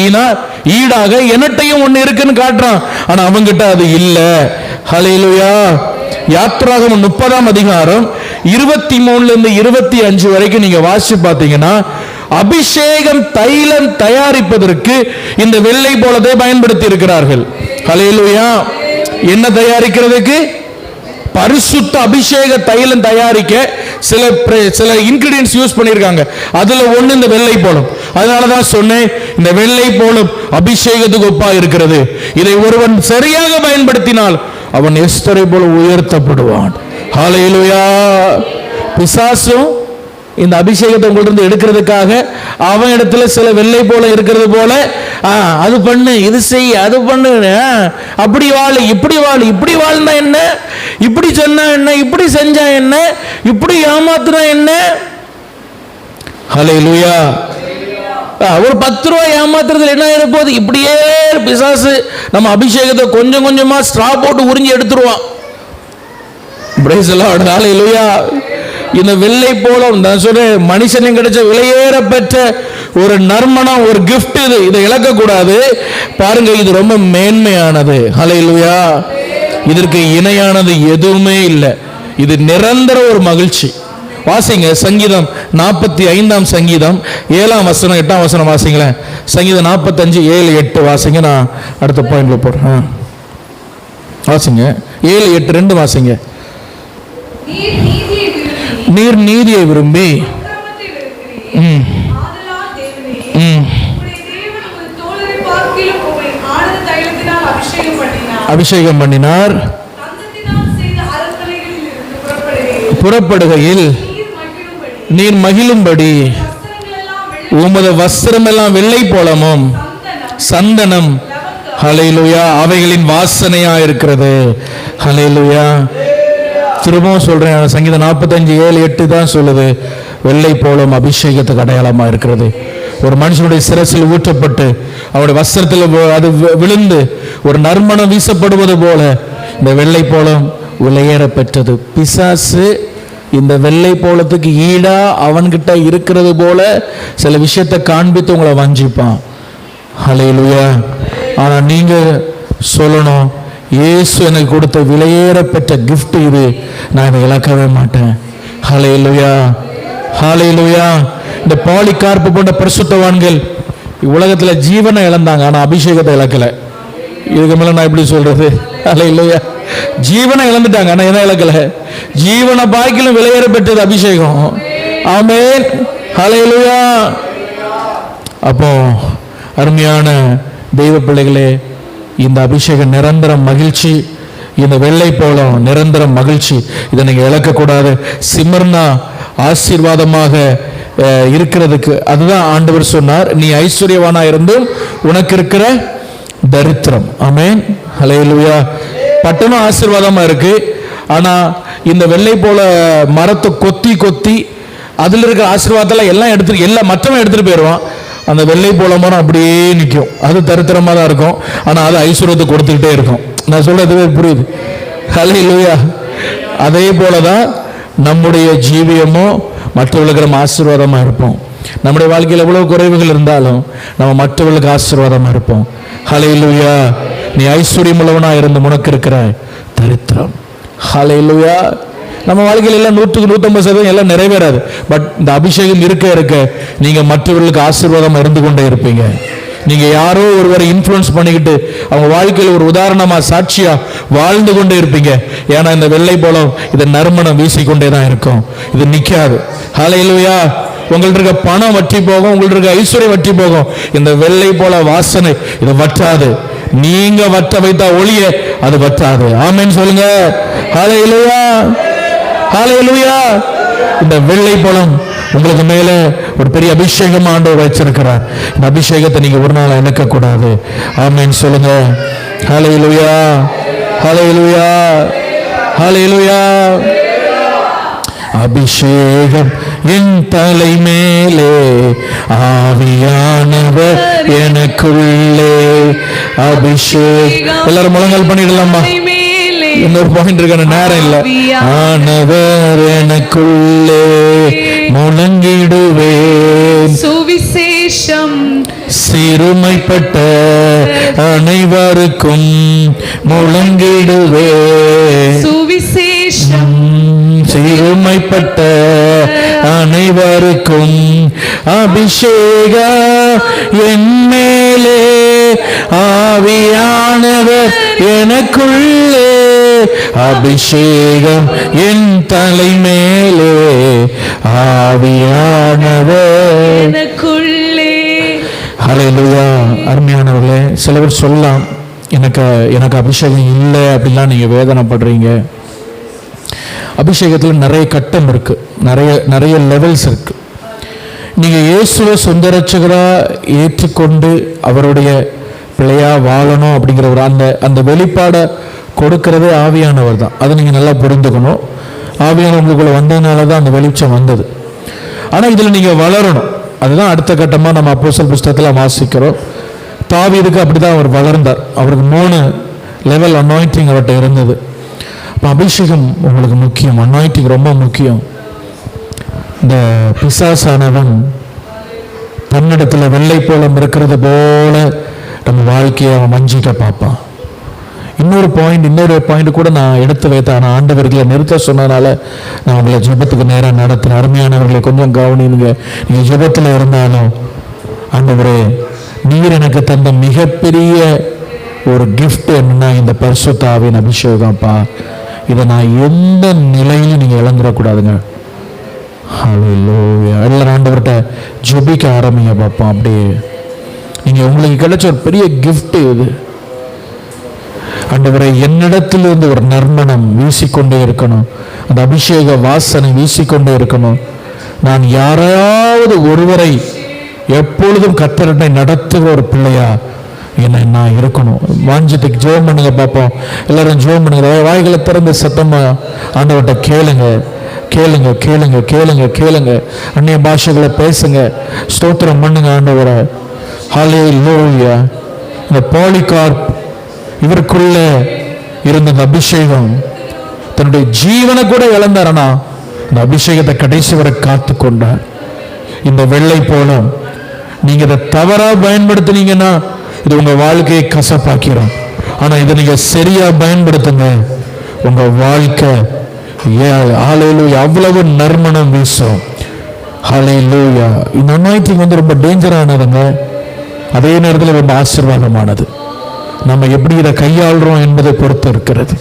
ஈடாக என்னட்டையும் ஒண்ணு இருக்குன்னு காட்டுறான். ஆனா அவங்கிட்ட அது இல்ல. ஹல்லேலூயா. யாத்திராகமம் 30ஆம் அதிகாரம் 23 இருந்து 25 வரைக்கும் நீங்க வாசிச்சு பார்த்தீங்கன்னா, அபிஷேகம் தைலம் தயாரிப்பதற்கு இந்த வெள்ளை போலத்தை பயன்படுத்தி இருக்கிறார்கள். ஹல்லேலூயா. என்ன தயாரிக்கிறதுக்கு? பரிசுத்த அபிஷேக தைலம் தயாரிக்க சில இன்கிரிடியன்ஸ் யூஸ் பண்ணியிருக்காங்க. அதுல ஒண்ணு இந்த வெள்ளை போலம். அதனாலதான் சொன்னேன், இந்த வெள்ளை போலம் அபிஷேகத்துக்கு ஒப்பா இருக்கிறது. இதை ஒருவன் சரியாக பயன்படுத்தினால் அவன் எஸ்தரை போல உயர்த்தப்படுவான். ஹல்லேலூயா. பிசாசும் இந்த அபிஷேகத்தை உங்களிருந்து எடுக்கிறதுக்காக அவன் இடத்துல சில வெள்ளை போல இருக்கிறது போல, அது பண்ணு, இது செய், அது பண்ணு, அப்படி வாழு, இப்படி வாழு, இப்படி வாழ்ந்தா என்ன, இப்படி சொன்னா என்ன, இப்படி செஞ்சா என்ன, இப்படி ஏமாத்துனா என்ன. ஹல்லேலூயா. ஒரு 10 ரூபாய் ஏமாத்துறதுல என்ன இருப்போது? இப்படியே பிசாசு நம்ம அபிஷேகத்தை கொஞ்சம் கொஞ்சமா ஸ்ட்ரா போட்டு உறிஞ்சி எடுத்துருவான். Price the Lord. ஹல்லேலூயா. இந்த வெள்ளை போலம் நான் சொல்றேன், மனுஷனுக்கு கிடைச்ச விலையேற பெற்ற ஒரு நறுமணம், ஒரு கிஃப்ட். இதை இழக்க கூடாது. பாருங்க, இது ரொம்ப மேன்மையானது. ஹல்லேலூயா. இதற்கு இணையானது எதுவுமே இல்லை. இது நிரந்தர ஒரு மகிழ்ச்சி. வாசிங்க சங்கீதம் 45ஆம் சங்கீதம் 7ஆம் வசனம் 8ஆம் வசனம் வாசிங்களேன். சங்கீதம் 45 7 8 வாசிங்க. நான் அடுத்த பாயிண்ட்ல போறேன். வாசிங்க 7 8 2 வாசிங்க. நீர் நீதியை விரும்பி அபிஷேகம் பண்ணினார். புறப்படுகையில் நீர் மகிழும்படி உமது வஸ்திரம் எல்லாம் வெள்ளை போலமும் சந்தனம், ஹல்லேலூயா, அவைகளின் வாசனையா இருக்கிறது. ஹல்லேலூயா. திரும்பவும் சொல்றேன், சங்கீதம் 45 7 8 தான் சொல்லுது, வெள்ளை போலம் அபிஷேகத்துக்கு அடையாளமா இருக்கிறது. ஒரு மனுஷனுடைய சிரசில் ஊற்றப்பட்டு அவருடைய வஸ்திரத்தில் அது விழுந்து ஒரு நறுமணம் வீசப்படுவது போல இந்த வெள்ளை போலம் விலையேற பெற்றது. பிசாசு இந்த வெள்ளை போலத்துக்கு ஈடா அவன்கிட்ட இருக்கிறது போல சில விஷயத்தை காண்பித்து உங்களை வஞ்சிப்பான். ஹல்லேலூயா. ஆனா நீங்க சொல்லணும், இயேசு எனக்கு கொடுத்த விலையேற பெற்ற கிஃப்ட் இது, நான் இதை இழக்கவே மாட்டேன். ஹல்லேலூயா. ஹல்லேலூயா. இந்த பாலிகார்ப்பு போன்ற பரிசுத்தவான்கள் உலகத்துல ஜீவனை இழந்தாங்க, ஆனா அபிஷேகத்தை இழக்கல. இதுக்கு மேல நான் எப்படி சொல்றது? ஹல்லேலூயா. ஜீவனை இழந்துட்டாங்க, ஆனா என்ன இழக்கல? ஜீவனை பாக்கிலும் விலையேற பெற்றது அபிஷேகம். ஆமென். ஹல்லேலூயா. அப்போ அருமையான தெய்வ பிள்ளைகளே, இந்த அபிஷேகம் நிரந்தர மகிழ்ச்சி, இந்த வெள்ளை போலம் நிரந்தர மகிழ்ச்சி. இதை நீங்க இழக்கக்கூடாது. சிமர்னா ஆசீர்வாதமாக இருக்கிறதுக்கு அதுதான் ஆண்டவர் சொன்னார், நீ ஐஸ்வர்யவானா இருந்தும் உனக்கு இருக்கிற தரித்திரம். ஆமென். ஹல்லேலூயா. பட்டணம் ஆசீர்வாதமா இருக்கு, ஆனா இந்த வெள்ளை போல மரத்தை கொத்தி கொத்தி அதுல இருக்கிற ஆசீர்வாதத்தெல்லாம் எல்லாம் மற்றவன் எடுத்துட்டு போயிடுவான். அந்த வெள்ளை போல மரம் அப்படியே நிற்கும். அது தரித்திரமா தான் இருக்கும், ஆனா அது ஐஸ்வர்யத்தை கொடுத்துக்கிட்டே இருக்கும். நான் சொல்றது புரியுது? ஹல்லேலூயா. அதே போலதான் நம்முடைய ஜீவியமோ மற்றவர்களுக்கு நம்ம ஆசீர்வாதமா இருப்போம். நம்முடைய வாழ்க்கையில் எவ்வளவு குறைவுகள் இருந்தாலும் நம்ம மற்றவர்களுக்கு ஆசீர்வாதமா இருப்போம். ஹல்லேலூயா. நீ ஐஸ்வர்யம் உள்ளவனா இருந்து உனக்கு இருக்கிற தரித்திரம். ஹல்லேலூயா. நம்ம வாழ்க்கையில் எல்லாம் 100க்கு 150% எல்லாம் நிறைவேறாது. பட் இந்த அபிஷேகம் இருக்க இருக்க நீங்க மற்றவர்களுக்கு ஆசீர்வாதமா இருந்து கொண்டே இருப்பீங்க. நீங்க யாரோ ஒருவரை இன்ஃப்ளூயன்ஸ் பண்ணிக்கிட்டு அவங்க வாழ்க்கையில் ஒரு உதாரணமா சாட்சியா வாழ்ந்து கொண்டே இருப்பீங்க. ஏன்னா இந்த வெள்ளை போலம் இது நறுமணம் வீசிக்கொண்டே தான் இருக்கும், இது நிக்காது. ஹல்லேலூயா. உங்கள்ட்ட இருக்க பணம் வற்றி போகும், உங்கள்ட்ட இருக்க ஐஸ்வர்யம் வற்றி போகும். இந்த வெள்ளை போல வாசனை இது வற்றாது. நீங்க வற்ற வைத்தா ஒளிய அது வற்றாது. ஆமென் சொல்லுங்க. ஹல்லேலூயா. ஹல்லேலூயா. இந்த வெள்ளை போலம் உங்களுக்கு மேல ஒரு பெரிய அபிஷேகம் ஆண்டவர் வச்சிருக்கிறார். இந்த அபிஷேகத்தை நீங்க ஒரு நாள் இழக்க கூடாது. ஆமென் சொல்லுங்க. ஹல்லேலூயா. ஹல்லேலூயா. ஹல்லேலூயா. அபிஷேகம் என் தலை மேலே, ஆவியானவர் எனக்குள்ளே அபிஷேகம். எல்லாரும் முழங்கால் பண்ணிடலாமா? மேலே இன்னொரு பாயிண்ட் இருக்கான நேரம் இல்ல. ஆனவர் எனக்குள்ளே முழங்கிடுவேன், சுவிசேஷம் சிறுமைப்பட்ட அனைவருக்கும் முழங்கிடுவேன், சுவிசேஷம் சிறுமைப்பட்ட அனைவருக்கும் அபிஷேக என் மேலே, ஆவியானவர் எனக்குள்ளே அபிஷேகம் என் தலை மேலே, ஆவியானவர் எனக்குள்ளே. ஹல்லேலூயா. அருமையானவர்களே, சில பேர் சொல்லலாம், எனக்கு அபிஷேகம் இல்லை அப்படிலாம் நீங்க வேதனைப்படுறீங்க. அபிஷேகத்தில் நிறைய கட்டம் இருக்கு, நிறைய லெவல்ஸ் இருக்கு. நீங்க இயேசுவை சொந்த ரட்சகரா ஏற்றுக்கொண்டு அவருடைய பிள்ளையா வாழணும் அப்படிங்கிற ஒரு அந்த வெளிப்பாடை கொடுக்கறதே ஆவியானவர் தான். அதை நீங்க நல்லா புரிந்துக்கணும். ஆவியானவர் உங்களுக்குள்ள வந்ததுனால தான் அந்த வெளிச்சம் வந்தது. ஆனா இதுல நீங்க வளரணும். அதுதான் அடுத்த கட்டமா நம்ம அப்போஸ்தலர் புஸ்தகத்துல வாசிக்கிறோம். தாவீதுக்கு அப்படிதான் அவர் வளர்ந்தார். அவருக்கு 3 லெவல் அனாயிண்டிங் அவர்கிட்ட இருந்தது. அப்போ அபிஷேகம் உங்களுக்கு முக்கியம், அனாயிண்டிங் ரொம்ப முக்கியம். இந்த பிசாசானவன் தன்னிடத்துல வெள்ளை போலம் இருக்கிறது போல நம்ம வாழ்க்கையை அவன் வஞ்சிக்க பார்ப்பான். இன்னொரு பாயிண்ட் கூட நான் எடுத்து வைத்தேன். ஆனால் ஆண்டவர்களை நிறுத்த சொன்னதுனால நான் உங்களை ஜெபத்துக்கு நேரம் நடத்தினேன். அருமையானவர்களை கொஞ்சம் கவனிங்க. நீங்கள் ஜெபத்தில் இருந்தாலும், ஆண்டவரே நீர் எனக்கு தந்த மிகப்பெரிய ஒரு கிஃப்ட் என்னன்னா இந்த பரிசுத்த ஆவியின் அபிஷேகம்ப்பா. இதை நான் எந்த நிலையிலும் நீங்கள் இழந்துடக்கூடாதுங்க. ஹல்லேலூயா. எல்லாரும் ஆண்டவர்கிட்ட ஜெபிக்க ஆரம்பிங்க பார்ப்போம். அப்படியே நீங்கள் உங்களுக்கு கிடைச்ச ஒரு பெரிய கிஃப்ட் இது. ஆண்டவரை என்னிடத்திலிருந்து ஒரு நறுமணம் வீசிக்கொண்டே இருக்கணும், அந்த அபிஷேக வாசனை வீசிக்கொண்டே இருக்கணும். நான் யாராவது ஒருவரை எப்பொழுதும் கர்த்தரை நடத்துகிற ஒரு பிள்ளையா நான் இருக்கணும். வாஞ்சத்துக்கு ஜெபம் பண்ணுங்க பார்ப்போம். எல்லாரும் ஜெபம் பண்ணுங்க. வாய்களை திறந்து சத்தமா ஆண்டவர்கிட்ட கேளுங்க, கேளுங்க, கேளுங்க, கேளுங்க, கேளுங்க. அந்நிய பாஷைகளை பேசுங்க, ஸ்தோத்திரம் பண்ணுங்க ஆண்டவரை. ஹல்லேலூயா. இந்த பாலிகார்ப் இவருக்குள்ள இருந்த அந்த அபிஷேகம் தன்னுடைய ஜீவனை கூட இழந்தாரனா இந்த அபிஷேகத்தை கடைசி வரை காத்து கொண்டார். இந்த வெள்ளை போலம் நீங்க இதை தவறா பயன்படுத்தினீங்கன்னா இது உங்க வாழ்க்கையை கசப்பாக்கிறோம். ஆனா இதை நீங்க சரியா பயன்படுத்துங்க, உங்க வாழ்க்கை ஹல்லேலூயா அவ்வளவு நறுமணம் வீசும். ஹல்லேலூயா. இந்த அனாயிண்டிங் வந்து ரொம்ப டேஞ்சரானதுங்க, அதே நேரத்தில் ரொம்ப ஆசீர்வாதமானது. நம்ம எப்படி இதை கையாளுறோம் என்பதை பொறுத்து இருக்கிறது.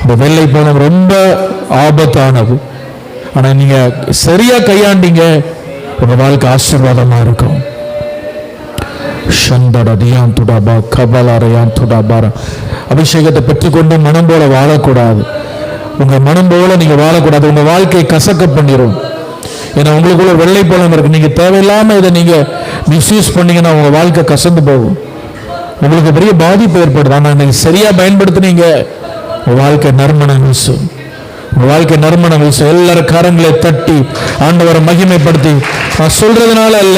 இந்த வெள்ளை போலம் ரொம்ப ஆபத்தானது. ஆனா நீங்க சரியா கையாண்டீங்க, உங்க வாழ்க்கை ஆசீர்வாதமா இருக்கும். அபிஷேகத்தை பெற்றுக்கொண்டு மனம் போல வாழக்கூடாது. உங்க மனம் போல நீங்க வாழக்கூடாது. உங்க வாழ்க்கையை கசக்க பண்ணிடும். ஏன்னா உங்களுக்குள்ள வெள்ளை போலம் இருக்கு. நீங்க தேவையில்லாம இதை நீங்க மிஸ்யூஸ் பண்ணீங்கன்னா உங்க வாழ்க்கை கசந்து போகும், உங்களுக்கு பெரிய பாதிப்பு ஏற்படுது. ஆனா நீங்க சரியா பயன்படுத்தினீங்க, உங்க வாழ்க்கை நறுமணம் வீசும். உங்க வாழ்க்கை நறுமணம் வீசும். எல்லாரும் கரங்களை தட்டி ஆண்டவரை மகிமைப்படுத்தி, நான் சொல்றதுனால அல்ல,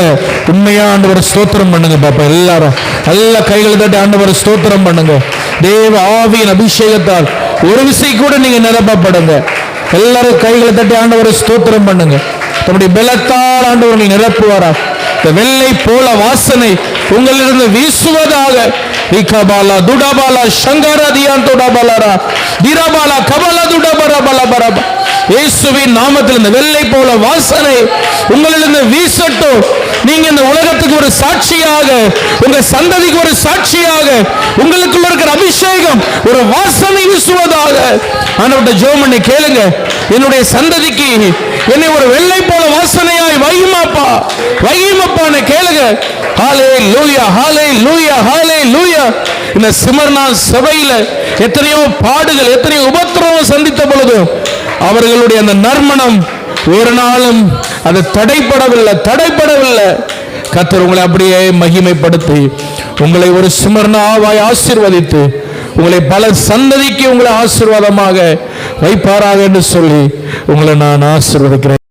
உண்மையா ஆண்டவரை ஸ்தோத்திரம் பண்ணுங்க பாப்பா. எல்லாரும் எல்லா கைகளை தட்டி ஆண்டவரை ஸ்தோத்திரம் பண்ணுங்க. தேவ ஆவியின் அபிஷேகத்தால் ஒரு விசை கூட நீங்க நிரப்பப்படுங்க. எல்லாரும் கைகளை தட்டி ஆண்டவரை ஸ்தோத்திரம் பண்ணுங்க. தன்னுடைய பலத்தால் ஆண்டவர் நீ நிரப்புவாரா. இந்த வெள்ளை போல வாசனை உங்களிலிருந்து வீசுவதாக. இகபாலா துடபாலா சங்கரதியான் துடபாலரா திரபாலா கபலா துடபரபலபரப. இயேசுவின் நாமத்தில் இந்த வெள்ளை போல வாசனை உங்களிலிருந்து வீசட்டும். நீங்க இந்த உலகத்துக்கு ஒரு சாட்சியாக, உங்க சந்ததிக்கு ஒரு சாட்சியாக, உங்களுக்குள்ள இருக்கிற அபிஷேகம் ஒரு வாசனை வீசுவதாக. ஆண்டவர்கிட்ட ஜெபம் பண்ணி கேளுங்க, என்னுடைய சந்ததிக்கு என்னை ஒரு வெள்ளை போல வாசனையாய் வையுமாப்பா, வையுமாப்பான்னு கேளுங்க. ஹல்லேலூயா, ஹல்லேலூயா, ஹல்லேலூயா. இந்த சிமர்னா சபையில எத்தனையோ பாடுகள், எத்தனையோ உபத்திரவம் சந்தித்த பொழுது அவர்களுடைய அந்த நறுமணம் ஒரு நாளும் அது தடைப்படவில்லை. கர்த்தர் உங்களை அப்படியே மகிமைப்படுத்தி உங்களை ஒரு சிமர்னாவாய் ஆசீர்வதித்து உங்களை பல சந்ததிக்கு உங்களை ஆசீர்வாதமாக வைப்பாராக என்று சொல்லி உங்களை நான் ஆசீர்வதிக்கிறேன்.